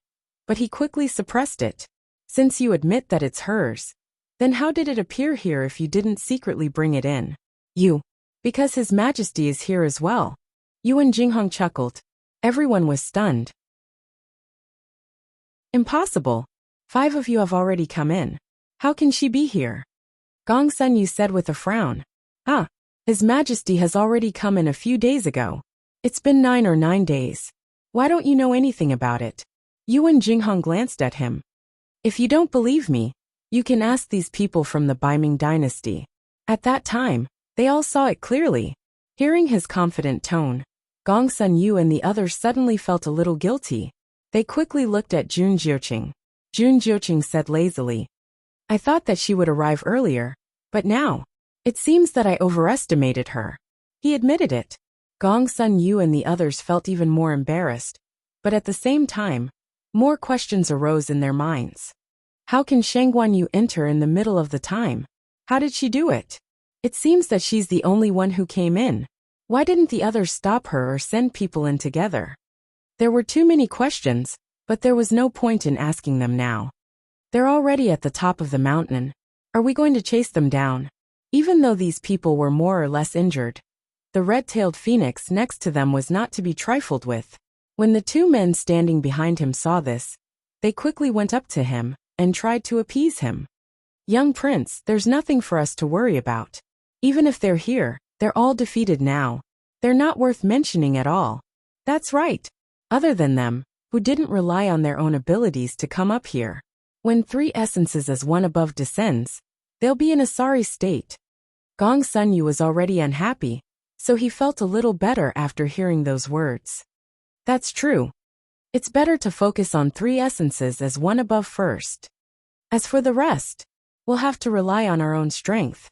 but he quickly suppressed it. Since you admit that it's hers, then how did it appear here if you didn't secretly bring it in? Because His Majesty is here as well. Yuan Jinghong chuckled. Everyone was stunned. Impossible. 5 of you have already come in. How can she be here? Gong Sunyu said with a frown. His Majesty has already come in a few days ago. It's been 9 days. Why don't you know anything about it? Yuan Jinghong glanced at him. If you don't believe me, you can ask these people from the Baiming dynasty. At that time, they all saw it clearly. Hearing his confident tone, Gong Sunyu and the others suddenly felt a little guilty. They quickly looked at Jun Jiuqing. Jun Jiuqing said lazily, I thought that she would arrive earlier, but now, it seems that I overestimated her. He admitted it. Gong Sunyu and the others felt even more embarrassed, but at the same time, more questions arose in their minds. How can Shangguanyu enter in the middle of the time? How did she do it? It seems that she's the only one who came in. Why didn't the others stop her or send people in together? There were too many questions, but there was no point in asking them now. They're already at the top of the mountain. Are we going to chase them down? Even though these people were more or less injured, the red-tailed phoenix next to them was not to be trifled with. When the 2 men standing behind him saw this, they quickly went up to him and tried to appease him. Young prince, there's nothing for us to worry about. Even if they're here, they're all defeated now. They're not worth mentioning at all. That's right. Other than them, who didn't rely on their own abilities to come up here. When 3 essences as one above descends, they'll be in a sorry state. Gong Sunyu was already unhappy, so he felt a little better after hearing those words. That's true. It's better to focus on 3 essences as one above first. As for the rest, we'll have to rely on our own strength.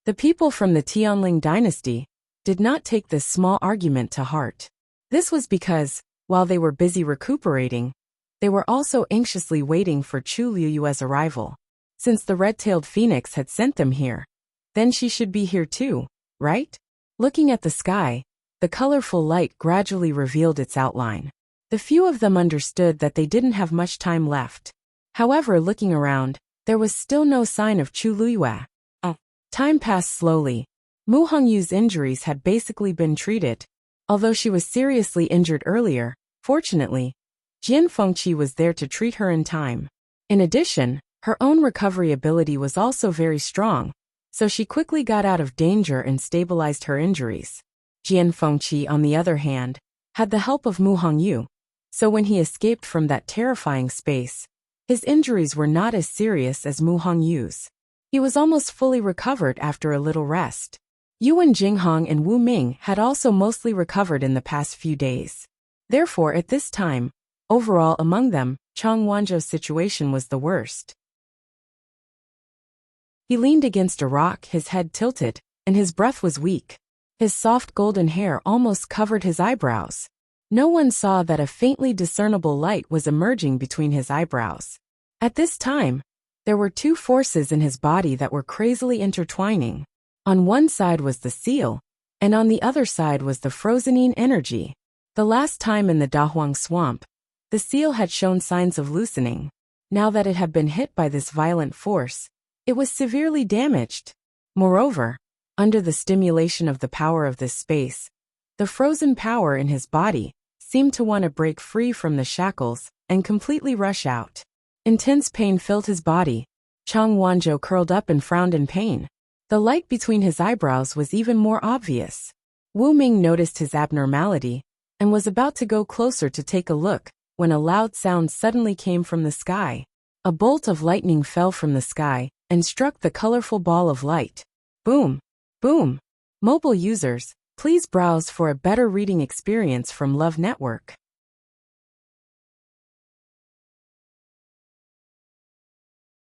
The people from the Tianling dynasty did not take this small argument to heart. This was because, while they were busy recuperating, they were also anxiously waiting for Chu Liyue's arrival. Since the red-tailed phoenix had sent them here, then she should be here too, right? Looking at the sky, the colorful light gradually revealed its outline. The few of them understood that they didn't have much time left. However, looking around, there was still no sign of Chu Liyue. Time passed slowly. Mu Hongyu's injuries had basically been treated. Although she was seriously injured earlier, fortunately, Jian Fengqi was there to treat her in time. In addition, her own recovery ability was also very strong, so she quickly got out of danger and stabilized her injuries. Jian Fengqi, on the other hand, had the help of Mu Hongyu, so when he escaped from that terrifying space, his injuries were not as serious as Mu Hongyu's. He was almost fully recovered after a little rest. Yuan Jinghong and Wu Ming had also mostly recovered in the past few days. Therefore, at this time, overall among them, Chang Wanzhou's situation was the worst. He leaned against a rock, his head tilted, and his breath was weak. His soft golden hair almost covered his eyebrows. No one saw that a faintly discernible light was emerging between his eyebrows. At this time, there were 2 forces in his body that were crazily intertwining. On one side was the seal, and on the other side was the frozenine energy. The last time in the Dahuang swamp, the seal had shown signs of loosening. Now that it had been hit by this violent force, it was severely damaged. Moreover, Under the stimulation of the power of this space, the frozen power in his body seemed to want to break free from the shackles and completely rush out. Intense pain filled his body. Chang Wanzhou curled up and frowned in pain. The light between his eyebrows was even more obvious. Wu Ming noticed his abnormality and was about to go closer to take a look when a loud sound suddenly came from the sky. A bolt of lightning fell from the sky and struck the colorful ball of light. Boom! Boom! Mobile users, please browse for a better reading experience from Love Network.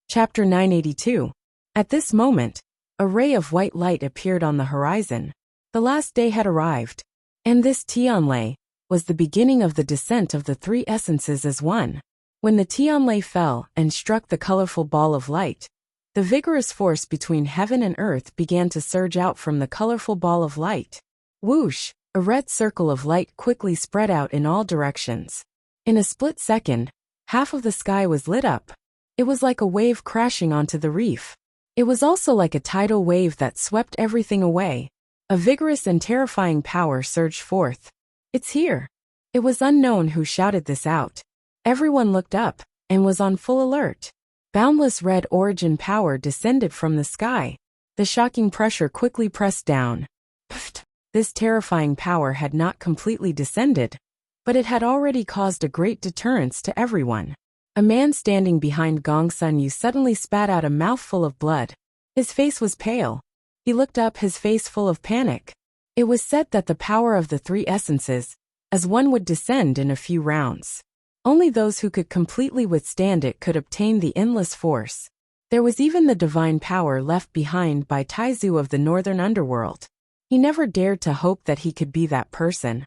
Chapter 982. At this moment, a ray of white light appeared on the horizon. The last day had arrived, and this Tianlei was the beginning of the descent of the three essences as one. When the Tianlei fell and struck the colorful ball of light, the vigorous force between heaven and earth began to surge out from the colorful ball of light. Whoosh! A red circle of light quickly spread out in all directions. In a split second, half of the sky was lit up. It was like a wave crashing onto the reef. It was also like a tidal wave that swept everything away. A vigorous and terrifying power surged forth. It's here. It was unknown who shouted this out. Everyone looked up and was on full alert. Boundless red origin power descended from the sky. The shocking pressure quickly pressed down. Pfft! This terrifying power had not completely descended, but it had already caused a great deterrence to everyone. A man standing behind Gong Sun Yu suddenly spat out a mouthful of blood. His face was pale. He looked up, his face full of panic. It was said that the power of the three essences, as one, would descend in a few rounds. Only those who could completely withstand it could obtain the endless force. There was even the divine power left behind by Taizu of the northern underworld. He never dared to hope that he could be that person.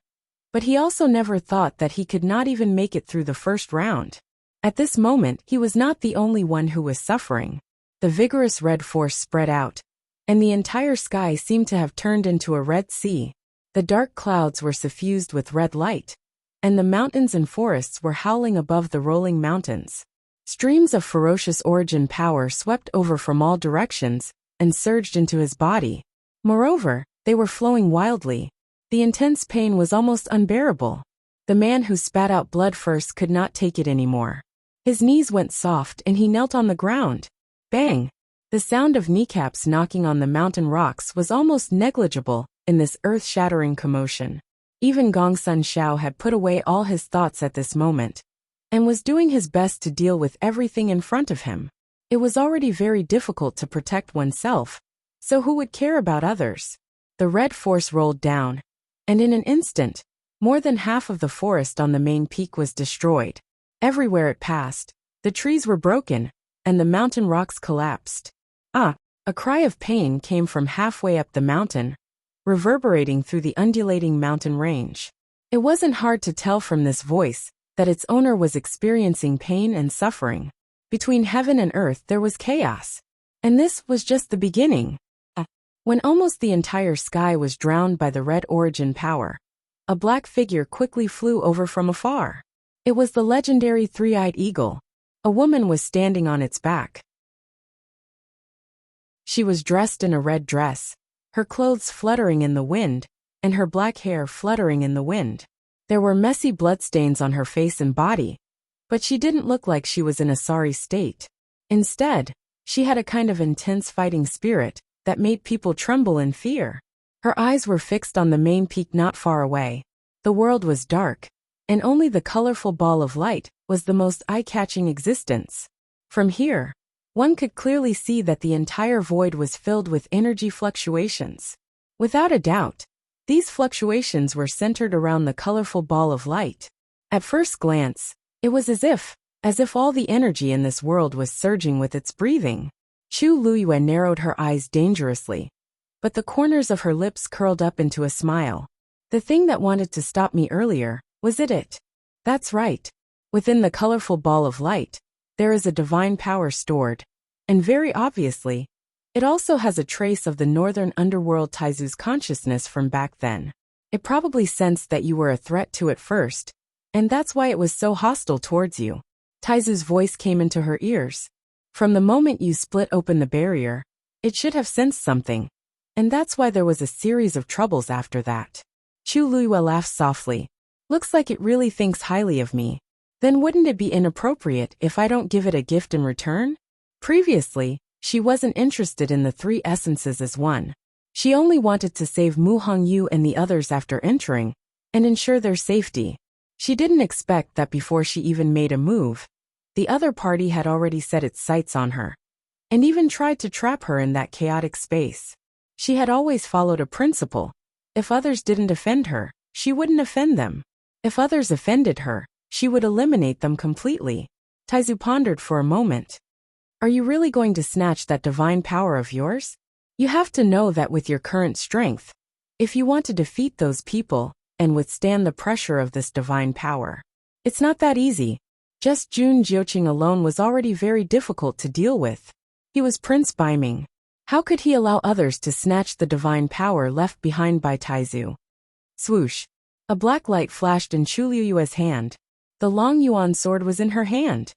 But he also never thought that he could not even make it through the first round. At this moment, he was not the only one who was suffering. The vigorous red force spread out, and the entire sky seemed to have turned into a red sea. The dark clouds were suffused with red light, and the mountains and forests were howling above the rolling mountains. Streams of ferocious origin power swept over from all directions and surged into his body. Moreover, they were flowing wildly. The intense pain was almost unbearable. The man who spat out blood first could not take it anymore. His knees went soft and he knelt on the ground. Bang! The sound of kneecaps knocking on the mountain rocks was almost negligible in this earth-shattering commotion. Even Gongsun Xiao had put away all his thoughts at this moment, and was doing his best to deal with everything in front of him. It was already very difficult to protect oneself, so who would care about others? The red force rolled down, and in an instant, more than half of the forest on the main peak was destroyed. Everywhere it passed, the trees were broken, and the mountain rocks collapsed. Ah! A cry of pain came from halfway up the mountain, reverberating through the undulating mountain range. It wasn't hard to tell from this voice that its owner was experiencing pain and suffering. Between heaven and earth there was chaos. And this was just the beginning. When almost the entire sky was drowned by the red origin power, a black figure quickly flew over from afar. It was the legendary three-eyed eagle. A woman was standing on its back. She was dressed in a red dress, her clothes fluttering in the wind, and her black hair fluttering in the wind. There were messy bloodstains on her face and body, but she didn't look like she was in a sorry state. Instead, she had a kind of intense fighting spirit that made people tremble in fear. Her eyes were fixed on the main peak not far away. The world was dark, and only the colorful ball of light was the most eye-catching existence. From here, one could clearly see that the entire void was filled with energy fluctuations. Without a doubt, these fluctuations were centered around the colorful ball of light. At first glance, it was as if all the energy in this world was surging with its breathing. Chu Luiyue narrowed her eyes dangerously, but the corners of her lips curled up into a smile. The thing that wanted to stop me earlier, was it? That's right. Within the colorful ball of light, there is a divine power stored, and very obviously, it also has a trace of the northern underworld Taizu's consciousness from back then. It probably sensed that you were a threat to it first, and that's why it was so hostile towards you. Taizu's voice came into her ears. From the moment you split open the barrier, it should have sensed something. And that's why there was a series of troubles after that. Chu Luiyue laughed softly. Looks like it really thinks highly of me. Then wouldn't it be inappropriate if I don't give it a gift in return? Previously, she wasn't interested in the three essences as one. She only wanted to save Mu Hongyu and the others after entering, and ensure their safety. She didn't expect that before she even made a move, the other party had already set its sights on her, and even tried to trap her in that chaotic space. She had always followed a principle. If others didn't offend her, she wouldn't offend them. If others offended her, she would eliminate them completely. Taizu pondered for a moment. Are you really going to snatch that divine power of yours? You have to know that with your current strength, if you want to defeat those people and withstand the pressure of this divine power, it's not that easy. Just Jun Jiuqing alone was already very difficult to deal with. He was Prince Baiming. How could he allow others to snatch the divine power left behind by Taizu? Swoosh. A black light flashed in Chu Luiyue's hand. The long yuan sword was in her hand.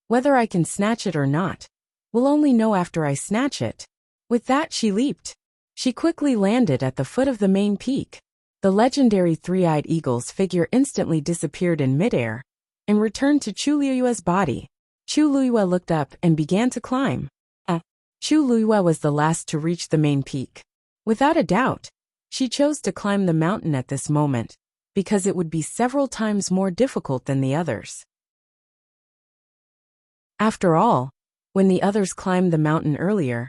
Whether I can snatch it or not, we'll only know after I snatch it. With that she leaped. She quickly landed at the foot of the main peak. The legendary three-eyed eagle's figure instantly disappeared in midair and returned to Chu Luiyue's body. Chu Luiyue looked up and began to climb. Chu Luiyue was the last to reach the main peak. Without a doubt, she chose to climb the mountain at this moment, because it would be several times more difficult than the others. After all, when the others climbed the mountain earlier,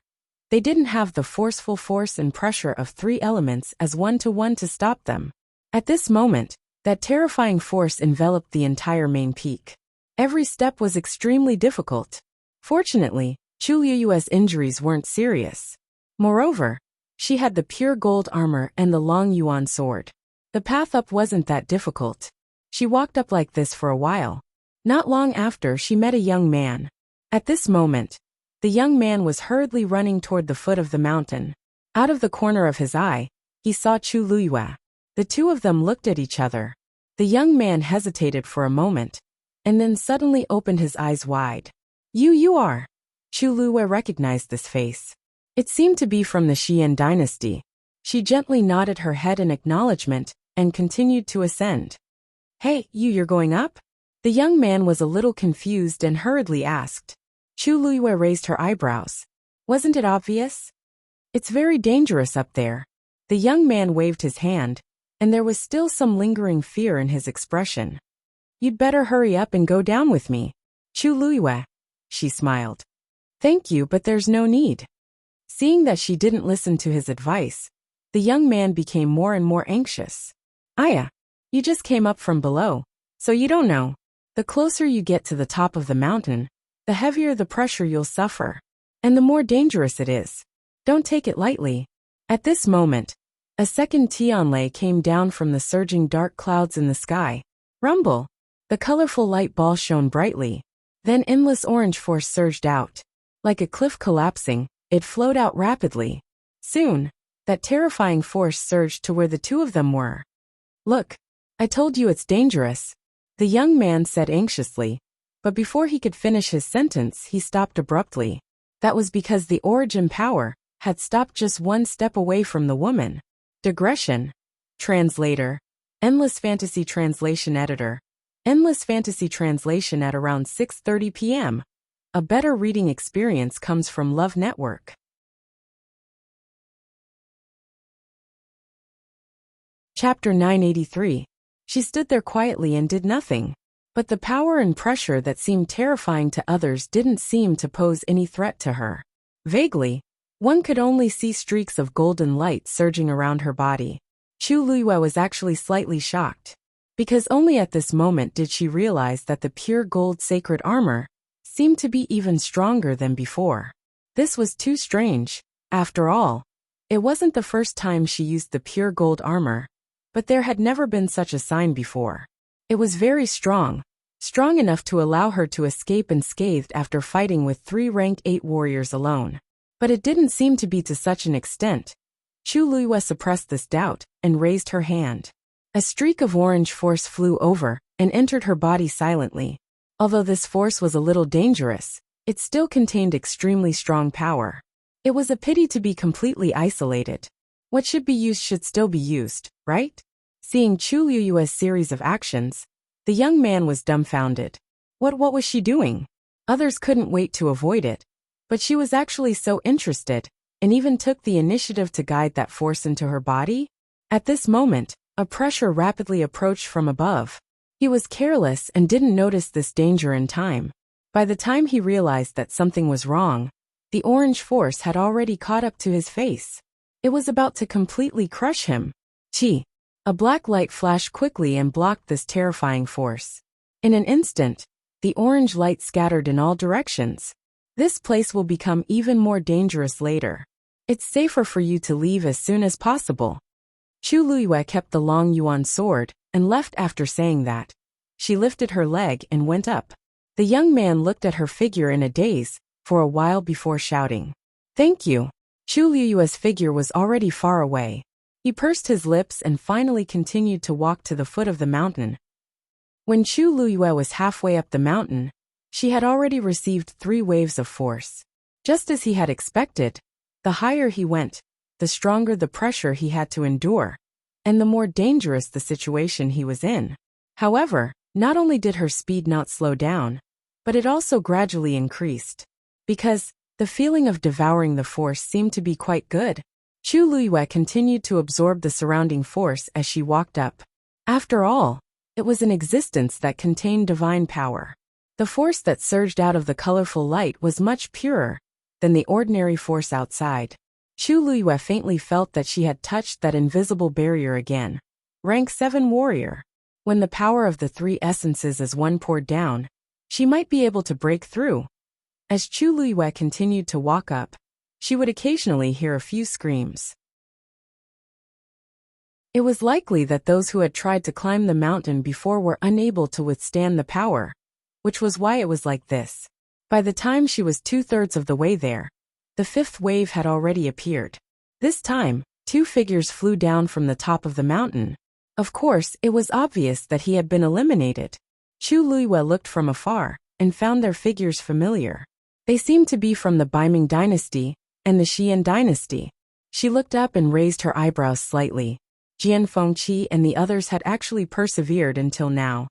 they didn't have the forceful force and pressure of three elements as one-to-one to stop them. At this moment, that terrifying force enveloped the entire main peak. Every step was extremely difficult. Fortunately, Chu Luiyue's injuries weren't serious. Moreover, she had the pure gold armor and the long yuan sword. The path up wasn't that difficult. She walked up like this for a while. Not long after, she met a young man. At this moment, the young man was hurriedly running toward the foot of the mountain. Out of the corner of his eye, he saw Chu Luiyue. The two of them looked at each other. The young man hesitated for a moment, and then suddenly opened his eyes wide. You are. Chu Luiyue recognized this face. It seemed to be from the Xian dynasty. She gently nodded her head in acknowledgement and continued to ascend. Hey, you're going up? The young man was a little confused and hurriedly asked. Chu Luiyue raised her eyebrows. Wasn't it obvious? It's very dangerous up there. The young man waved his hand, and there was still some lingering fear in his expression. You'd better hurry up and go down with me. Chu Luiyue. She smiled. Thank you, but there's no need. Seeing that she didn't listen to his advice, the young man became more and more anxious. Aya, you just came up from below, so you don't know. The closer you get to the top of the mountain, the heavier the pressure you'll suffer, and the more dangerous it is. Don't take it lightly. At this moment, a second Tianlei came down from the surging dark clouds in the sky. Rumble! The colorful light ball shone brightly. Then endless orange force surged out. Like a cliff collapsing, it flowed out rapidly. Soon, that terrifying force surged to where the two of them were. Look, I told you it's dangerous, the young man said anxiously, but before he could finish his sentence he stopped abruptly. That was because the origin power had stopped just one step away from the woman. Digression. Translator. Endless Fantasy Translation Editor. Endless Fantasy Translation at around 6:30 p.m. A better reading experience comes from Love Network. Chapter 983. She stood there quietly and did nothing. But the power and pressure that seemed terrifying to others didn't seem to pose any threat to her. Vaguely, one could only see streaks of golden light surging around her body. Chu Luiyue was actually slightly shocked, because only at this moment did she realize that the pure gold sacred armor seemed to be even stronger than before. This was too strange. After all, it wasn't the first time she used the pure gold armor, but there had never been such a sign before. It was very strong enough to allow her to escape unscathed after fighting with 3 ranked 8 warriors alone. But it didn't seem to be to such an extent. Chu Luiyue suppressed this doubt and raised her hand. A streak of orange force flew over and entered her body silently. Although this force was a little dangerous, it still contained extremely strong power. It was a pity to be completely isolated. What should be used should still be used, right? Seeing Chu Liyue's series of actions, the young man was dumbfounded. What was she doing? Others couldn't wait to avoid it, but she was actually so interested, and even took the initiative to guide that force into her body. At this moment, a pressure rapidly approached from above. He was careless and didn't notice this danger in time. By the time he realized that something was wrong, the orange force had already caught up to his face. It was about to completely crush him. Chi! A black light flashed quickly and blocked this terrifying force. In an instant, the orange light scattered in all directions. This place will become even more dangerous later. It's safer for you to leave as soon as possible. Chu Liyue kept the long yuan sword and left after saying that. She lifted her leg and went up. The young man looked at her figure in a daze for a while before shouting, "Thank you." Chu Liyue's figure was already far away. He pursed his lips and finally continued to walk to the foot of the mountain. When Chu Liyue was halfway up the mountain, she had already received 3 waves of force. Just as he had expected, the higher he went, the stronger the pressure he had to endure, and the more dangerous the situation he was in. However, not only did her speed not slow down, but it also gradually increased. Because the feeling of devouring the force seemed to be quite good, Chu Liyue continued to absorb the surrounding force as she walked up. After all, it was an existence that contained divine power. The force that surged out of the colorful light was much purer than the ordinary force outside. Chu Liyue faintly felt that she had touched that invisible barrier again. Rank 7 warrior. When the power of the 3 essences as one poured down, she might be able to break through. As Chu Liyue continued to walk up, she would occasionally hear a few screams. It was likely that those who had tried to climb the mountain before were unable to withstand the power, which was why it was like this. By the time she was 2/3 of the way there, the 5th wave had already appeared. This time, 2 figures flew down from the top of the mountain. Of course, it was obvious that he had been eliminated. Chu Liyue looked from afar and found their figures familiar. They seemed to be from the Baiming dynasty and the Xian dynasty. She looked up and raised her eyebrows slightly. Jian Fengqi and the others had actually persevered until now.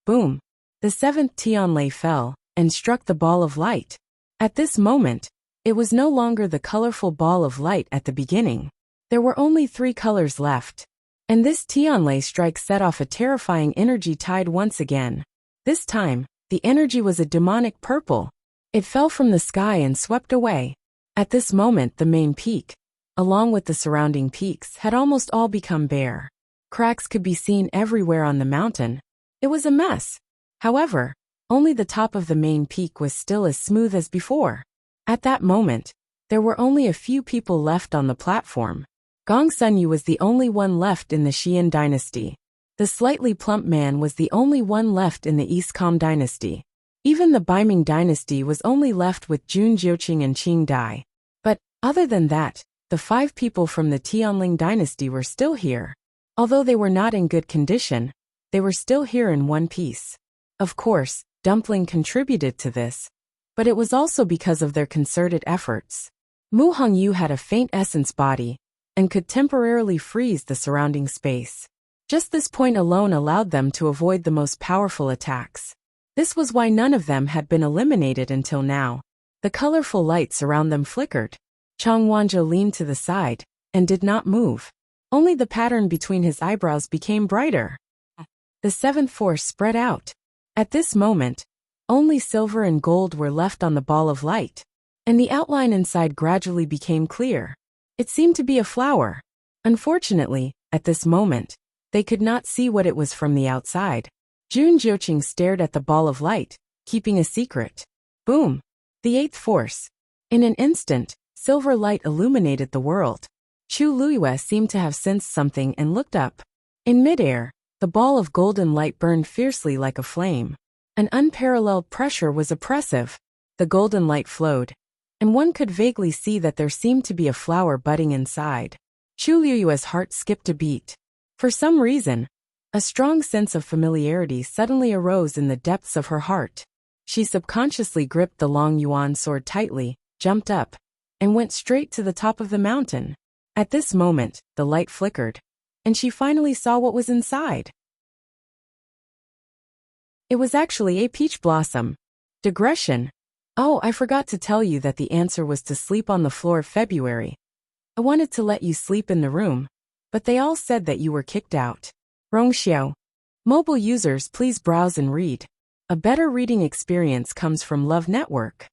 Boom! The 7th Tianlei fell and struck the ball of light. At this moment, it was no longer the colorful ball of light at the beginning. There were only 3 colors left. And this Tianlei strike set off a terrifying energy tide once again. This time, the energy was a demonic purple. It fell from the sky and swept away. At this moment the main peak, along with the surrounding peaks, had almost all become bare. Cracks could be seen everywhere on the mountain. It was a mess. However, only the top of the main peak was still as smooth as before. At that moment, there were only a few people left on the platform. Gong Sunyu was the only one left in the Xian dynasty. The slightly plump man was the only one left in the East Com dynasty. Even the Baiming dynasty was only left with Jun Jiuqing and Qing Dai. But, other than that, the 5 people from the Tianling dynasty were still here. Although they were not in good condition, they were still here in one piece. Of course, Dumpling contributed to this, but it was also because of their concerted efforts. Mu Hongyu had a faint essence body and could temporarily freeze the surrounding space. Just this point alone allowed them to avoid the most powerful attacks. This was why none of them had been eliminated until now. The colorful lights around them flickered. Chang Wanzhou leaned to the side and did not move. Only the pattern between his eyebrows became brighter. The 7th force spread out. At this moment, only silver and gold were left on the ball of light, and the outline inside gradually became clear. It seemed to be a flower. Unfortunately, at this moment, they could not see what it was from the outside. Jun Jiuqing stared at the ball of light, keeping a secret. Boom! The 8th force. In an instant, silver light illuminated the world. Chu Liyue seemed to have sensed something and looked up. In midair, the ball of golden light burned fiercely like a flame. An unparalleled pressure was oppressive. The golden light flowed, and one could vaguely see that there seemed to be a flower budding inside. Chu Liyue's heart skipped a beat. For some reason, a strong sense of familiarity suddenly arose in the depths of her heart. She subconsciously gripped the long yuan sword tightly, jumped up, and went straight to the top of the mountain. At this moment, the light flickered, and she finally saw what was inside. It was actually a peach blossom. Digression. Oh, I forgot to tell you that the answer was to sleep on the floor of February. I wanted to let you sleep in the room, but they all said that you were kicked out. Rongxiao. Mobile users, please browse and read. A better reading experience comes from Love Network.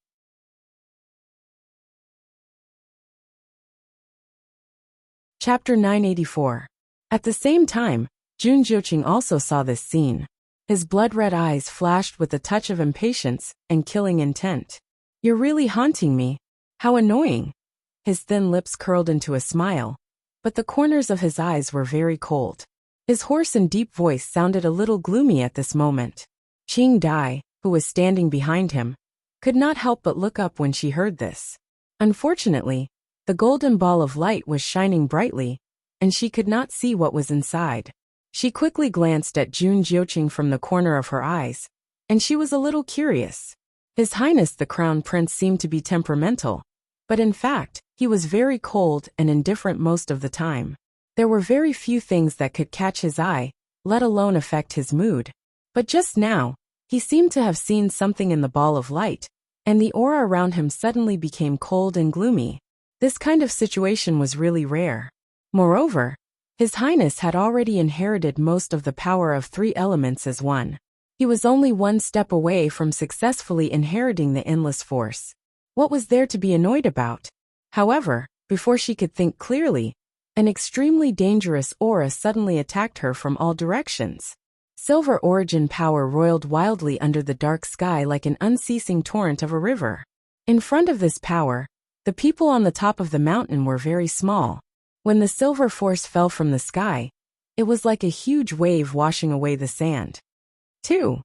Chapter 984. At the same time, Jun Jiuqing also saw this scene. His blood-red eyes flashed with a touch of impatience and killing intent. You're really haunting me. How annoying. His thin lips curled into a smile, but the corners of his eyes were very cold. His hoarse and deep voice sounded a little gloomy at this moment. Qing Dai, who was standing behind him, could not help but look up when she heard this. Unfortunately, the golden ball of light was shining brightly, and she could not see what was inside. She quickly glanced at Jun Jiuqing from the corner of her eyes, and she was a little curious. His Highness the Crown Prince seemed to be temperamental, but in fact, he was very cold and indifferent most of the time. There were very few things that could catch his eye, let alone affect his mood. But just now, he seemed to have seen something in the ball of light, and the aura around him suddenly became cold and gloomy. This kind of situation was really rare. Moreover, His Highness had already inherited most of the power of 3 elements as one. He was only one step away from successfully inheriting the endless force. What was there to be annoyed about? However, before she could think clearly, an extremely dangerous aura suddenly attacked her from all directions. Silver origin power roiled wildly under the dark sky like an unceasing torrent of a river. In front of this power, the people on the top of the mountain were very small. When the silver force fell from the sky, it was like a huge wave washing away the sand. 2.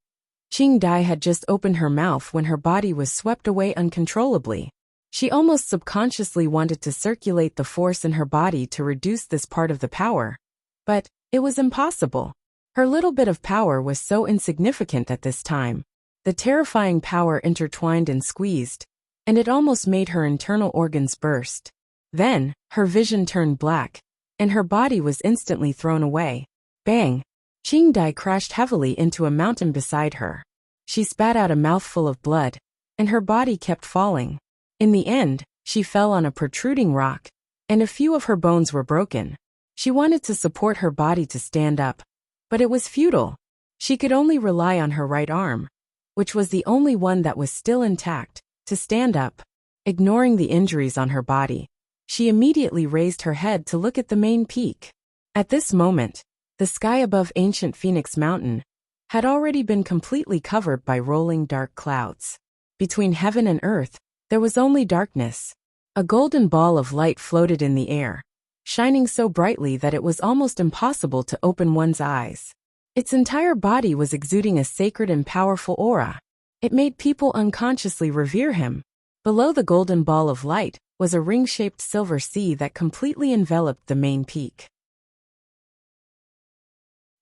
Qing Dai had just opened her mouth when her body was swept away uncontrollably. She almost subconsciously wanted to circulate the force in her body to reduce this part of the power, but it was impossible. Her little bit of power was so insignificant at this time. The terrifying power intertwined and squeezed, and it almost made her internal organs burst. Then, her vision turned black, and her body was instantly thrown away. Bang! Qing Dai crashed heavily into a mountain beside her. She spat out a mouthful of blood, and her body kept falling. In the end, she fell on a protruding rock, and a few of her bones were broken. She wanted to support her body to stand up, but it was futile. She could only rely on her right arm, which was the only one that was still intact, to stand up. Ignoring the injuries on her body, she immediately raised her head to look at the main peak. At this moment, the sky above ancient Phoenix Mountain had already been completely covered by rolling dark clouds. Between heaven and earth, there was only darkness. A golden ball of light floated in the air, shining so brightly that it was almost impossible to open one's eyes. Its entire body was exuding a sacred and powerful aura. It made people unconsciously revere him. Below the golden ball of light was a ring-shaped silver sea that completely enveloped the main peak.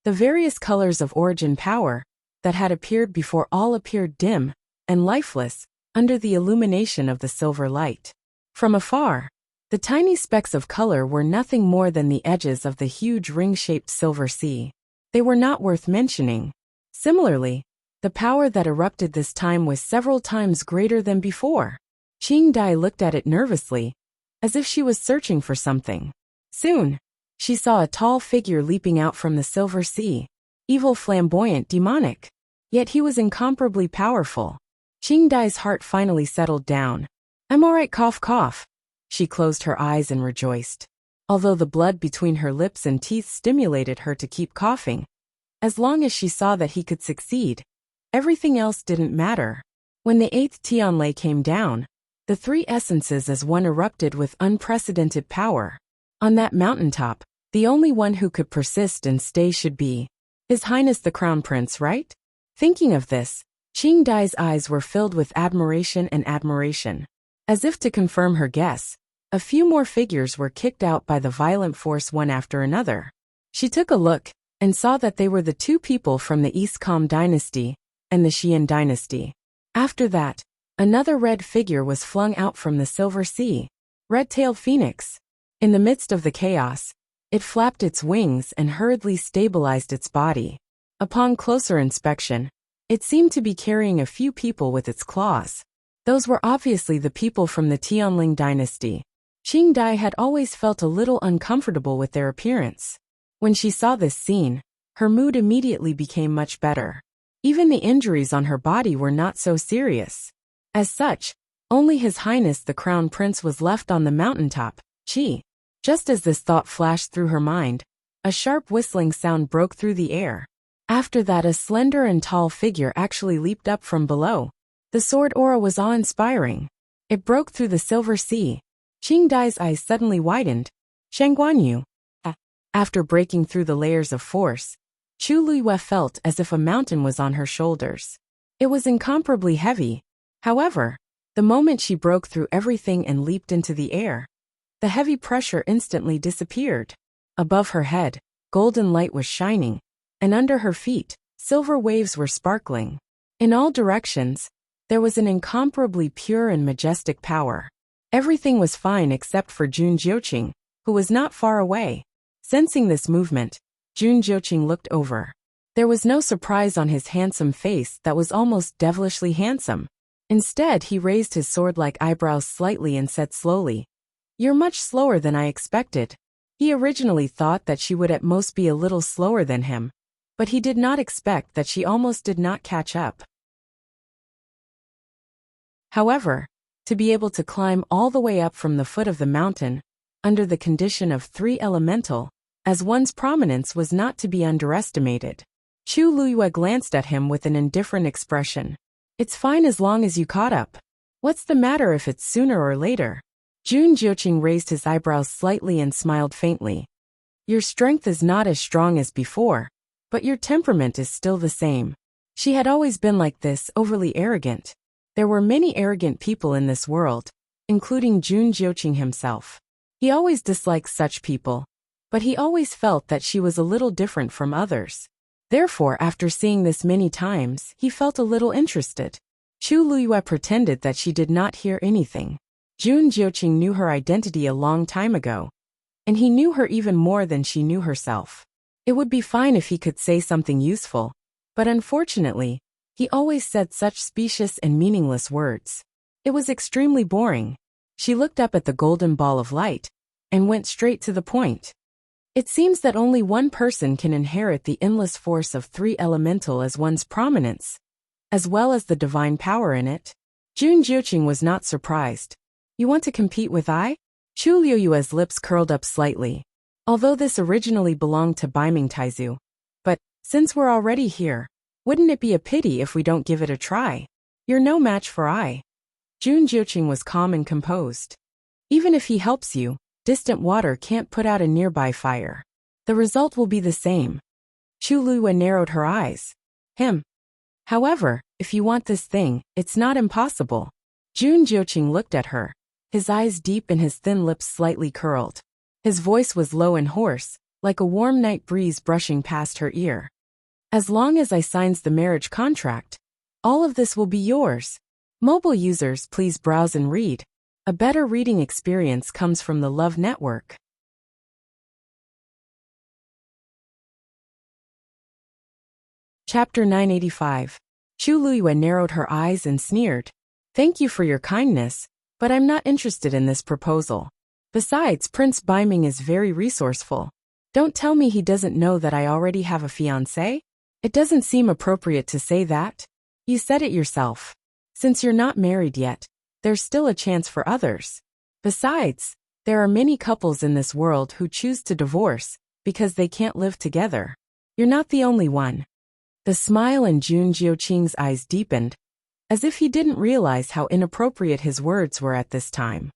The various colors of origin power that had appeared before all appeared dim and lifeless under the illumination of the silver light. From afar, the tiny specks of color were nothing more than the edges of the huge ring-shaped silver sea. They were not worth mentioning. Similarly, the power that erupted this time was several times greater than before. Qing Dai looked at it nervously, as if she was searching for something. Soon, she saw a tall figure leaping out from the silver sea. Evil, flamboyant, demonic. Yet he was incomparably powerful. Qing Dai's heart finally settled down. I'm alright, cough cough. She closed her eyes and rejoiced. Although the blood between her lips and teeth stimulated her to keep coughing, as long as she saw that he could succeed, everything else didn't matter. When the 8th Tianlei came down, the 3 essences as one erupted with unprecedented power. On that mountaintop, the only one who could persist and stay should be His Highness the Crown Prince, right? Thinking of this, Qing Dai's eyes were filled with admiration and admiration. As if to confirm her guess, a few more figures were kicked out by the violent force one after another. She took a look and saw that they were the 2 people from the East Kam dynasty and the Xian dynasty. After that, another red figure was flung out from the silver sea. Red-tailed phoenix. In the midst of the chaos, it flapped its wings and hurriedly stabilized its body. Upon closer inspection, it seemed to be carrying a few people with its claws. Those were obviously the people from the Tianling dynasty. Qing Dai had always felt a little uncomfortable with their appearance. When she saw this scene, her mood immediately became much better. Even the injuries on her body were not so serious. As such, only His Highness the Crown Prince was left on the mountaintop. Chi. Just as this thought flashed through her mind, a sharp whistling sound broke through the air. After that, a slender and tall figure actually leaped up from below. The sword aura was awe-inspiring. It broke through the silver sea. Qing Dai's eyes suddenly widened. Shangguanyu. After breaking through the layers of force, Chu Luiyue felt as if a mountain was on her shoulders. It was incomparably heavy. However, the moment she broke through everything and leaped into the air, the heavy pressure instantly disappeared. Above her head, golden light was shining, and under her feet, silver waves were sparkling. In all directions, there was an incomparably pure and majestic power. Everything was fine except for Jun Jiuqing, who was not far away. Sensing this movement, Jun Jiuqing looked over. There was no surprise on his handsome face that was almost devilishly handsome. Instead, he raised his sword-like eyebrows slightly and said slowly, "You're much slower than I expected." He originally thought that she would at most be a little slower than him, but he did not expect that she almost did not catch up. However, to be able to climb all the way up from the foot of the mountain, under the condition of 3 elemental, as one's prominence was not to be underestimated. Chu Luiyue glanced at him with an indifferent expression. "It's fine as long as you caught up. What's the matter if it's sooner or later?" Jun Jiuqing raised his eyebrows slightly and smiled faintly. "Your strength is not as strong as before, but your temperament is still the same." She had always been like this, overly arrogant. There were many arrogant people in this world, including Jun Jiuqing himself. He always disliked such people, but he always felt that she was a little different from others. Therefore, after seeing this many times, he felt a little interested. Chu Luiyue pretended that she did not hear anything. Jun Jiuqing knew her identity a long time ago, and he knew her even more than she knew herself. It would be fine if he could say something useful, but unfortunately, he always said such specious and meaningless words. It was extremely boring. She looked up at the golden ball of light and went straight to the point. "It seems that only one person can inherit the endless force of 3 elemental as one's prominence, as well as the divine power in it." Jun Jiuqing was not surprised. "You want to compete with I?" Chu Luiyue's lips curled up slightly. Although this originally belonged to Baiming Taizu. "But, since we're already here, wouldn't it be a pity if we don't give it a try? You're no match for I." Jun Jiuqing was calm and composed. "Even if he helps you, distant water can't put out a nearby fire. The result will be the same." Chu Luiyue narrowed her eyes. "Him. However, if you want this thing, it's not impossible." Jun Jiuqing looked at her, his eyes deep and his thin lips slightly curled. His voice was low and hoarse, like a warm night breeze brushing past her ear. "As long as I signs the marriage contract, all of this will be yours." Mobile users, please browse and read. A better reading experience comes from the Love Network. Chapter 985. Chu Luiyue narrowed her eyes and sneered. "Thank you for your kindness, but I'm not interested in this proposal. Besides, Prince Baiming is very resourceful. Don't tell me he doesn't know that I already have a fiancé? It doesn't seem appropriate to say that. You said it yourself. Since you're not married yet, there's still a chance for others. Besides, there are many couples in this world who choose to divorce because they can't live together. You're not the only one." The smile in Jun Jiuqing's eyes deepened, as if he didn't realize how inappropriate his words were at this time.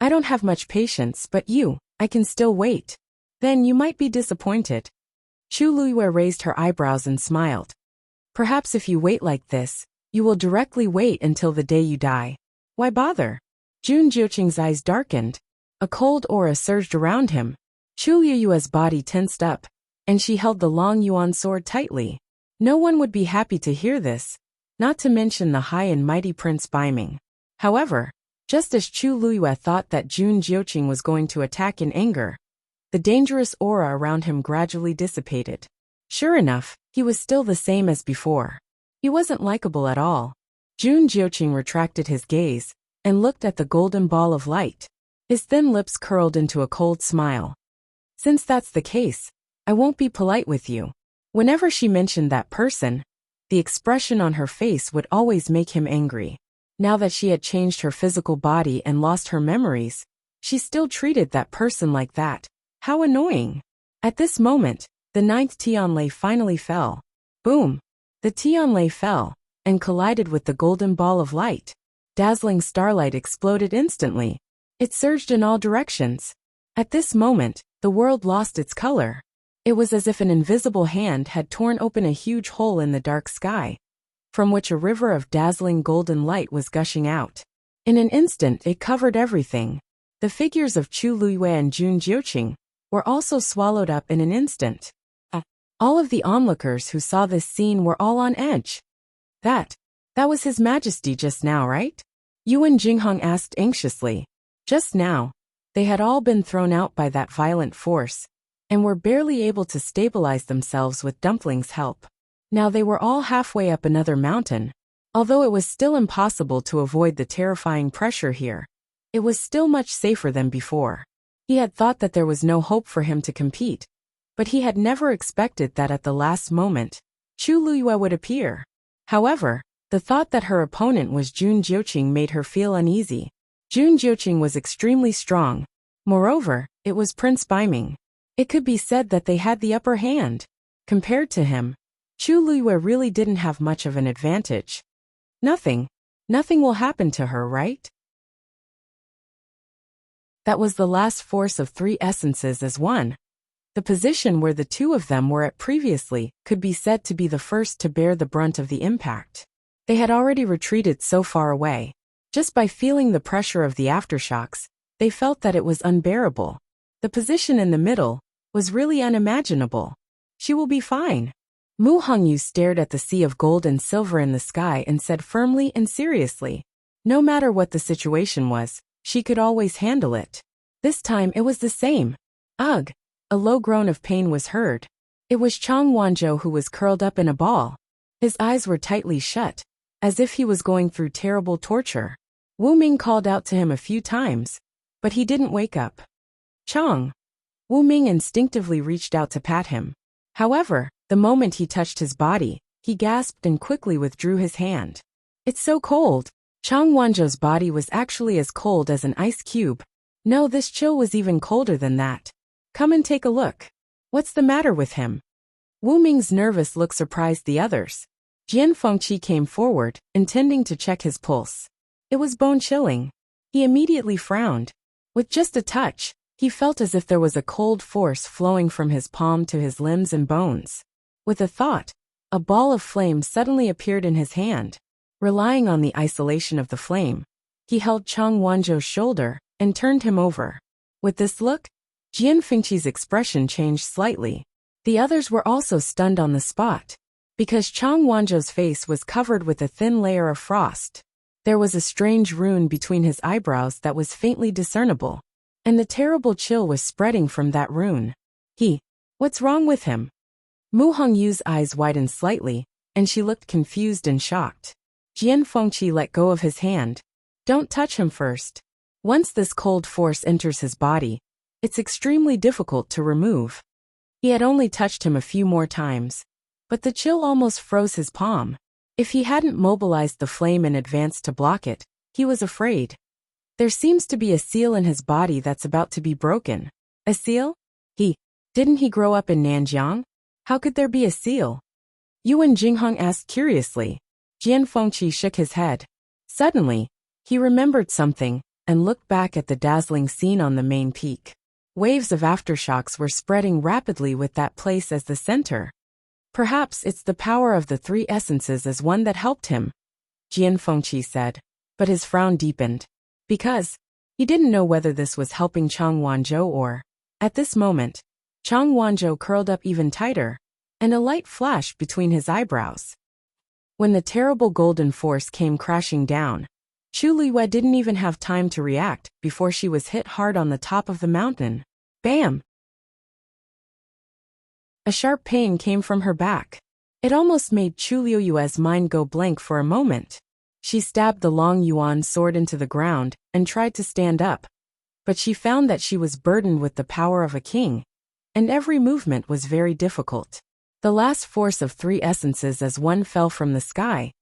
"I don't have much patience, but I can still wait. Then you might be disappointed." Chu Luiyue raised her eyebrows and smiled. "Perhaps if you wait like this, you will directly wait until the day you die. Why bother?" Jun Jiuqing's eyes darkened. A cold aura surged around him. Chu Luiyue's body tensed up, and she held the long yuan sword tightly. No one would be happy to hear this, not to mention the high and mighty Prince Baiming. However, Just as Chu Luyue thought that Jun Jiuqing was going to attack in anger, the dangerous aura around him gradually dissipated. Sure enough, he was still the same as before. He wasn't likable at all. Jun Jiuqing retracted his gaze and looked at the golden ball of light. His thin lips curled into a cold smile. Since that's the case, I won't be polite with you. Whenever she mentioned that person, the expression on her face would always make him angry. Now that she had changed her physical body and lost her memories, she still treated that person like that. How annoying. At this moment, the 9th Tianlei finally fell. Boom! The Tianlei fell and collided with the golden ball of light. Dazzling starlight exploded instantly. It surged in all directions. At this moment, the world lost its color. It was as if an invisible hand had torn open a huge hole in the dark sky, from which a river of dazzling golden light was gushing out. In an instant it covered everything. The figures of Chu Luyue and Jun Jiuqing were also swallowed up in an instant. All of the onlookers who saw this scene were all on edge. That was His Majesty just now, right? Yuan Jinghong asked anxiously. Just now. They had all been thrown out by that violent force, and were barely able to stabilize themselves with Dumpling's help. Now they were all halfway up another mountain. Although it was still impossible to avoid the terrifying pressure here, it was still much safer than before. He had thought that there was no hope for him to compete, but he had never expected that at the last moment, Chu Luyue would appear. However, the thought that her opponent was Jun Jiuqing made her feel uneasy. Jun Jiuqing was extremely strong. Moreover, it was Prince Baiming. It could be said that they had the upper hand. Compared to him, Chu Luyue really didn't have much of an advantage. Nothing will happen to her, right? That was the last force of 3 essences as one. The position where the two of them were at previously could be said to be the first to bear the brunt of the impact. They had already retreated so far away. Just by feeling the pressure of the aftershocks, they felt that it was unbearable. The position in the middle was really unimaginable. She will be fine. Mu Hongyu stared at the sea of gold and silver in the sky and said firmly and seriously, no matter what the situation was, she could always handle it. This time it was the same. Ugh! A low groan of pain was heard. It was Chang Wanzhou who was curled up in a ball. His eyes were tightly shut, as if he was going through terrible torture. Wu Ming called out to him a few times, but he didn't wake up. Chang! Wu Ming instinctively reached out to pat him. However, the moment he touched his body, he gasped and quickly withdrew his hand. It's so cold. Chang Wanzhou's body was actually as cold as an ice cube. No, this chill was even colder than that. Come and take a look. What's the matter with him? Wu Ming's nervous look surprised the others. Jian Fengqi came forward, intending to check his pulse. It was bone-chilling. He immediately frowned. With just a touch, he felt as if there was a cold force flowing from his palm to his limbs and bones. With a thought, a ball of flame suddenly appeared in his hand. Relying on the isolation of the flame, he held Chang Wanzhou's shoulder and turned him over. With this look, Jian Fengqi's expression changed slightly. The others were also stunned on the spot, because Chang Wanzhou's face was covered with a thin layer of frost. There was a strange rune between his eyebrows that was faintly discernible, and the terrible chill was spreading from that rune. What's wrong with him? Mu Hongyu's eyes widened slightly, and she looked confused and shocked. Jian Fengqi let go of his hand. Don't touch him first. Once this cold force enters his body, it's extremely difficult to remove. He had only touched him a few more times, but the chill almost froze his palm. If he hadn't mobilized the flame in advance to block it, he was afraid. There seems to be a seal in his body that's about to be broken. A seal? Didn't he grow up in Nanjiang? How could there be a seal? Yuan Jinghong asked curiously. Jian Fengqi shook his head. Suddenly, he remembered something and looked back at the dazzling scene on the main peak. Waves of aftershocks were spreading rapidly with that place as the center. Perhaps it's the power of the 3 essences as one that helped him, Jian Fengqi said, but his frown deepened. Because he didn't know whether this was helping Chang Wanzhou or... At this moment, Chang Wanzhou curled up even tighter, and a light flashed between his eyebrows. When the terrible golden force came crashing down, Chu Luiyue didn't even have time to react before she was hit hard on the top of the mountain. Bam! A sharp pain came from her back. It almost made Chu Luiyue's mind go blank for a moment. She stabbed the long yuan sword into the ground and tried to stand up, but she found that she was burdened with the power of a king, and every movement was very difficult. The last force of 3 essences as one fell from the sky,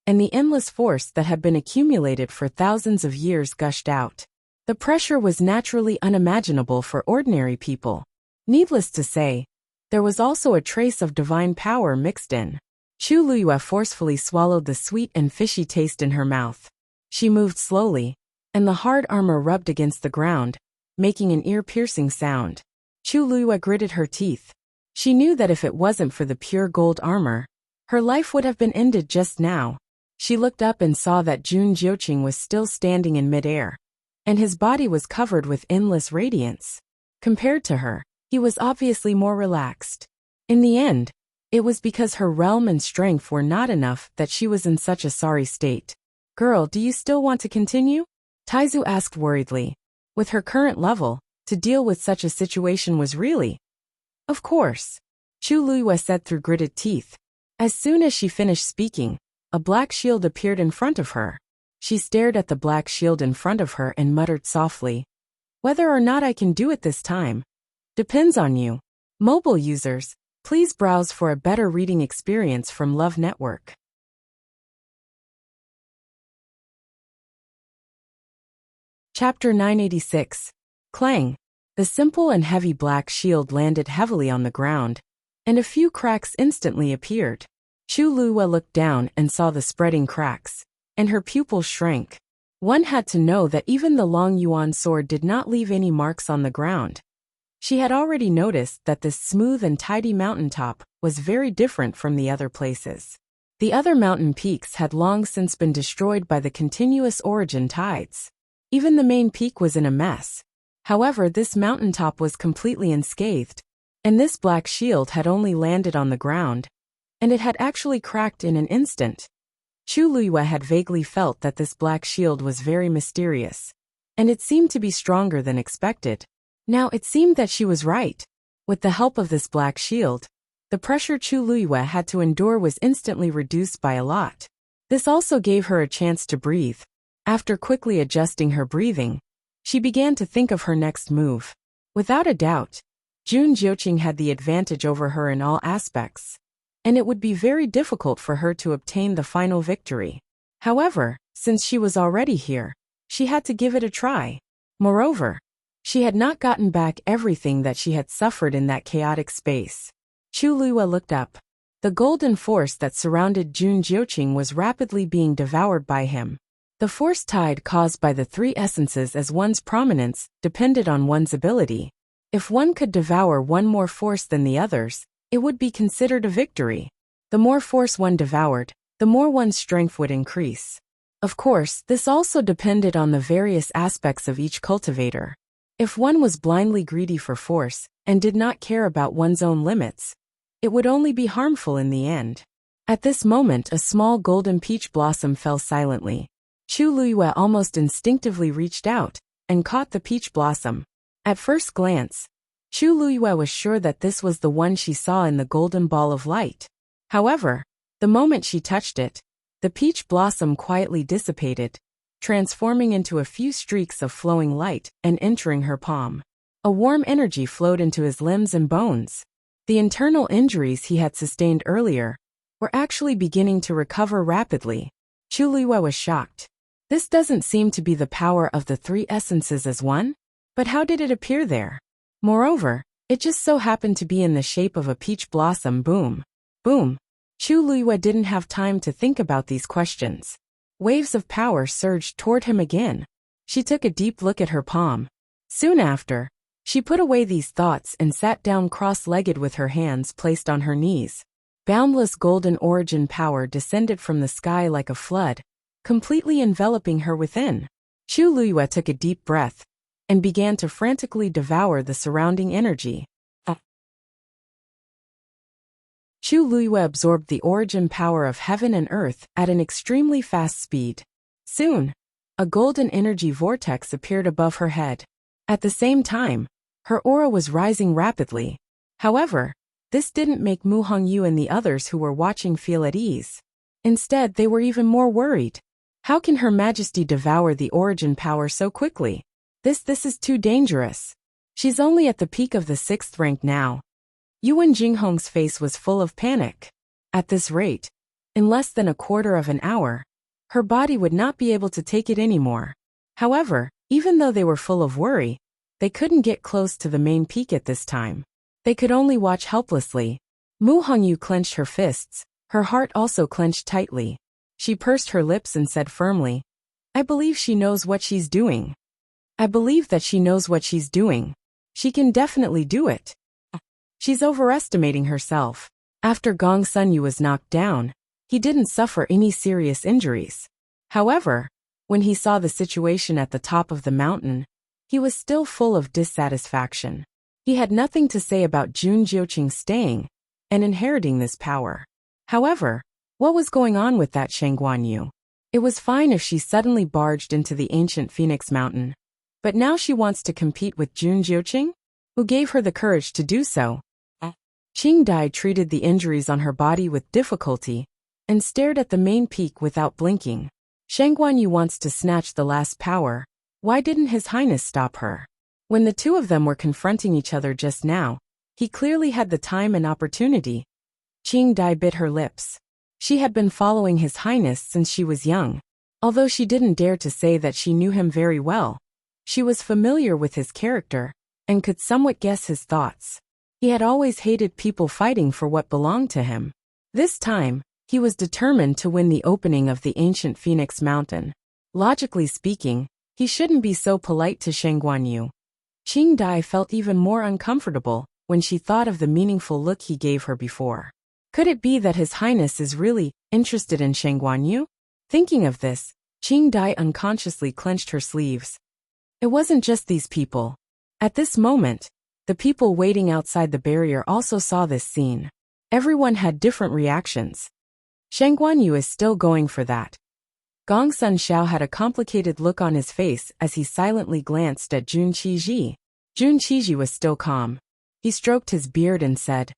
and the endless force that had been accumulated for thousands of years gushed out. The pressure was naturally unimaginable for ordinary people. Needless to say, there was also a trace of divine power mixed in. Chu Luiyue forcefully swallowed the sweet and fishy taste in her mouth. She moved slowly, and the hard armor rubbed against the ground, making an ear-piercing sound. Chu Luiyue gritted her teeth. She knew that if it wasn't for the pure gold armor, her life would have been ended just now. She looked up and saw that Jun Jiuqing was still standing in midair, and his body was covered with endless radiance. Compared to her, he was obviously more relaxed. In the end, it was because her realm and strength were not enough that she was in such a sorry state. Girl, do you still want to continue? Taizu asked worriedly. With her current level, to deal with such a situation was really... Of course. Chu Luiyue said through gritted teeth. As soon as she finished speaking, a black shield appeared in front of her. She stared at the black shield in front of her and muttered softly. Whether or not I can do it this time depends on you. Mobile users, please browse for a better reading experience from Love Network. Chapter 986. Clang. The simple and heavy black shield landed heavily on the ground, and a few cracks instantly appeared. Chu Luiyue looked down and saw the spreading cracks, and her pupils shrank. One had to know that even the long yuan sword did not leave any marks on the ground. She had already noticed that this smooth and tidy mountaintop was very different from the other places. The other mountain peaks had long since been destroyed by the continuous origin tides. Even the main peak was in a mess. However, this mountaintop was completely unscathed, and this black shield had only landed on the ground, and it had actually cracked in an instant. Chu Luiyue had vaguely felt that this black shield was very mysterious, and it seemed to be stronger than expected. Now it seemed that she was right. With the help of this black shield, the pressure Chu Luiyue had to endure was instantly reduced by a lot. This also gave her a chance to breathe. After quickly adjusting her breathing, she began to think of her next move. Without a doubt, Jun Jiuqing had the advantage over her in all aspects, and it would be very difficult for her to obtain the final victory. However, since she was already here, she had to give it a try. Moreover, she had not gotten back everything that she had suffered in that chaotic space. Chu Luiyue looked up. The golden force that surrounded Jun Jiuqing was rapidly being devoured by him. The force tide caused by the 3 essences as one's prominence depended on one's ability. If one could devour one more force than the others, it would be considered a victory. The more force one devoured, the more one's strength would increase. Of course, this also depended on the various aspects of each cultivator. If one was blindly greedy for force and did not care about one's own limits, it would only be harmful in the end. At this moment, a small golden peach blossom fell silently. Chu Luiyue almost instinctively reached out and caught the peach blossom. At first glance, Chu Luiyue was sure that this was the one she saw in the golden ball of light. However, the moment she touched it, the peach blossom quietly dissipated, transforming into a few streaks of flowing light and entering her palm. A warm energy flowed into his limbs and bones. The internal injuries he had sustained earlier were actually beginning to recover rapidly. Chu Luiyue was shocked. This doesn't seem to be the power of the 3 essences as one, but how did it appear there? Moreover, it just so happened to be in the shape of a peach blossom. Boom. Boom. Chu Luiyue didn't have time to think about these questions. Waves of power surged toward him again. She took a deep look at her palm. Soon after, she put away these thoughts and sat down cross-legged with her hands placed on her knees. Boundless golden origin power descended from the sky like a flood, completely enveloping her within. Chu Luiyue took a deep breath and began to frantically devour the surrounding energy. Chu Luiyue absorbed the origin power of heaven and earth at an extremely fast speed. Soon, A golden energy vortex appeared above her head. At the same time, her aura was rising rapidly. However, this didn't make Mu Hongyu and the others who were watching feel at ease. Instead, they were even more worried. How can Her Majesty devour the origin power so quickly? This is too dangerous. She's only at the peak of the 6th rank now. Yuan Jinghong's face was full of panic. At this rate, in less than a quarter of an hour, her body would not be able to take it anymore. However, even though they were full of worry, they couldn't get close to the main peak at this time. They could only watch helplessly. Mu Hongyu clenched her fists, her heart also clenched tightly. She pursed her lips and said firmly, "I believe she knows what she's doing. I believe that she knows what she's doing. She can definitely do it. She's overestimating herself." After Gong Sunyu was knocked down, he didn't suffer any serious injuries. However, when he saw the situation at the top of the mountain, he was still full of dissatisfaction. He had nothing to say about Jun Jiuqing staying and inheriting this power. However, what was going on with that Shang Guanyu? It was fine if she suddenly barged into the ancient Phoenix Mountain. But now she wants to compete with Jun Jiuqing? Who gave her the courage to do so? Qing Dai treated the injuries on her body with difficulty and stared at the main peak without blinking. Shang Guanyu wants to snatch the last power. Why didn't His Highness stop her? When the two of them were confronting each other just now, he clearly had the time and opportunity. Qing Dai bit her lips. She had been following His Highness since she was young. Although she didn't dare to say that she knew him very well, she was familiar with his character and could somewhat guess his thoughts. He had always hated people fighting for what belonged to him. This time, he was determined to win the opening of the ancient Phoenix Mountain. Logically speaking, he shouldn't be so polite to Shang Guanyu. Qing Dai felt even more uncomfortable when she thought of the meaningful look he gave her before. Could it be that His Highness is really interested in Shang Guanyu? Thinking of this, Qing Dai unconsciously clenched her sleeves. It wasn't just these people. At this moment, the people waiting outside the barrier also saw this scene. Everyone had different reactions. Shang Guanyu is still going for that. Gong Sun Xiao had a complicated look on his face as he silently glanced at Jun Qiji. Jun Qiji was still calm. He stroked his beard and said,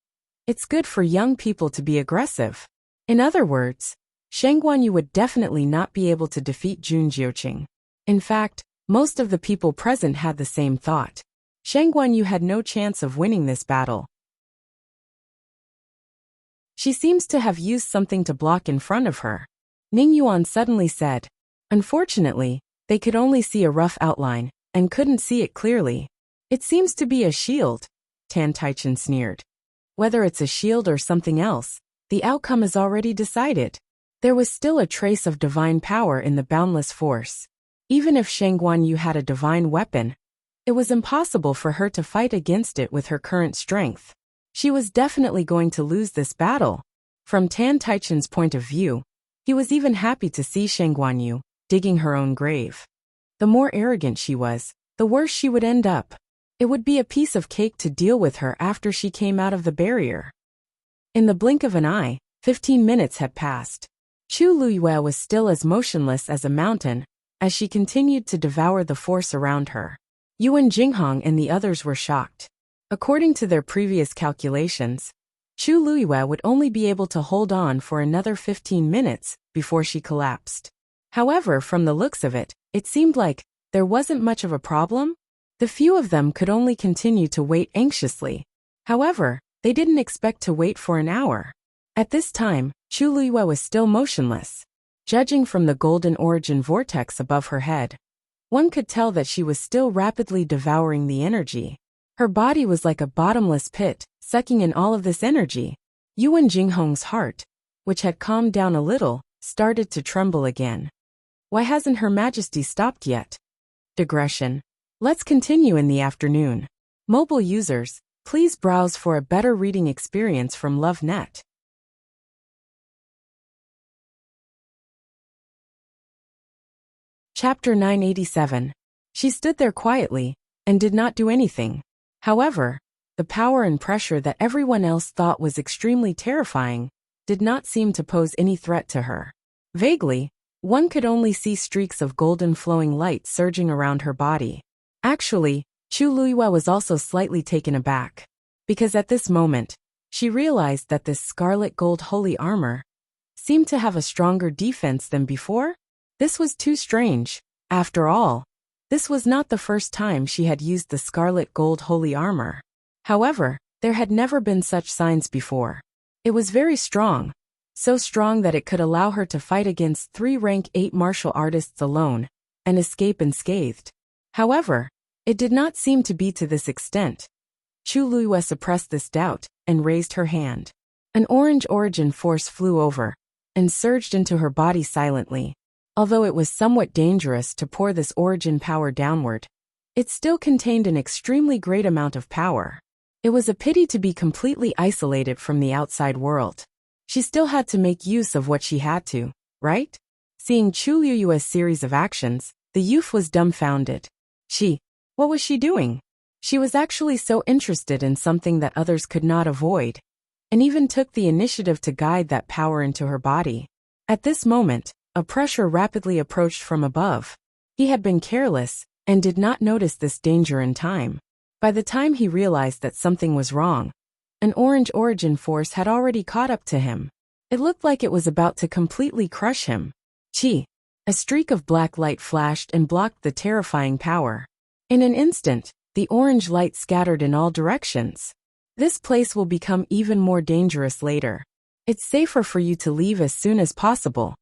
"It's good for young people to be aggressive." In other words, Shang Guanyu would definitely not be able to defeat Jun Jiuqing. In fact, most of the people present had the same thought. Shang Guanyu had no chance of winning this battle. She seems to have used something to block in front of her. Ning Yuan suddenly said. Unfortunately, they could only see a rough outline and couldn't see it clearly. "It seems to be a shield," Tan Taichen sneered. "Whether it's a shield or something else, the outcome is already decided." There was still a trace of divine power in the boundless force. Even if Shang Guanyu had a divine weapon, it was impossible for her to fight against it with her current strength. She was definitely going to lose this battle. From Tan Taichen's point of view, he was even happy to see Shang Guanyu digging her own grave. The more arrogant she was, the worse she would end up. It would be a piece of cake to deal with her after she came out of the barrier. In the blink of an eye, 15 minutes had passed. Chu Luyue was still as motionless as a mountain as she continued to devour the force around her. Yuan Jinghong and the others were shocked. According to their previous calculations, Chu Luyue would only be able to hold on for another 15 minutes before she collapsed. However, from the looks of it, it seemed like there wasn't much of a problem. The few of them could only continue to wait anxiously. However, they didn't expect to wait for an hour. At this time, Chu Luyue was still motionless. Judging from the golden origin vortex above her head, one could tell that she was still rapidly devouring the energy. Her body was like a bottomless pit, sucking in all of this energy. Yuan Jinghong's heart, which had calmed down a little, started to tremble again. Why hasn't Her Majesty stopped yet? Digression. Let's continue in the afternoon. Mobile users, please browse for a better reading experience from LoveNet. Chapter 987. She stood there quietly and did not do anything. However, the power and pressure that everyone else thought was extremely terrifying did not seem to pose any threat to her. Vaguely, One could only see streaks of golden flowing light surging around her body. Actually, Chu Luiyue was also slightly taken aback, because at this moment, she realized that this scarlet gold holy armor seemed to have a stronger defense than before. This was too strange. After all, this was not the first time she had used the scarlet gold holy armor. However, there had never been such signs before. It was very strong, so strong that it could allow her to fight against 3 rank 8 martial artists alone and escape unscathed. However, it did not seem to be to this extent. Chu Luiyue suppressed this doubt and raised her hand. An orange origin force flew over and surged into her body silently. Although it was somewhat dangerous to pour this origin power downward, it still contained an extremely great amount of power. It was a pity to be completely isolated from the outside world. She still had to make use of what she had to, right? Seeing Chu Luiyue's series of actions, the youth was dumbfounded. What was she doing? She was actually so interested in something that others could not avoid, and even took the initiative to guide that power into her body. At this moment, a pressure rapidly approached from above. He had been careless and did not notice this danger in time. By the time he realized that something was wrong, an orange origin force had already caught up to him. It looked like it was about to completely crush him. A streak of black light flashed and blocked the terrifying power. In an instant, the orange light scattered in all directions. This place will become even more dangerous later. It's safer for you to leave as soon as possible.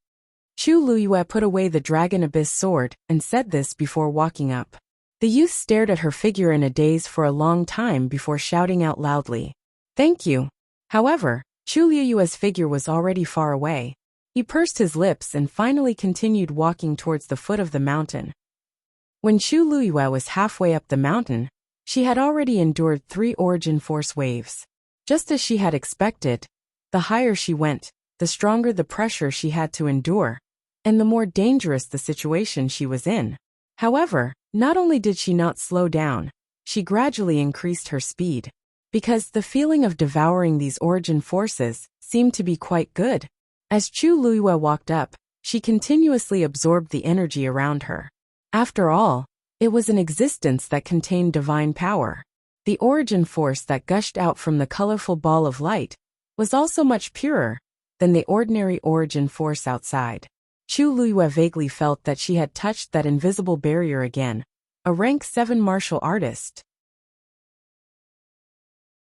Chu Luiyue put away the Dragon Abyss sword and said this before walking up. The youth stared at her figure in a daze for a long time before shouting out loudly, "Thank you." However, Chu Luiyue's figure was already far away. He pursed his lips and finally continued walking towards the foot of the mountain. When Chu Luiyue was halfway up the mountain, she had already endured 3 origin force waves. Just as she had expected, the higher she went, the stronger the pressure she had to endure, and the more dangerous the situation she was in. However, not only did she not slow down, she gradually increased her speed. Because the feeling of devouring these origin forces seemed to be quite good. As Chu Luiyue walked up, she continuously absorbed the energy around her. After all, it was an existence that contained divine power. The origin force that gushed out from the colorful ball of light was also much purer than the ordinary origin force outside. Chu Luiyue vaguely felt that she had touched that invisible barrier again, a rank 7 martial artist.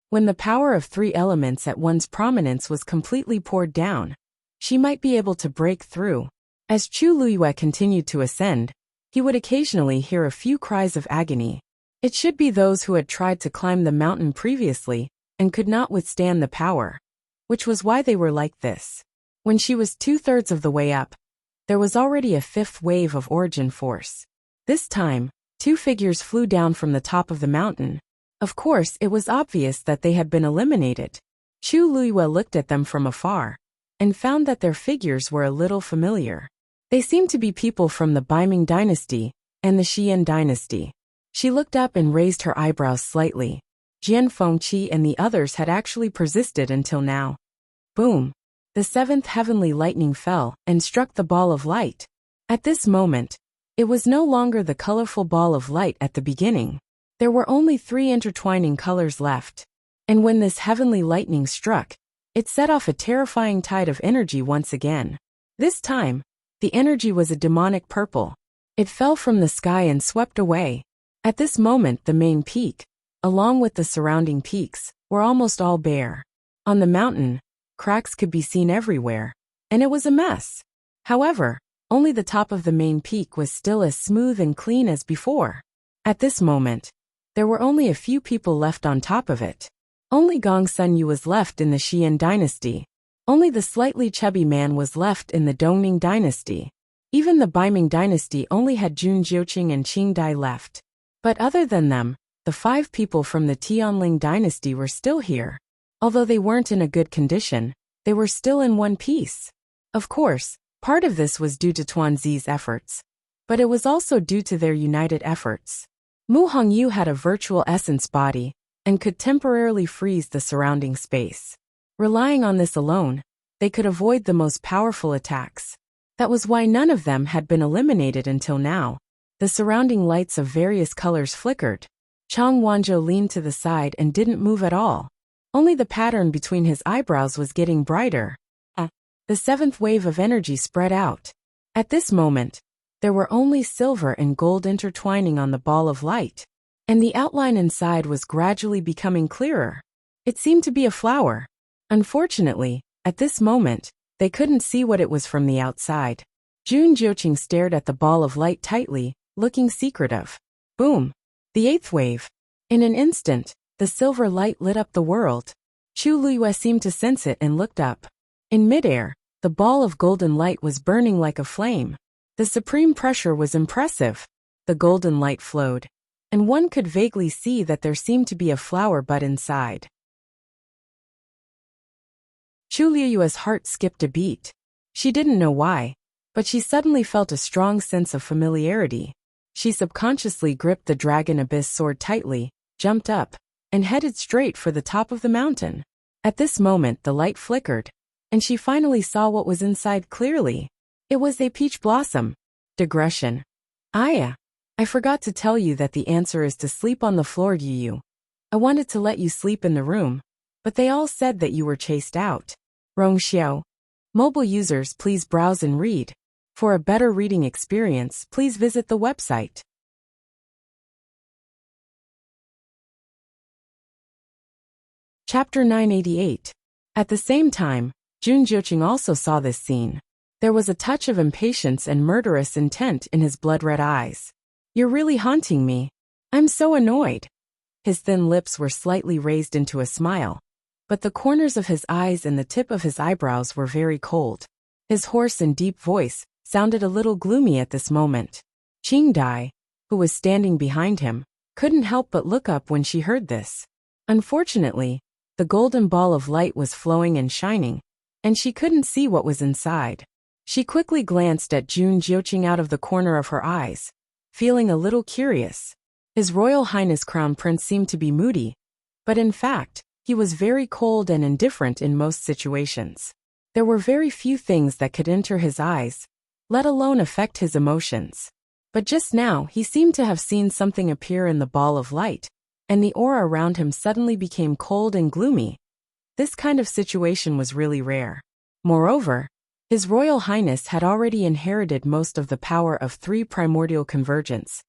When the power of 3 elements at one's prominence was completely poured down, she might be able to break through. As Chu Luiyue continued to ascend, he would occasionally hear a few cries of agony. It should be those who had tried to climb the mountain previously and could not withstand the power, which was why they were like this. When she was 2/3 of the way up, there was already a 5th wave of origin force. This time, 2 figures flew down from the top of the mountain. Of course, it was obvious that they had been eliminated. Chu Luiyue looked at them from afar and found that their figures were a little familiar. They seemed to be people from the Baiming dynasty and the Xian dynasty. She looked up and raised her eyebrows slightly. Jian Fengqi and the others had actually persisted until now. Boom! The 7th heavenly lightning fell and struck the ball of light. At this moment, it was no longer the colorful ball of light at the beginning. There were only 3 intertwining colors left. And when this heavenly lightning struck, it set off a terrifying tide of energy once again. This time, the energy was a demonic purple. It fell from the sky and swept away. At this moment, the main peak, along with the surrounding peaks, were almost all bare. On the mountain, cracks could be seen everywhere, and it was a mess. However, only the top of the main peak was still as smooth and clean as before. At this moment, there were only a few people left on top of it. Only Gong Sunyu was left in the Xian dynasty. Only the slightly chubby man was left in the Dongming dynasty. Even the Baiming dynasty only had Jun Jiuqing and Qing Dai left. But other than them, the 5 people from the Tianling dynasty were still here. Although they weren't in a good condition, they were still in one piece. Of course, part of this was due to Tuanzi's efforts, but it was also due to their united efforts. Mu Hongyu had a virtual essence body and could temporarily freeze the surrounding space. Relying on this alone, they could avoid the most powerful attacks. That was why none of them had been eliminated until now. The surrounding lights of various colors flickered. Chang Wanzhou leaned to the side and didn't move at all. Only the pattern between his eyebrows was getting brighter. The seventh wave of energy spread out. At this moment, there were only silver and gold intertwining on the ball of light, and the outline inside was gradually becoming clearer. It seemed to be a flower. Unfortunately, at this moment, they couldn't see what it was from the outside. Jun Jiuqing stared at the ball of light tightly, looking secretive. Boom! The eighth wave. In an instant, the silver light lit up the world. Chu Luiyue seemed to sense it and looked up. In midair, the ball of golden light was burning like a flame. The supreme pressure was impressive. The golden light flowed, and one could vaguely see that there seemed to be a flower bud inside. Chu Luiyue's heart skipped a beat. She didn't know why, but she suddenly felt a strong sense of familiarity. She subconsciously gripped the Dragon Abyss sword tightly, jumped up, and headed straight for the top of the mountain. At this moment the light flickered, and she finally saw what was inside clearly. It was a peach blossom. Digression. I forgot to tell you that the answer is to sleep on the floor, Yu. I wanted to let you sleep in the room, but they all said that you were chased out. Rongxiao. Mobile users, please browse and read. For a better reading experience, please visit the website. Chapter 988. At the same time, Jun Jiuqing also saw this scene. There was a touch of impatience and murderous intent in his blood-red eyes. You're really haunting me. I'm so annoyed. His thin lips were slightly raised into a smile, but the corners of his eyes and the tip of his eyebrows were very cold. His hoarse and deep voice sounded a little gloomy at this moment. Qing Dai, who was standing behind him, couldn't help but look up when she heard this. Unfortunately, the golden ball of light was flowing and shining, and she couldn't see what was inside. She quickly glanced at Jun Jiuqing out of the corner of her eyes, feeling a little curious. His Royal Highness Crown Prince seemed to be moody, but in fact, he was very cold and indifferent in most situations. There were very few things that could enter his eyes, let alone affect his emotions. But just now he seemed to have seen something appear in the ball of light, and the aura around him suddenly became cold and gloomy. This kind of situation was really rare. Moreover, His Royal Highness had already inherited most of the power of 3 primordial convergence,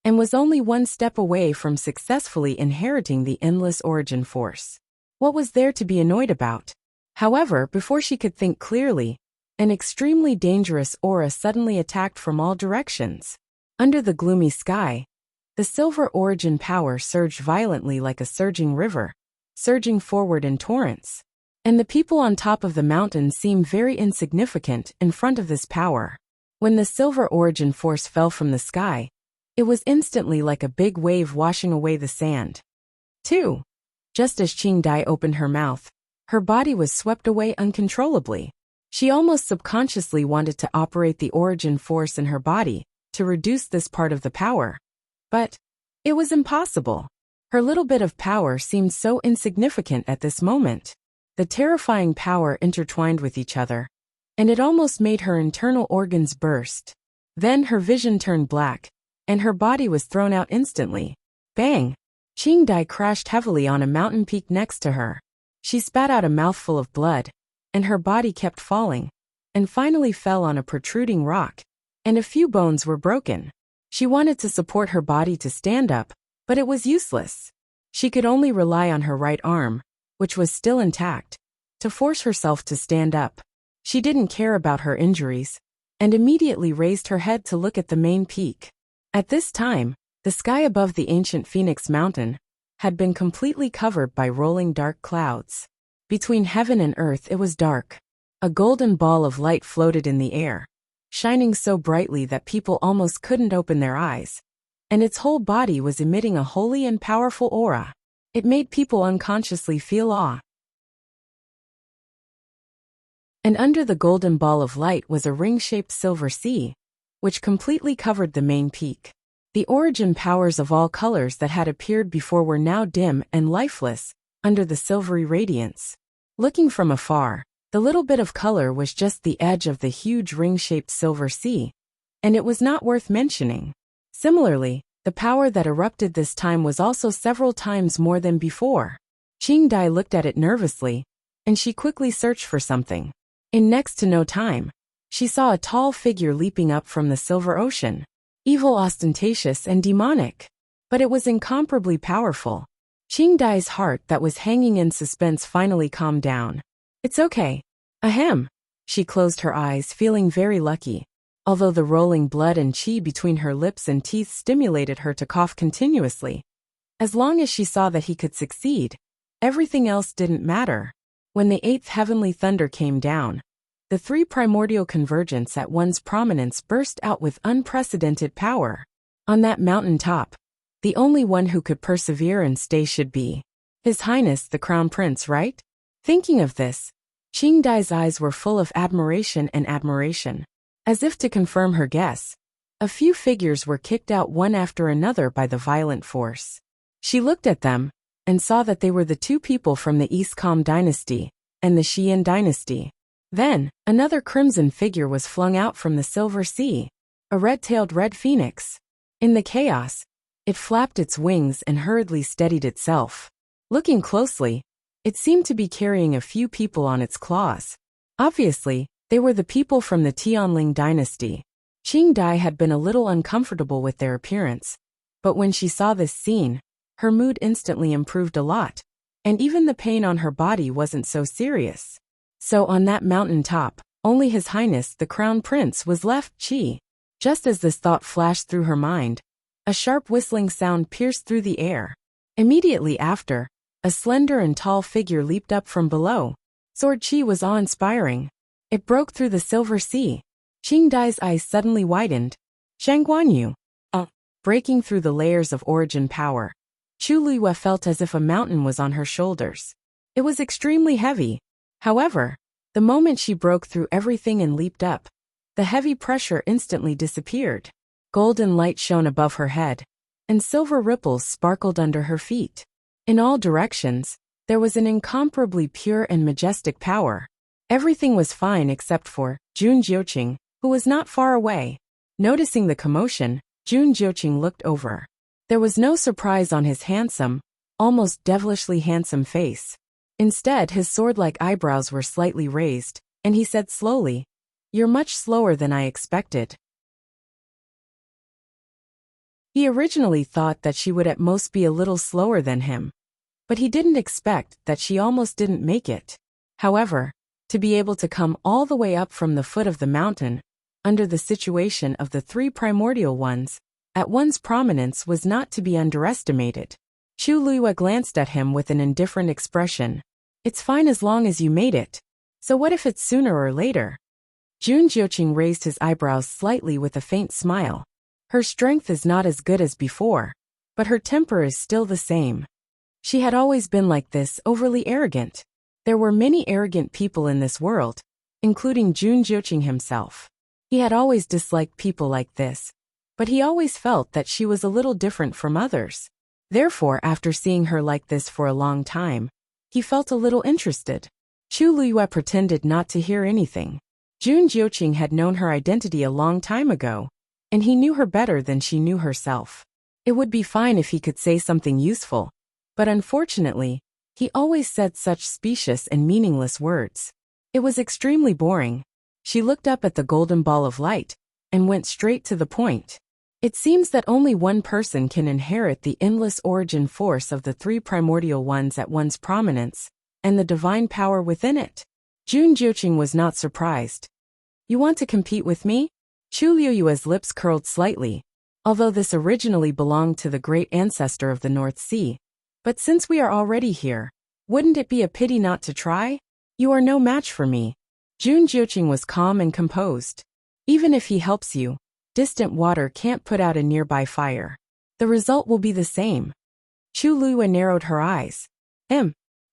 and was only one step away from successfully inheriting the endless origin force. What was there to be annoyed about? However, before she could think clearly, an extremely dangerous aura suddenly attacked from all directions. Under the gloomy sky, the silver origin power surged violently like a surging river, surging forward in torrents. And the people on top of the mountain seemed very insignificant in front of this power. When the silver origin force fell from the sky, it was instantly like a big wave washing away the sand. 2. Just as Qing Dai opened her mouth, her body was swept away uncontrollably. She almost subconsciously wanted to operate the origin force in her body to reduce this part of the power. But it was impossible. Her little bit of power seemed so insignificant at this moment. The terrifying power intertwined with each other, and it almost made her internal organs burst. Then her vision turned black, and her body was thrown out instantly. Bang! Qing Dai crashed heavily on a mountain peak next to her. She spat out a mouthful of blood, and her body kept falling, and finally fell on a protruding rock, and a few bones were broken. She wanted to support her body to stand up, but it was useless. She could only rely on her right arm, which was still intact, to force herself to stand up. She didn't care about her injuries, and immediately raised her head to look at the main peak. At this time, the sky above the ancient Phoenix Mountain had been completely covered by rolling dark clouds. Between heaven and earth it was dark. A golden ball of light floated in the air, shining so brightly that people almost couldn't open their eyes, and its whole body was emitting a holy and powerful aura. It made people unconsciously feel awe. And under the golden ball of light was a ring-shaped silver sea, which completely covered the main peak. The origin powers of all colors that had appeared before were now dim and lifeless under the silvery radiance. Looking from afar, The little bit of color was just the edge of the huge ring-shaped silver sea, and it was not worth mentioning. Similarly, the power that erupted this time was also several times more than before. Qingdai looked at it nervously, and she quickly searched for something. In next to no time, she saw a tall figure leaping up from the silver ocean. Evil, ostentatious, and demonic. But it was incomparably powerful. Qingdai's heart that was hanging in suspense finally calmed down. It's okay. Ahem. She closed her eyes, feeling very lucky. Although the rolling blood and qi between her lips and teeth stimulated her to cough continuously. As long as she saw that he could succeed, everything else didn't matter. When the 8th heavenly thunder came down, the 3 primordial convergence at one's prominence burst out with unprecedented power. On that mountain top, the only one who could persevere and stay should be His Highness the Crown Prince, right? Thinking of this, Qingdai's eyes were full of admiration and admiration. As if to confirm her guess, a few figures were kicked out one after another by the violent force. She looked at them, and saw that they were the 2 people from the East Kam dynasty and the Xian dynasty. Then, another crimson figure was flung out from the silver sea, a red-tailed red phoenix. In the chaos, it flapped its wings and hurriedly steadied itself. Looking closely, it seemed to be carrying a few people on its claws. Obviously, they were the people from the Tianling dynasty. Qingdai had been a little uncomfortable with their appearance, but when she saw this scene, her mood instantly improved a lot, and even the pain on her body wasn't so serious. So on that mountain top, only His Highness the Crown Prince was left. Just as this thought flashed through her mind, a sharp whistling sound pierced through the air. Immediately after, a slender and tall figure leaped up from below. Sword Qi was awe-inspiring. It broke through the silver sea. Qingdai's eyes suddenly widened. Shangguanyu. Breaking through the layers of origin power. Chu Luiyue felt as if a mountain was on her shoulders. It was extremely heavy. However, the moment she broke through everything and leaped up, the heavy pressure instantly disappeared. Golden light shone above her head, and silver ripples sparkled under her feet. In all directions, there was an incomparably pure and majestic power. Everything was fine except for Jun Jiuqing, who was not far away. Noticing the commotion, Jun Jiuqing looked over. There was no surprise on his handsome, almost devilishly handsome face. Instead, his sword-like eyebrows were slightly raised, and he said slowly, "You're much slower than I expected." He originally thought that she would at most be a little slower than him, but he didn't expect that she almost didn't make it. However, to be able to come all the way up from the foot of the mountain, under the situation of the 3 primordial ones, at one's prominence was not to be underestimated. Chu Luiyue glanced at him with an indifferent expression. "It's fine as long as you made it. So what if it's sooner or later?" Jun Jiuqing raised his eyebrows slightly with a faint smile. Her strength is not as good as before, but her temper is still the same. She had always been like this, overly arrogant. There were many arrogant people in this world, including Jun Jiuqing himself. He had always disliked people like this, but he always felt that she was a little different from others. Therefore, after seeing her like this for a long time, he felt a little interested. Chu Luiyue pretended not to hear anything. Jun Jiuqing had known her identity a long time ago, and he knew her better than she knew herself. It would be fine if he could say something useful, but unfortunately, he always said such specious and meaningless words. It was extremely boring. She looked up at the golden ball of light, and went straight to the point. It seems that only one person can inherit the endless origin force of the 3 primordial ones at one's prominence, and the divine power within it. Jun Jiuqing was not surprised. "You want to compete with me?" Chu Luiyue's lips curled slightly. Although this originally belonged to the great ancestor of the North Sea, but since we are already here, wouldn't it be a pity not to try? "You are no match for me." Jun Jiuqing was calm and composed. "Even if he helps you, distant water can't put out a nearby fire. The result will be the same." Chu Luiyue narrowed her eyes.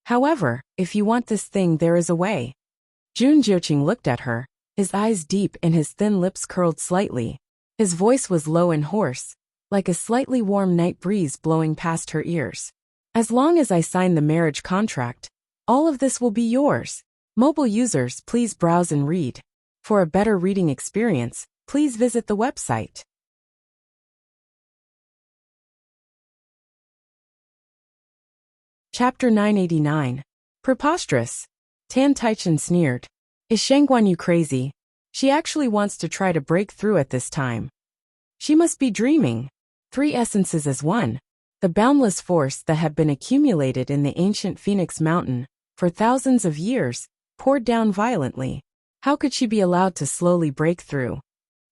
However, if you want this thing, there is a way." Jun Jiuqing looked at her, his eyes deep and his thin lips curled slightly. His voice was low and hoarse, like a slightly warm night breeze blowing past her ears. "As long as I sign the marriage contract, all of this will be yours. Mobile users, please browse and read. For a better reading experience, please visit the website. Chapter 989. Preposterous. Tan Taichen sneered. Is Shangguan Yu crazy? She actually wants to try to break through at this time. She must be dreaming. 3 essences as one. The boundless force that had been accumulated in the ancient Phoenix Mountain for thousands of years poured down violently. How could she be allowed to slowly break through?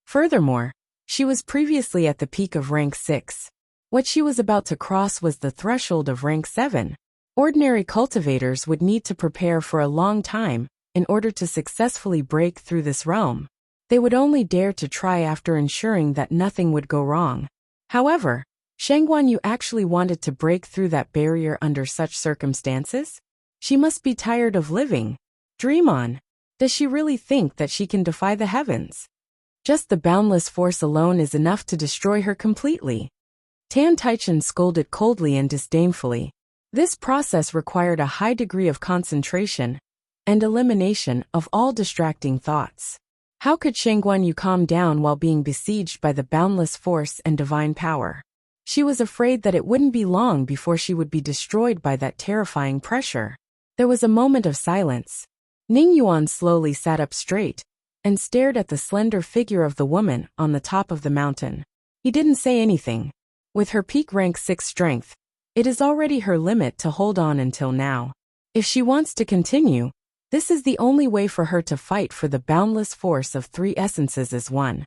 Furthermore, she was previously at the peak of rank 6. What she was about to cross was the threshold of rank 7. Ordinary cultivators would need to prepare for a long time in order to successfully break through this realm. They would only dare to try after ensuring that nothing would go wrong. However, Shangguan Yu actually wanted to break through that barrier under such circumstances? She must be tired of living. Dream on. Does she really think that she can defy the heavens? Just the boundless force alone is enough to destroy her completely. Tan Taichen scolded coldly and disdainfully. This process required a high degree of concentration and elimination of all distracting thoughts. How could Shangguan Yu calm down while being besieged by the boundless force and divine power? She was afraid that it wouldn't be long before she would be destroyed by that terrifying pressure. There was a moment of silence. Ning Yuan slowly sat up straight and stared at the slender figure of the woman on the top of the mountain. He didn't say anything. With her peak rank 6 strength, it is already her limit to hold on until now. If she wants to continue, this is the only way for her to fight for the boundless force of 3 essences as one.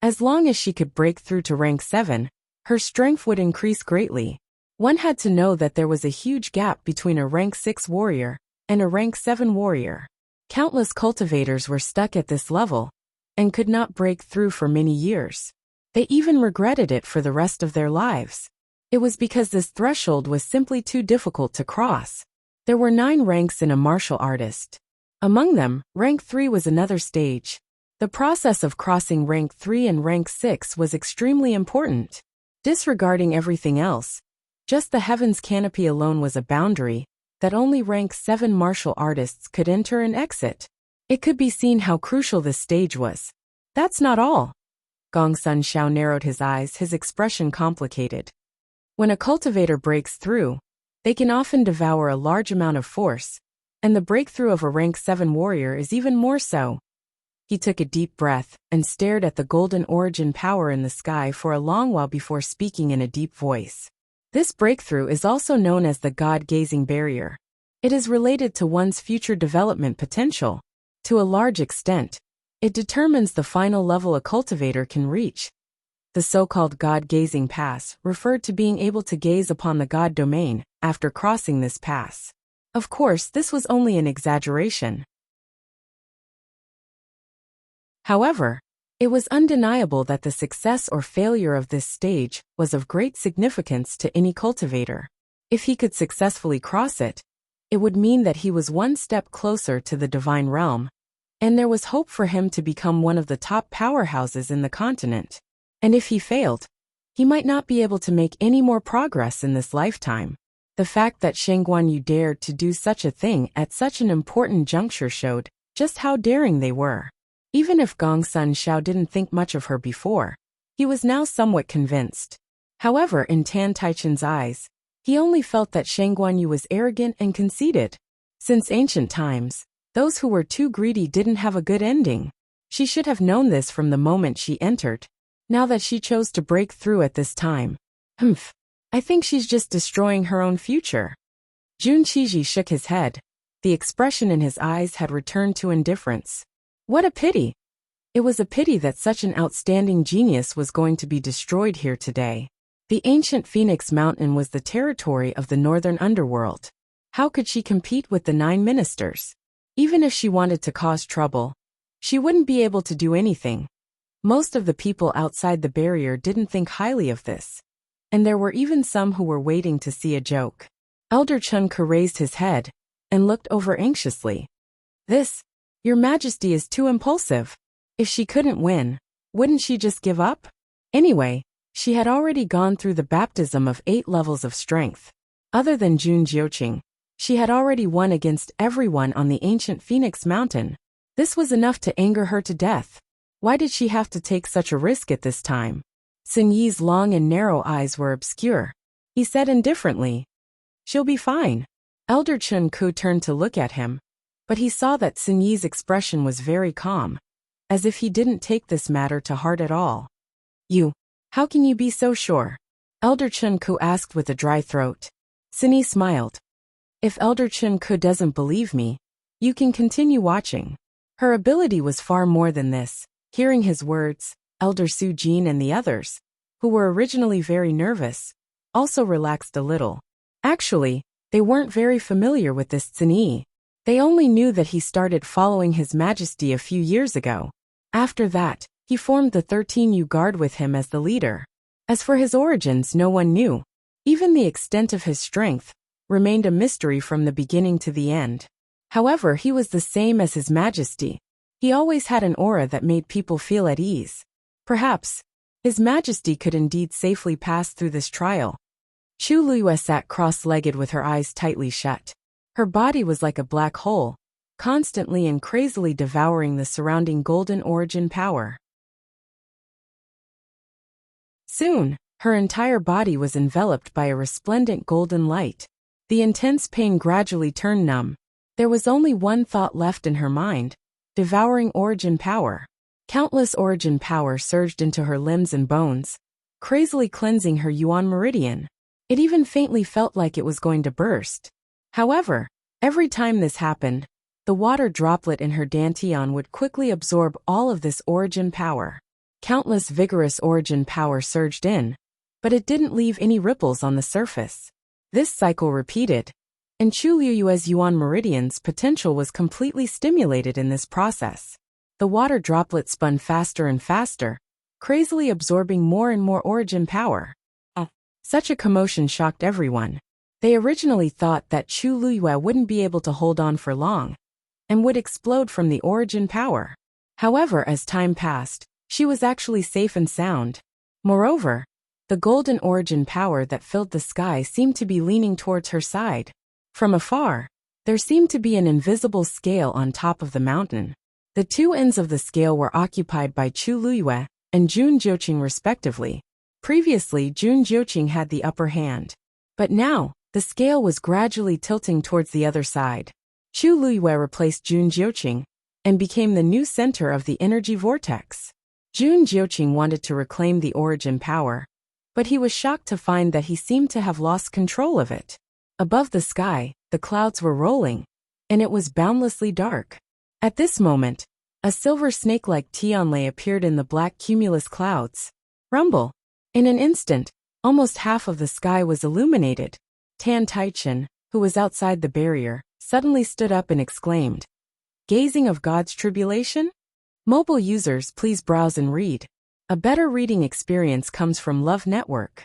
As long as she could break through to rank 7, her strength would increase greatly. One had to know that there was a huge gap between a rank 6 warrior and a rank 7 warrior. Countless cultivators were stuck at this level and could not break through for many years. They even regretted it for the rest of their lives. It was because this threshold was simply too difficult to cross. There were 9 ranks in a martial artist. Among them, rank 3 was another stage. The process of crossing rank 3 and rank 6 was extremely important. Disregarding everything else, just the heavens canopy alone was a boundary that only rank 7 martial artists could enter and exit. It could be seen how crucial this stage was. That's not all. Gong Sun Xiao narrowed his eyes, his expression complicated. When a cultivator breaks through, they can often devour a large amount of force, and the breakthrough of a rank 7 warrior is even more so. He took a deep breath and stared at the golden origin power in the sky for a long while before speaking in a deep voice. This breakthrough is also known as the God-gazing barrier. It is related to one's future development potential. To a large extent, it determines the final level a cultivator can reach. The so-called God-gazing pass referred to being able to gaze upon the God domain after crossing this pass. Of course, this was only an exaggeration. However, it was undeniable that the success or failure of this stage was of great significance to any cultivator. If he could successfully cross it, it would mean that he was one step closer to the divine realm, and there was hope for him to become one of the top powerhouses in the continent. And if he failed, he might not be able to make any more progress in this lifetime. The fact that Shangguan Yu dared to do such a thing at such an important juncture showed just how daring they were. Even if Gong Sun Xiao didn't think much of her before, he was now somewhat convinced. However, in Tan Taichen's eyes, he only felt that Shangguan Yu was arrogant and conceited. Since ancient times, those who were too greedy didn't have a good ending. She should have known this from the moment she entered. Now that she chose to break through at this time, I think she's just destroying her own future. Jun Qiji shook his head. The expression in his eyes had returned to indifference. What a pity! It was a pity that such an outstanding genius was going to be destroyed here today. The ancient Phoenix Mountain was the territory of the northern underworld. How could she compete with the 9 ministers? Even if she wanted to cause trouble, she wouldn't be able to do anything. Most of the people outside the barrier didn't think highly of this, and there were even some who were waiting to see a joke. Elder Chun Ke raised his head and looked over anxiously. Your Majesty is too impulsive. If she couldn't win, wouldn't she just give up? Anyway, she had already gone through the baptism of 8 levels of strength. Other than Jun Jiuqing, She had already won against everyone on the ancient Phoenix Mountain. This was enough to anger her to death. Why did she have to take such a risk at this time? Sun Yi's long and narrow eyes were obscure. He said indifferently, "She'll be fine." Elder Chun Ku turned to look at him, but he saw that Sun Yi's expression was very calm, as if he didn't take this matter to heart at all. How can you be so sure?" Elder Chun Ku asked with a dry throat. Sun Yi smiled. "If Elder Chun Ku doesn't believe me, you can continue watching." Her ability was far more than this. Hearing his words, Elder Su Jin and the others, who were originally very nervous, also relaxed a little. Actually, they weren't very familiar with this Sun Yi. They only knew that he started following His Majesty a few years ago. After that, he formed the 13U Guard with him as the leader. As for his origins, no one knew. Even the extent of his strength remained a mystery from the beginning to the end. However, he was the same as His Majesty. He always had an aura that made people feel at ease. Perhaps, His Majesty could indeed safely pass through this trial. Chu Liyue sat cross-legged with her eyes tightly shut. Her body was like a black hole, constantly and crazily devouring the surrounding golden origin power. Soon, her entire body was enveloped by a resplendent golden light. The intense pain gradually turned numb. There was only one thought left in her mind: devouring origin power. Countless origin power surged into her limbs and bones, crazily cleansing her Yuan meridian. It even faintly felt like it was going to burst. However, every time this happened, the water droplet in her dantian would quickly absorb all of this origin power. Countless vigorous origin power surged in, but it didn't leave any ripples on the surface. This cycle repeated, and Chu Liyue's Yuan meridian's potential was completely stimulated in this process. The water droplet spun faster and faster, crazily absorbing more and more origin power. Such a commotion shocked everyone. They originally thought that Chu Liyue wouldn't be able to hold on for long, and would explode from the origin power. However, as time passed, she was actually safe and sound. Moreover, the golden origin power that filled the sky seemed to be leaning towards her side. From afar, there seemed to be an invisible scale on top of the mountain. The two ends of the scale were occupied by Chu Liyue and Jun Jiuqing respectively. Previously, Jun Jiuqing had the upper hand, but now, the scale was gradually tilting towards the other side. Chu Liyue replaced Jun Jiuqing and became the new center of the energy vortex. Jun Jiuqing wanted to reclaim the origin power, but he was shocked to find that he seemed to have lost control of it. Above the sky, the clouds were rolling, and it was boundlessly dark. At this moment, a silver snake-like Tianlei appeared in the black cumulus clouds. Rumble! In an instant, almost half of the sky was illuminated. Tan Taichen, who was outside the barrier, suddenly stood up and exclaimed, "Gazing of God's tribulation?" Mobile users, please browse and read. A better reading experience comes from Love Network.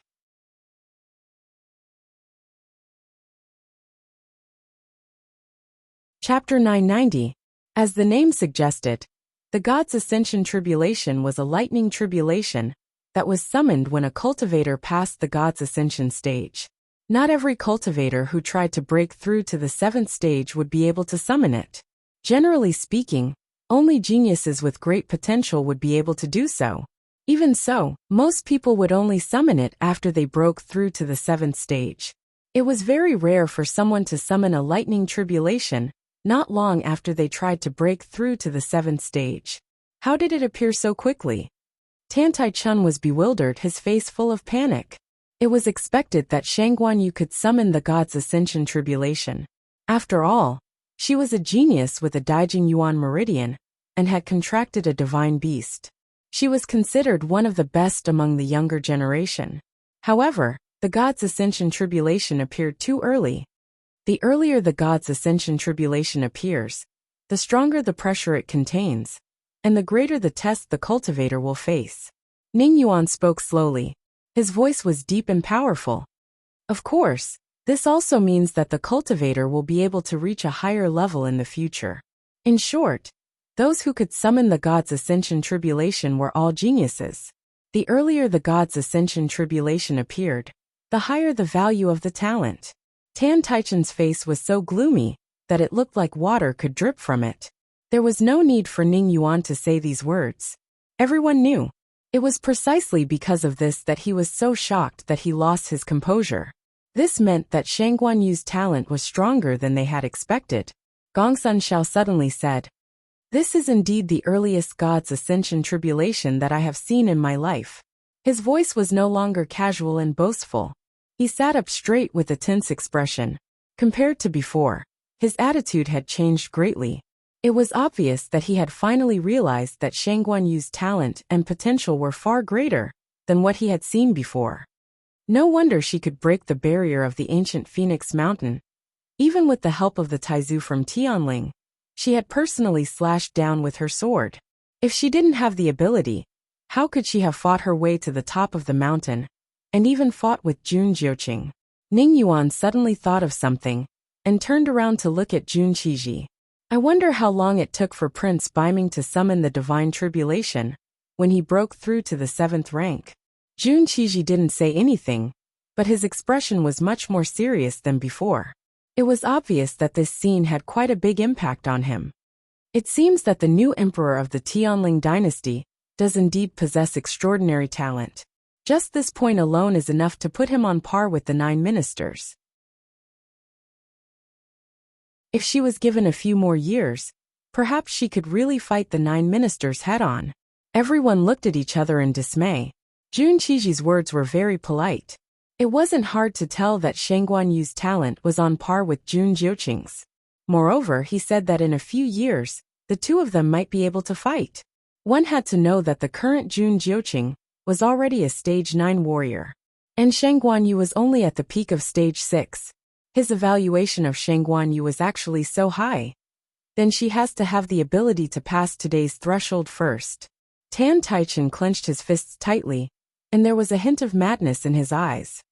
Chapter 990. As the name suggested, the God's Ascension Tribulation was a lightning tribulation that was summoned when a cultivator passed the God's Ascension stage. Not every cultivator who tried to break through to the 7th stage would be able to summon it. Generally speaking, only geniuses with great potential would be able to do so. Even so, most people would only summon it after they broke through to the 7th stage. It was very rare for someone to summon a lightning tribulation not long after they tried to break through to the 7th stage. How did it appear so quickly? Tantai Chun was bewildered, his face full of panic. It was expected that Shangguan Yu could summon the God's Ascension Tribulation. After all, she was a genius with a Daijing Yuan meridian, and had contracted a divine beast. She was considered one of the best among the younger generation. However, the God's Ascension Tribulation appeared too early. The earlier the God's Ascension Tribulation appears, the stronger the pressure it contains, and the greater the test the cultivator will face. Ning Yuan spoke slowly. His voice was deep and powerful. Of course, this also means that the cultivator will be able to reach a higher level in the future. In short, those who could summon the God's Ascension Tribulation were all geniuses. The earlier the God's Ascension Tribulation appeared, the higher the value of the talent. Tan Taichen's face was so gloomy that it looked like water could drip from it. There was no need for Ning Yuan to say these words. Everyone knew. It was precisely because of this that he was so shocked that he lost his composure. This meant that Shang Guanyu's talent was stronger than they had expected. Gongsun Shao suddenly said, "This is indeed the earliest God's ascension tribulation that I have seen in my life." His voice was no longer casual and boastful. He sat up straight with a tense expression. Compared to before, his attitude had changed greatly. It was obvious that he had finally realized that Shang Guanyu's talent and potential were far greater than what he had seen before. No wonder she could break the barrier of the ancient Phoenix Mountain. Even with the help of the Taizu from Tianling, she had personally slashed down with her sword. If she didn't have the ability, how could she have fought her way to the top of the mountain, and even fought with Jun Jiuqing? Ning Yuan suddenly thought of something, and turned around to look at Jun Qiji. I wonder how long it took for Prince Baiming to summon the divine tribulation, when he broke through to the 7th rank. Jun Qiji didn't say anything, but his expression was much more serious than before. It was obvious that this scene had quite a big impact on him. It seems that the new emperor of the Tianling dynasty does indeed possess extraordinary talent. Just this point alone is enough to put him on par with the 9 ministers. If she was given a few more years, perhaps she could really fight the 9 ministers head-on. Everyone looked at each other in dismay. Jun Qiji's words were very polite. It wasn't hard to tell that Shang Guanyu's talent was on par with Jun Jiuqing's. Moreover, he said that in a few years, the two of them might be able to fight. One had to know that the current Jun Jiuqing was already a stage 9 warrior, and Shang Guanyu was only at the peak of stage 6. His evaluation of Shang Guanyu was actually so high. Then she has to have the ability to pass today's threshold first. Tan Taichen clenched his fists tightly, and there was a hint of madness in his eyes.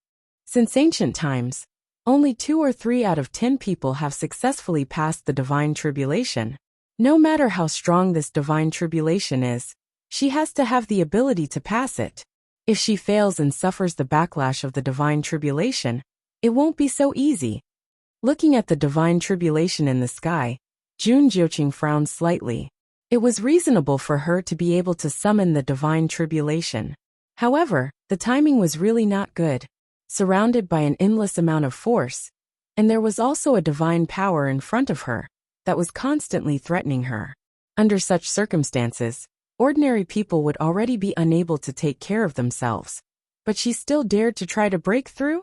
Since ancient times, only 2 or 3 out of 10 people have successfully passed the divine tribulation. No matter how strong this divine tribulation is, she has to have the ability to pass it. If she fails and suffers the backlash of the divine tribulation, it won't be so easy. Looking at the divine tribulation in the sky, Jun Jiuqing frowned slightly. It was reasonable for her to be able to summon the divine tribulation. However, the timing was really not good. Surrounded by an endless amount of force, and there was also a divine power in front of her that was constantly threatening her. Under such circumstances, ordinary people would already be unable to take care of themselves. But she still dared to try to break through?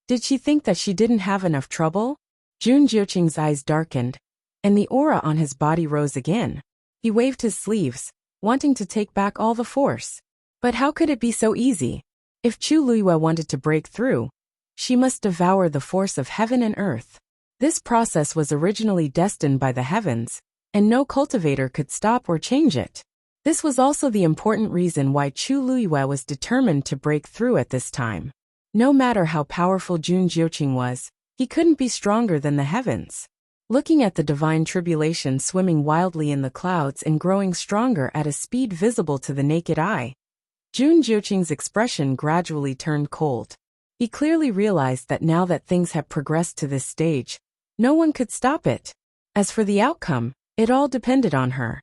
Did she think that she didn't have enough trouble? Jun Jiuqing's eyes darkened, and the aura on his body rose again. He waved his sleeves, wanting to take back all the force. But how could it be so easy? If Chu Luiyue wanted to break through, she must devour the force of heaven and earth. This process was originally destined by the heavens, and no cultivator could stop or change it. This was also the important reason why Chu Luiyue was determined to break through at this time. No matter how powerful Jun Jiuqing was, he couldn't be stronger than the heavens. Looking at the divine tribulation swimming wildly in the clouds and growing stronger at a speed visible to the naked eye, Jun Jiuqing's expression gradually turned cold. He clearly realized that now that things had progressed to this stage, no one could stop it. As for the outcome, it all depended on her.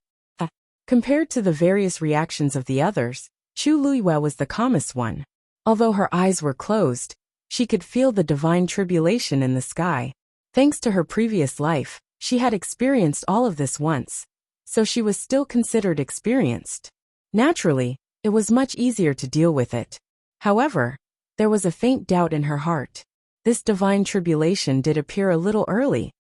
Compared to the various reactions of the others, Chu Luiyue was the calmest one. Although her eyes were closed, she could feel the divine tribulation in the sky. Thanks to her previous life, she had experienced all of this once, so she was still considered experienced. Naturally, it was much easier to deal with it. However, there was a faint doubt in her heart. This divine tribulation did appear a little early.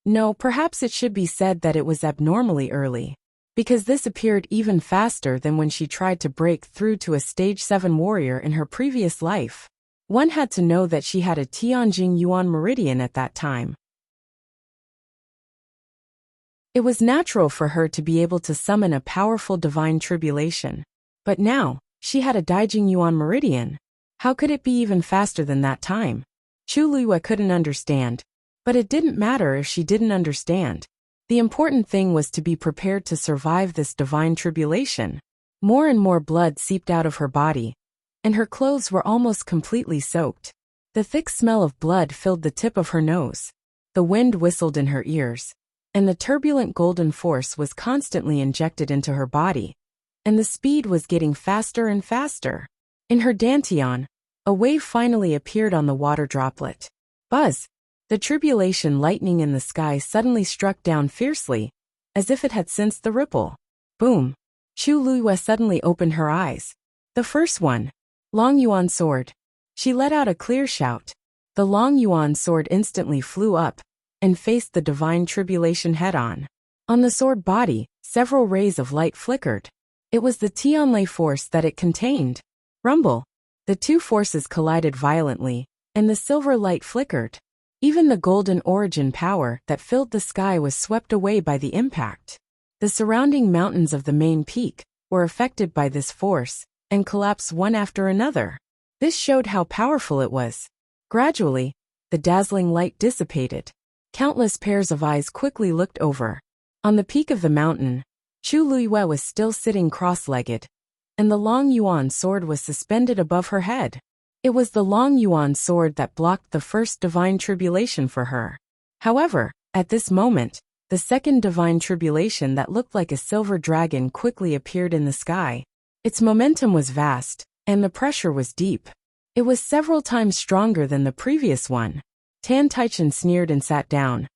No, perhaps it should be said that it was abnormally early, because this appeared even faster than when she tried to break through to a stage 7 warrior in her previous life. One had to know that she had a Tianjing Yuan meridian at that time. It was natural for her to be able to summon a powerful divine tribulation. But now, she had a Daijing Yuan meridian. How could it be even faster than that time? Chu Luiyue couldn't understand. But it didn't matter if she didn't understand. The important thing was to be prepared to survive this divine tribulation. More and more blood seeped out of her body, and her clothes were almost completely soaked. The thick smell of blood filled the tip of her nose. The wind whistled in her ears, and the turbulent golden force was constantly injected into her body, and the speed was getting faster and faster. In her dantian, a wave finally appeared on the water droplet. Buzz! The tribulation lightning in the sky suddenly struck down fiercely, as if it had sensed the ripple. Boom! Chu Luiyue suddenly opened her eyes. The first one. Long Yuan sword. She let out a clear shout. The Long Yuan sword instantly flew up and faced the divine tribulation head-on. On the sword body, several rays of light flickered. It was the Tianlei force that it contained. Rumble! The two forces collided violently, and the silver light flickered. Even the golden origin power that filled the sky was swept away by the impact. The surrounding mountains of the main peak were affected by this force and collapsed one after another. This showed how powerful it was. Gradually, the dazzling light dissipated. Countless pairs of eyes quickly looked over. On the peak of the mountain, Chu Luiyue was still sitting cross-legged, and the Long Yuan sword was suspended above her head. It was the Long Yuan sword that blocked the first divine tribulation for her. However, at this moment, the second divine tribulation that looked like a silver dragon quickly appeared in the sky. Its momentum was vast, and the pressure was deep. It was several times stronger than the previous one. Tan Taichen sneered and sat down.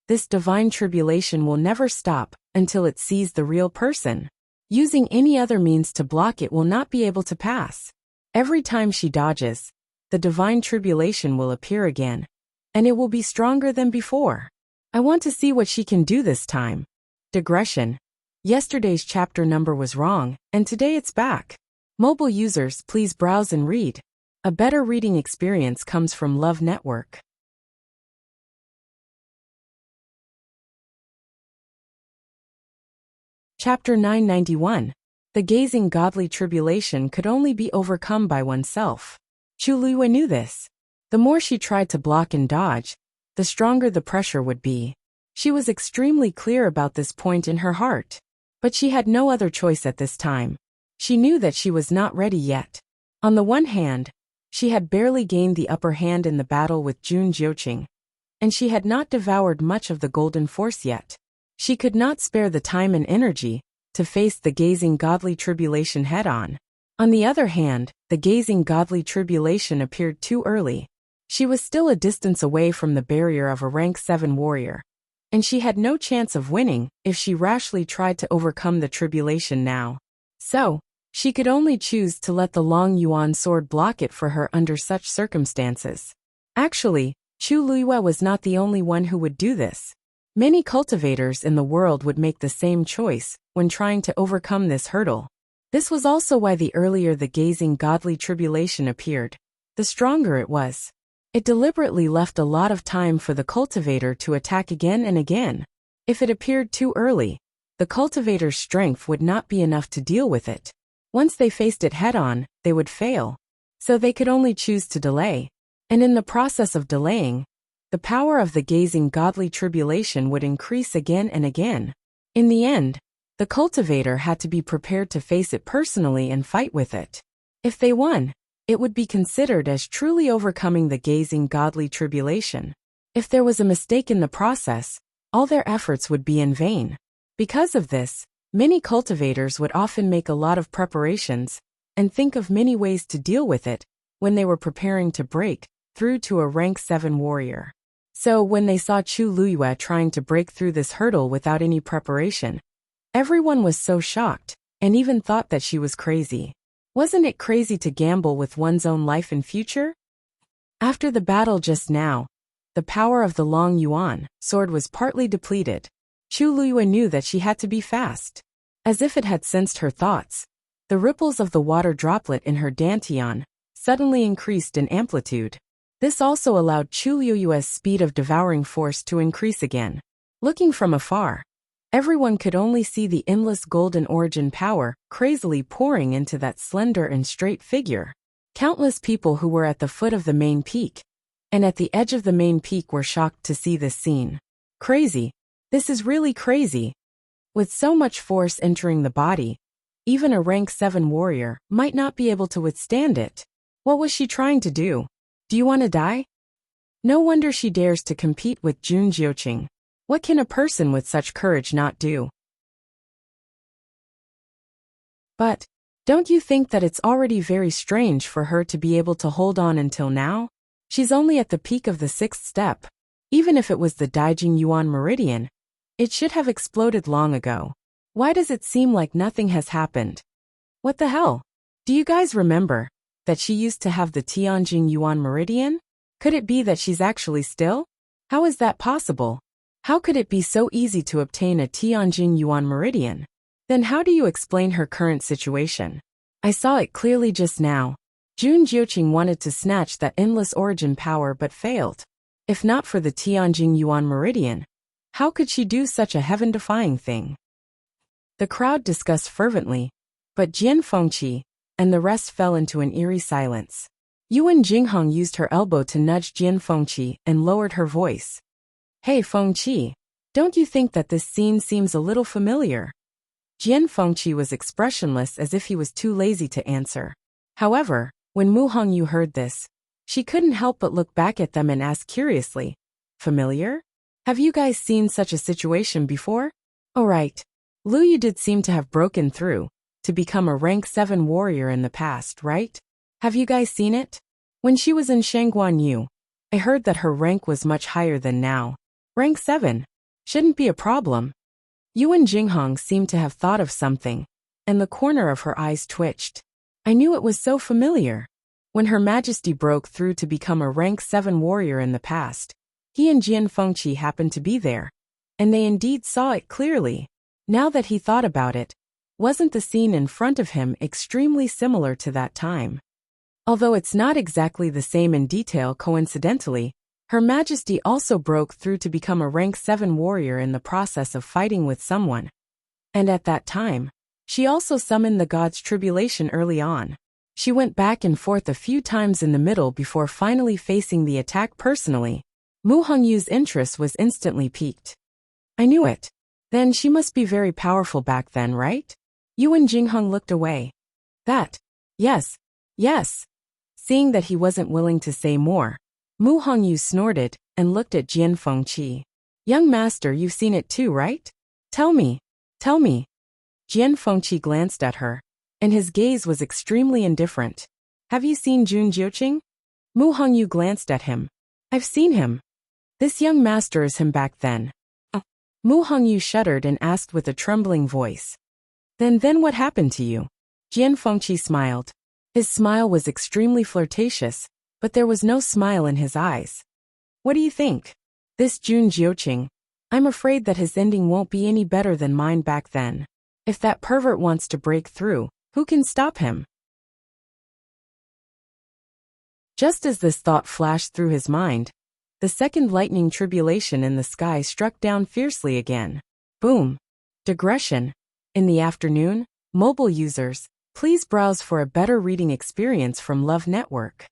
This divine tribulation will never stop until it sees the real person. Using any other means to block it will not be able to pass. Every time she dodges, the divine tribulation will appear again, and it will be stronger than before. I want to see what she can do this time. Digression. Yesterday's chapter number was wrong, and today it's back. Mobile users, please browse and read. A better reading experience comes from Love Network. Chapter 991. The gazing godly tribulation could only be overcome by oneself. Chu Luiyue knew this. The more she tried to block and dodge, the stronger the pressure would be. She was extremely clear about this point in her heart. But she had no other choice at this time. She knew that she was not ready yet. On the one hand, she had barely gained the upper hand in the battle with Jun Jiuqing, and she had not devoured much of the golden force yet. She could not spare the time and energy to face the gazing godly tribulation head-on. On the other hand, the gazing godly tribulation appeared too early. She was still a distance away from the barrier of a rank 7 warrior, and she had no chance of winning if she rashly tried to overcome the tribulation now. So, she could only choose to let the Long Yuan sword block it for her under such circumstances. Actually, Chu Luiyue was not the only one who would do this. Many cultivators in the world would make the same choice when trying to overcome this hurdle. This was also why the earlier the gazing godly tribulation appeared, the stronger it was. It deliberately left a lot of time for the cultivator to attack again and again. If it appeared too early, the cultivator's strength would not be enough to deal with it. Once they faced it head-on, they would fail. So they could only choose to delay. And in the process of delaying, the power of the gazing godly tribulation would increase again and again. In the end, the cultivator had to be prepared to face it personally and fight with it. If they won, it would be considered as truly overcoming the gazing godly tribulation. If there was a mistake in the process, all their efforts would be in vain. Because of this, many cultivators would often make a lot of preparations and think of many ways to deal with it when they were preparing to break through to a rank 7 warrior. So when they saw Chu Luiyue trying to break through this hurdle without any preparation, everyone was so shocked and even thought that she was crazy. Wasn't it crazy to gamble with one's own life and future? After the battle just now, the power of the Long Yuan sword was partly depleted. Chu Luiyue knew that she had to be fast. As if it had sensed her thoughts, the ripples of the water droplet in her dantian suddenly increased in amplitude. This also allowed Chu Luiyue's speed of devouring force to increase again. Looking from afar, everyone could only see the endless golden origin power crazily pouring into that slender and straight figure. Countless people who were at the foot of the main peak and at the edge of the main peak were shocked to see this scene. Crazy. This is really crazy. With so much force entering the body, even a rank 7 warrior might not be able to withstand it. What was she trying to do? Do you want to die? No wonder she dares to compete with Jun Jiuqing. What can a person with such courage not do? But, don't you think that it's already very strange for her to be able to hold on until now? She's only at the peak of the 6th step. Even if it was the Daijing Yuan Meridian, it should have exploded long ago. Why does it seem like nothing has happened? What the hell? Do you guys remember that she used to have the Tianjin Yuan Meridian? Could it be that she's actually still? How is that possible? How could it be so easy to obtain a Tianjin Yuan Meridian? Then how do you explain her current situation? I saw it clearly just now. Jun Jiuqing wanted to snatch that endless origin power but failed. If not for the Tianjin Yuan Meridian, how could she do such a heaven-defying thing? The crowd discussed fervently, but Jian Fengqi and the rest fell into an eerie silence. Yuan Jinghong used her elbow to nudge Jian Fengqi and lowered her voice. Hey Fengqi, don't you think that this scene seems a little familiar? Jian Fengqi was expressionless as if he was too lazy to answer. However, when Mu Hongyu heard this, she couldn't help but look back at them and ask curiously, familiar? Have you guys seen such a situation before? Oh right. Lu Yu did seem to have broken through to become a rank 7 warrior in the past, right? Have you guys seen it? When she was in Shangguanyu, I heard that her rank was much higher than now. Rank 7. Shouldn't be a problem. Yuan Jinghong seemed to have thought of something, and the corner of her eyes twitched. I knew it was so familiar. When Her Majesty broke through to become a rank 7 warrior in the past, he and Jian Fengqi happened to be there, and they indeed saw it clearly. Now that he thought about it, wasn't the scene in front of him extremely similar to that time? Although it's not exactly the same in detail coincidentally, Her Majesty also broke through to become a rank 7 warrior in the process of fighting with someone. And at that time, she also summoned the god's tribulation early on. She went back and forth a few times in the middle before finally facing the attack personally. Mu Hongyu's interest was instantly piqued. I knew it. Then she must be very powerful back then, right? Yuan Jinghong looked away. Yes. Seeing that he wasn't willing to say more, Mu Hongyu snorted and looked at Jian Fengqi. Young master, you've seen it too, right? Tell me. Jian Fengqi glanced at her, and his gaze was extremely indifferent. Have you seen Jun Jiuqing? Mu Hongyu glanced at him. I've seen him. This young master is him back then. Mu Hongyu shuddered and asked with a trembling voice. Then what happened to you? Jian Fengqi smiled. His smile was extremely flirtatious, but there was no smile in his eyes. What do you think? This Jun Jiuqing, I'm afraid that his ending won't be any better than mine back then. If that pervert wants to break through, who can stop him? Just as this thought flashed through his mind, the second lightning tribulation in the sky struck down fiercely again. Boom. Digression. In the afternoon, mobile users, please browse for a better reading experience from Love Network.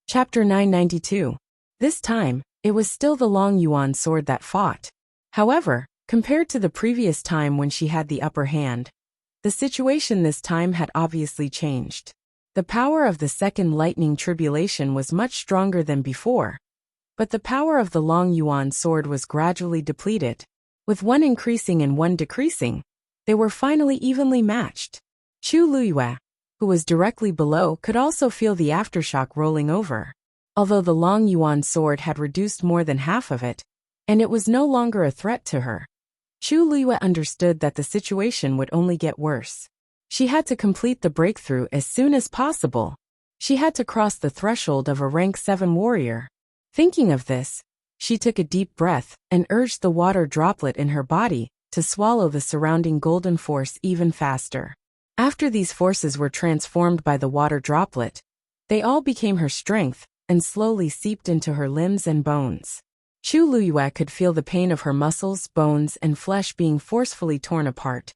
Chapter 992. This time, it was still the Long Yuan sword that fought. However, compared to the previous time when she had the upper hand, the situation this time had obviously changed. The power of the second lightning tribulation was much stronger than before, but the power of the Long Yuan sword was gradually depleted. With one increasing and one decreasing, they were finally evenly matched. Chu Luyue, who was directly below, could also feel the aftershock rolling over. Although the Long Yuan sword had reduced more than half of it, and it was no longer a threat to her, Chu Luyue understood that the situation would only get worse. She had to complete the breakthrough as soon as possible. She had to cross the threshold of a rank 7 warrior. Thinking of this, she took a deep breath and urged the water droplet in her body to swallow the surrounding golden force even faster. After these forces were transformed by the water droplet, they all became her strength and slowly seeped into her limbs and bones. Chu Luyue could feel the pain of her muscles, bones, and flesh being forcefully torn apart.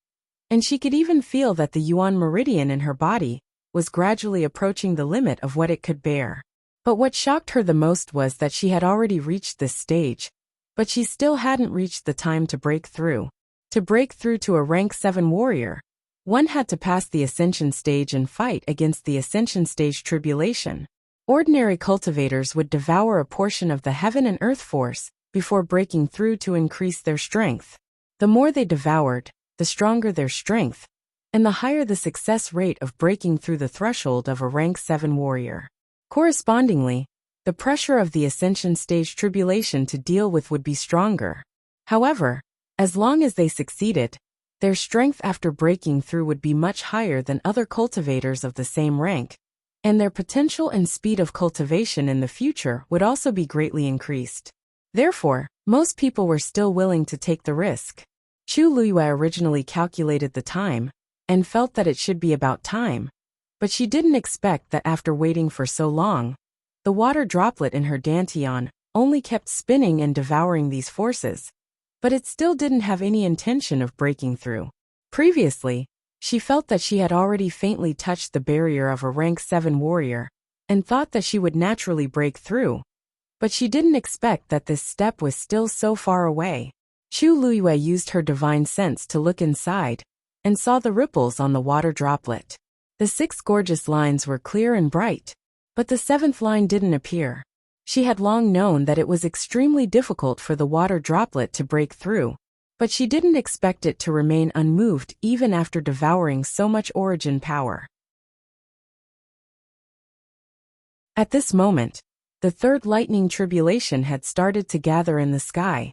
And she could even feel that the Yuan Meridian in her body was gradually approaching the limit of what it could bear. But what shocked her the most was that she had already reached this stage, but she still hadn't reached the time to break through. To break through to a rank 7 warrior One had to pass the ascension stage and fight against the ascension stage tribulation. Ordinary cultivators would devour a portion of the heaven and earth force before breaking through to increase their strength. The more they devoured, the stronger their strength, and the higher the success rate of breaking through the threshold of a rank 7 warrior. Correspondingly, the pressure of the ascension stage tribulation to deal with would be stronger. However, as long as they succeeded, their strength after breaking through would be much higher than other cultivators of the same rank, and their potential and speed of cultivation in the future would also be greatly increased. Therefore, most people were still willing to take the risk. Chu Luiyue originally calculated the time, and felt that it should be about time, but she didn't expect that after waiting for so long, the water droplet in her dantian only kept spinning and devouring these forces, but it still didn't have any intention of breaking through. Previously, she felt that she had already faintly touched the barrier of a rank 7 warrior, and thought that she would naturally break through, but she didn't expect that this step was still so far away. Chu Luiyue used her divine sense to look inside, and saw the ripples on the water droplet. The 6 gorgeous lines were clear and bright, but the 7th line didn't appear. She had long known that it was extremely difficult for the water droplet to break through, but she didn't expect it to remain unmoved even after devouring so much origin power. At this moment, the 3rd lightning tribulation had started to gather in the sky.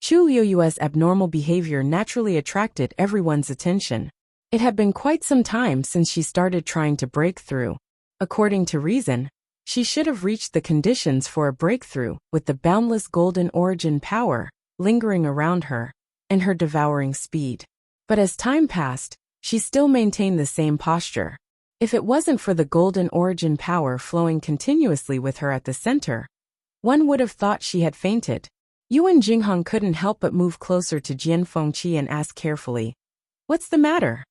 Chu Luiyue's abnormal behavior naturally attracted everyone's attention. It had been quite some time since she started trying to break through. According to reason, she should have reached the conditions for a breakthrough with the boundless golden origin power lingering around her, and her devouring speed. But as time passed, she still maintained the same posture. If it wasn't for the golden origin power flowing continuously with her at the center, one would have thought she had fainted. Yuan Jinghong couldn't help but move closer to Jian Fengqi and ask carefully, "What's the matter?"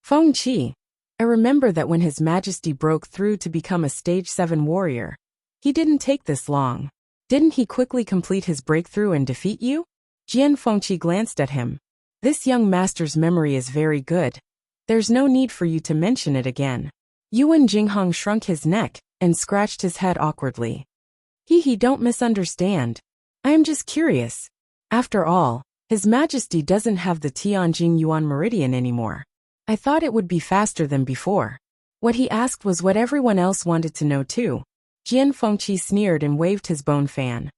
"Fengqi, I remember that when His Majesty broke through to become a stage 7 warrior, he didn't take this long. Didn't he quickly complete his breakthrough and defeat you?" Jian Fengqi glanced at him. "This young master's memory is very good. There's no need for you to mention it again." Yuan Jinghong shrunk his neck and scratched his head awkwardly. He don't misunderstand. I am just curious. After all, His Majesty doesn't have the Tianjing Yuan Meridian anymore. I thought it would be faster than before." What he asked was what everyone else wanted to know too. Jian Fengqi sneered and waved his bone fan.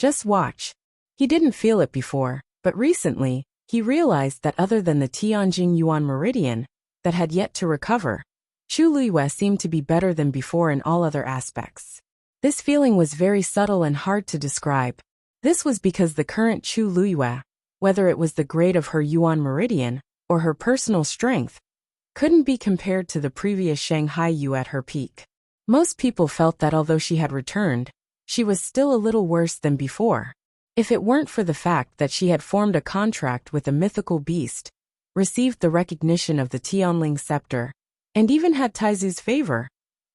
"Just watch." He didn't feel it before, but recently, he realized that other than the Tianjing Yuan Meridian, that had yet to recover, Chu Luiyue seemed to be better than before in all other aspects. This feeling was very subtle and hard to describe. This was because the current Chu Luiyue, whether it was the grade of her Yuan Meridian or her personal strength, couldn't be compared to the previous Shanghai Yu at her peak. Most people felt that although she had returned, she was still a little worse than before. If it weren't for the fact that she had formed a contract with a mythical beast, received the recognition of the Tianling scepter, and even had Taizu's favor,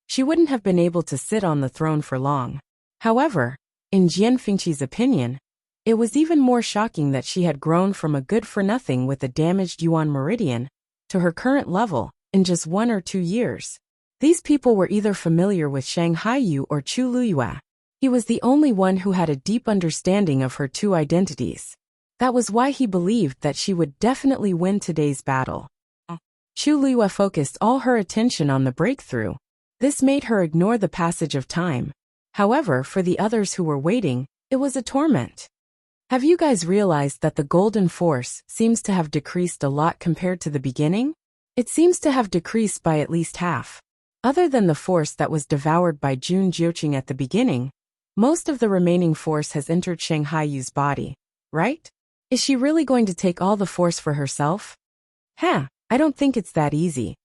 she wouldn't have been able to sit on the throne for long. However, in Jian Fengqi's opinion, it was even more shocking that she had grown from a good-for-nothing with a damaged Yuan Meridian to her current level in just 1 or 2 years. These people were either familiar with Shanghai Yu or Chu Luiyue. He was the only one who had a deep understanding of her 2 identities. That was why he believed that she would definitely win today's battle. Chu Luiyue focused all her attention on the breakthrough. This made her ignore the passage of time. However, for the others who were waiting, it was a torment. Have you guys realized that the golden force seems to have decreased a lot compared to the beginning? It seems to have decreased by at least half. Other than the force that was devoured by Jun Jiuqing at the beginning, most of the remaining force has entered Shanghai Yu's body, right? Is she really going to take all the force for herself? I don't think it's that easy.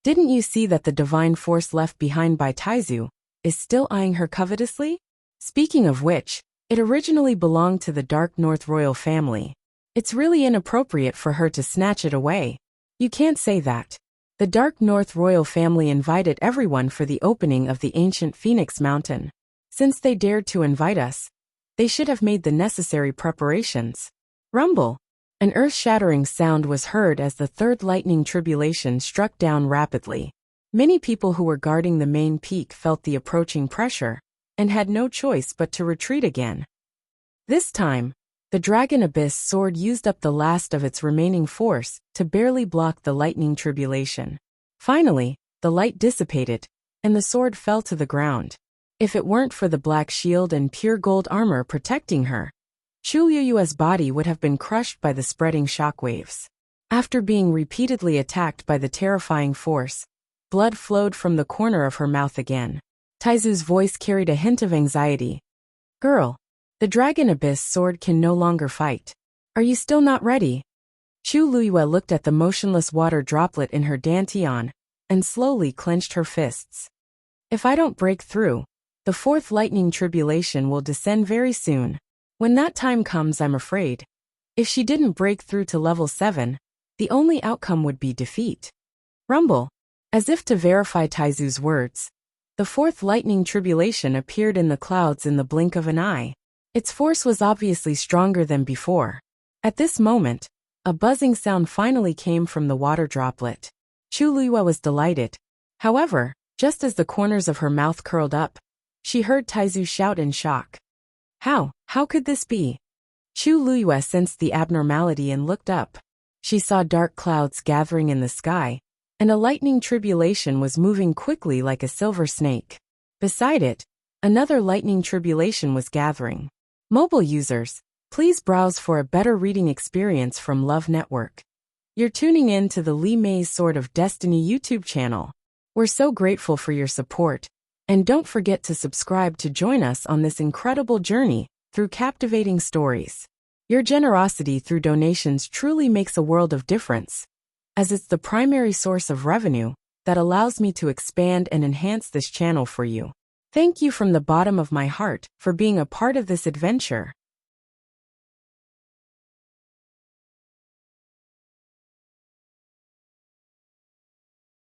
Didn't you see that the divine force left behind by Taizu is still eyeing her covetously? Speaking of which, it originally belonged to the Dark North royal family. It's really inappropriate for her to snatch it away. You can't say that. The Dark North royal family invited everyone for the opening of the ancient Phoenix Mountain. Since they dared to invite us, they should have made the necessary preparations. Rumble. An earth-shattering sound was heard as the third lightning tribulation struck down rapidly. Many people who were guarding the main peak felt the approaching pressure and had no choice but to retreat again. This time, the dragon abyss sword used up the last of its remaining force to barely block the lightning tribulation. Finally, the light dissipated, and the sword fell to the ground. If it weren't for the black shield and pure gold armor protecting her, Chu Liyue's body would have been crushed by the spreading shockwaves. After being repeatedly attacked by the terrifying force, blood flowed from the corner of her mouth again. Taizu's voice carried a hint of anxiety. "Girl, the dragon abyss sword can no longer fight. Are you still not ready?" Chu Liyue looked at the motionless water droplet in her dantian and slowly clenched her fists. "If I don't break through, the fourth lightning tribulation will descend very soon. When that time comes, I'm afraid, if she didn't break through to level 7, the only outcome would be defeat." Rumble. As if to verify Taizu's words, the fourth lightning tribulation appeared in the clouds in the blink of an eye. Its force was obviously stronger than before. At this moment, a buzzing sound finally came from the water droplet. Chu Liyue was delighted. However, just as the corners of her mouth curled up, she heard Taizu shout in shock. How could this be?" Chu Liyue sensed the abnormality and looked up. She saw dark clouds gathering in the sky, and a lightning tribulation was moving quickly like a silver snake. Beside it, another lightning tribulation was gathering. Mobile users, please browse for a better reading experience from Love Network. You're tuning in to the Li Mei's Sword of Destiny YouTube channel. We're so grateful for your support, and don't forget to subscribe to join us on this incredible journey through captivating stories. Your generosity through donations truly makes a world of difference, as it's the primary source of revenue that allows me to expand and enhance this channel for you. Thank you from the bottom of my heart for being a part of this adventure.